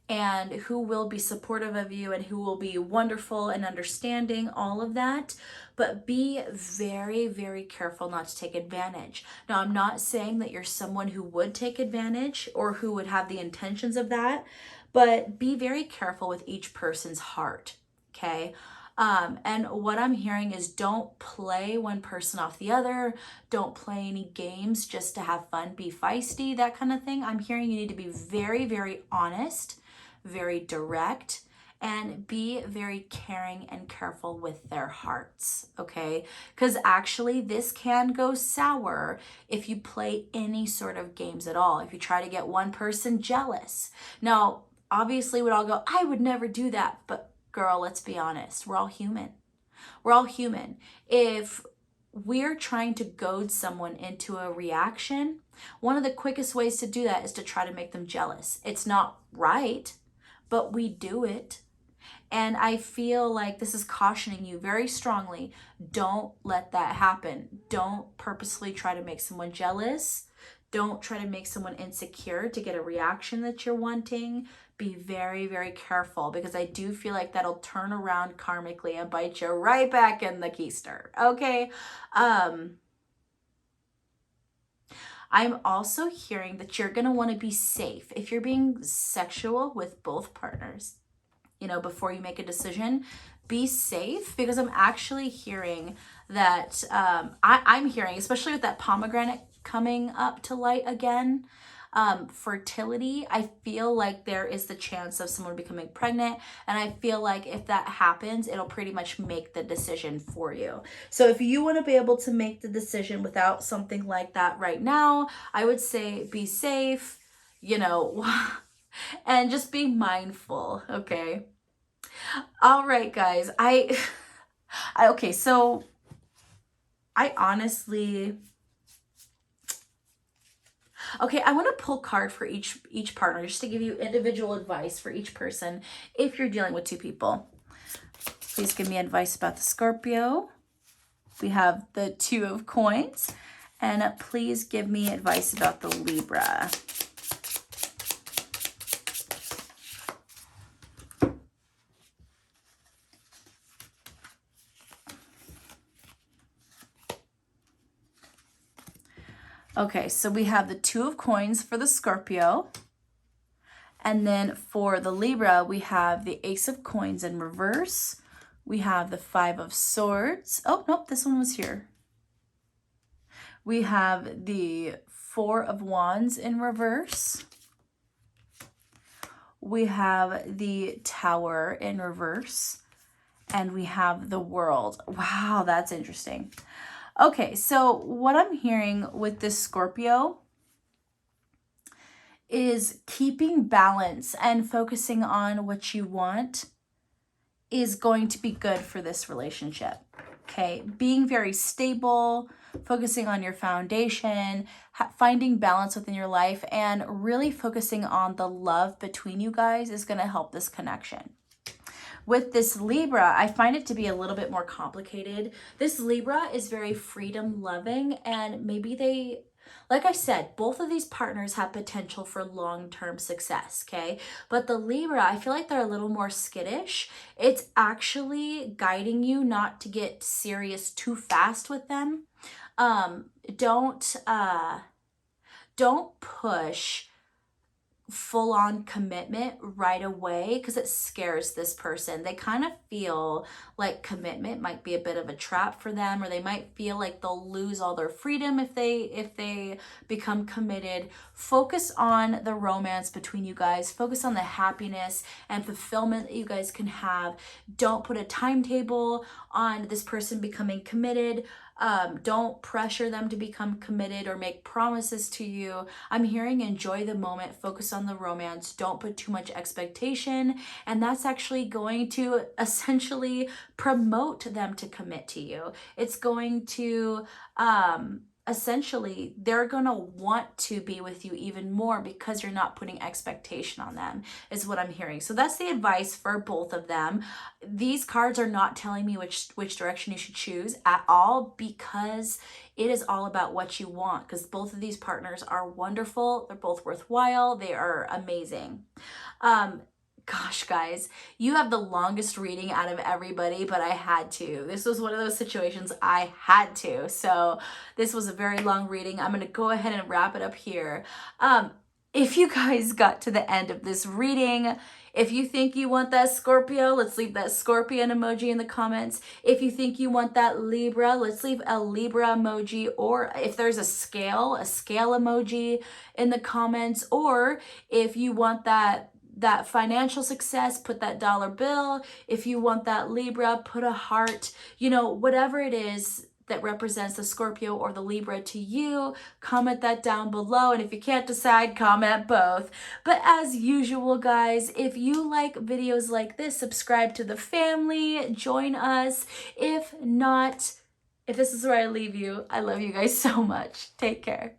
and who will be supportive of you and who will be wonderful and understanding, all of that. But be very, very careful not to take advantage. Now, I'm not saying that you're someone who would take advantage or who would have the intentions of that, but be very careful with each person's heart, okay? And what I'm hearing is don't play one person off the other. Don't play any games just to have fun, be feisty, that kind of thing. I'm hearing you need to be very, very honest, very direct, and be very caring and careful with their hearts, okay? Because actually this can go sour if you play any sort of games at all, if you try to get one person jealous. Now, obviously we'd all go, I would never do that, but girl, let's be honest, we're all human. We're all human. If we're trying to goad someone into a reaction, one of the quickest ways to do that is to try to make them jealous. It's not right, but we do it. And I feel like this is cautioning you very strongly. Don't let that happen. Don't purposely try to make someone jealous. Don't try to make someone insecure to get a reaction that you're wanting. Be very, very careful because I do feel like that'll turn around karmically and bite you right back in the keister. Okay. I'm also hearing that you're going to want to be safe. If you're being sexual with both partners, you know, before you make a decision, be safe, because I'm actually hearing that, I'm hearing, especially with that pomegranate coming up to light again, fertility, I feel like there is the chance of someone becoming pregnant. And I feel like if that happens, it'll pretty much make the decision for you. So if you want to be able to make the decision without something like that right now, I would say be safe, you know, and just be mindful. Okay. All right, guys. Okay, so I honestly, okay, I want to pull card for each partner just to give you individual advice for each person if you're dealing with two people. Please give me advice about the Scorpio. We have the Two of Coins. And please give me advice about the Libra. Okay, so we have the Two of Coins for the Scorpio. And then for the Libra, we have the Ace of Coins in reverse. We have the Five of Swords. Oh, nope, this one was here. We have the Four of Wands in reverse. We have the Tower in reverse. And we have the World. Wow, that's interesting. Okay, so what I'm hearing with this Scorpio is keeping balance and focusing on what you want is going to be good for this relationship. Okay, being very stable, focusing on your foundation, finding balance within your life, and really focusing on the love between you guys is going to help this connection. With this Libra, I find it to be a little bit more complicated. This Libra is very freedom loving, and maybe they, like I said, both of these partners have potential for long-term success, okay? But the Libra, I feel like they're a little more skittish. It's actually guiding you not to get serious too fast with them. Don't push full-on commitment right away, because it scares this person. They kind of feel like commitment might be a bit of a trap for them, or they might feel like they'll lose all their freedom if they become committed. Focus on the romance between you guys. Focus on the happiness and fulfillment that you guys can have. Don't put a timetable on this person becoming committed. Don't pressure them to become committed or make promises to you. I'm hearing enjoy the moment, focus on the romance, don't put too much expectation, and that's actually going to essentially promote them to commit to you. It's going to essentially, they're gonna want to be with you even more because you're not putting expectation on them, is what I'm hearing. So that's the advice for both of them. These cards are not telling me which direction you should choose at all, because it is all about what you want, because both of these partners are wonderful. They're both worthwhile. They are amazing. Gosh, guys, you have the longest reading out of everybody, but I had to. This was one of those situations I had to. So this was a very long reading. I'm going to go ahead and wrap it up here. If you guys got to the end of this reading, if you think you want that Scorpio, let's leave that Scorpion emoji in the comments. If you think you want that Libra, let's leave a Libra emoji, or if there's a scale emoji in the comments. Or if you want that financial success, put that dollar bill. If you want that Libra, put a heart. You know, whatever it is that represents the Scorpio or the Libra to you, comment that down below. And if you can't decide, comment both. But as usual, guys, if you like videos like this, subscribe to the family, join us. If not, if this is where I leave you, I love you guys so much. Take care.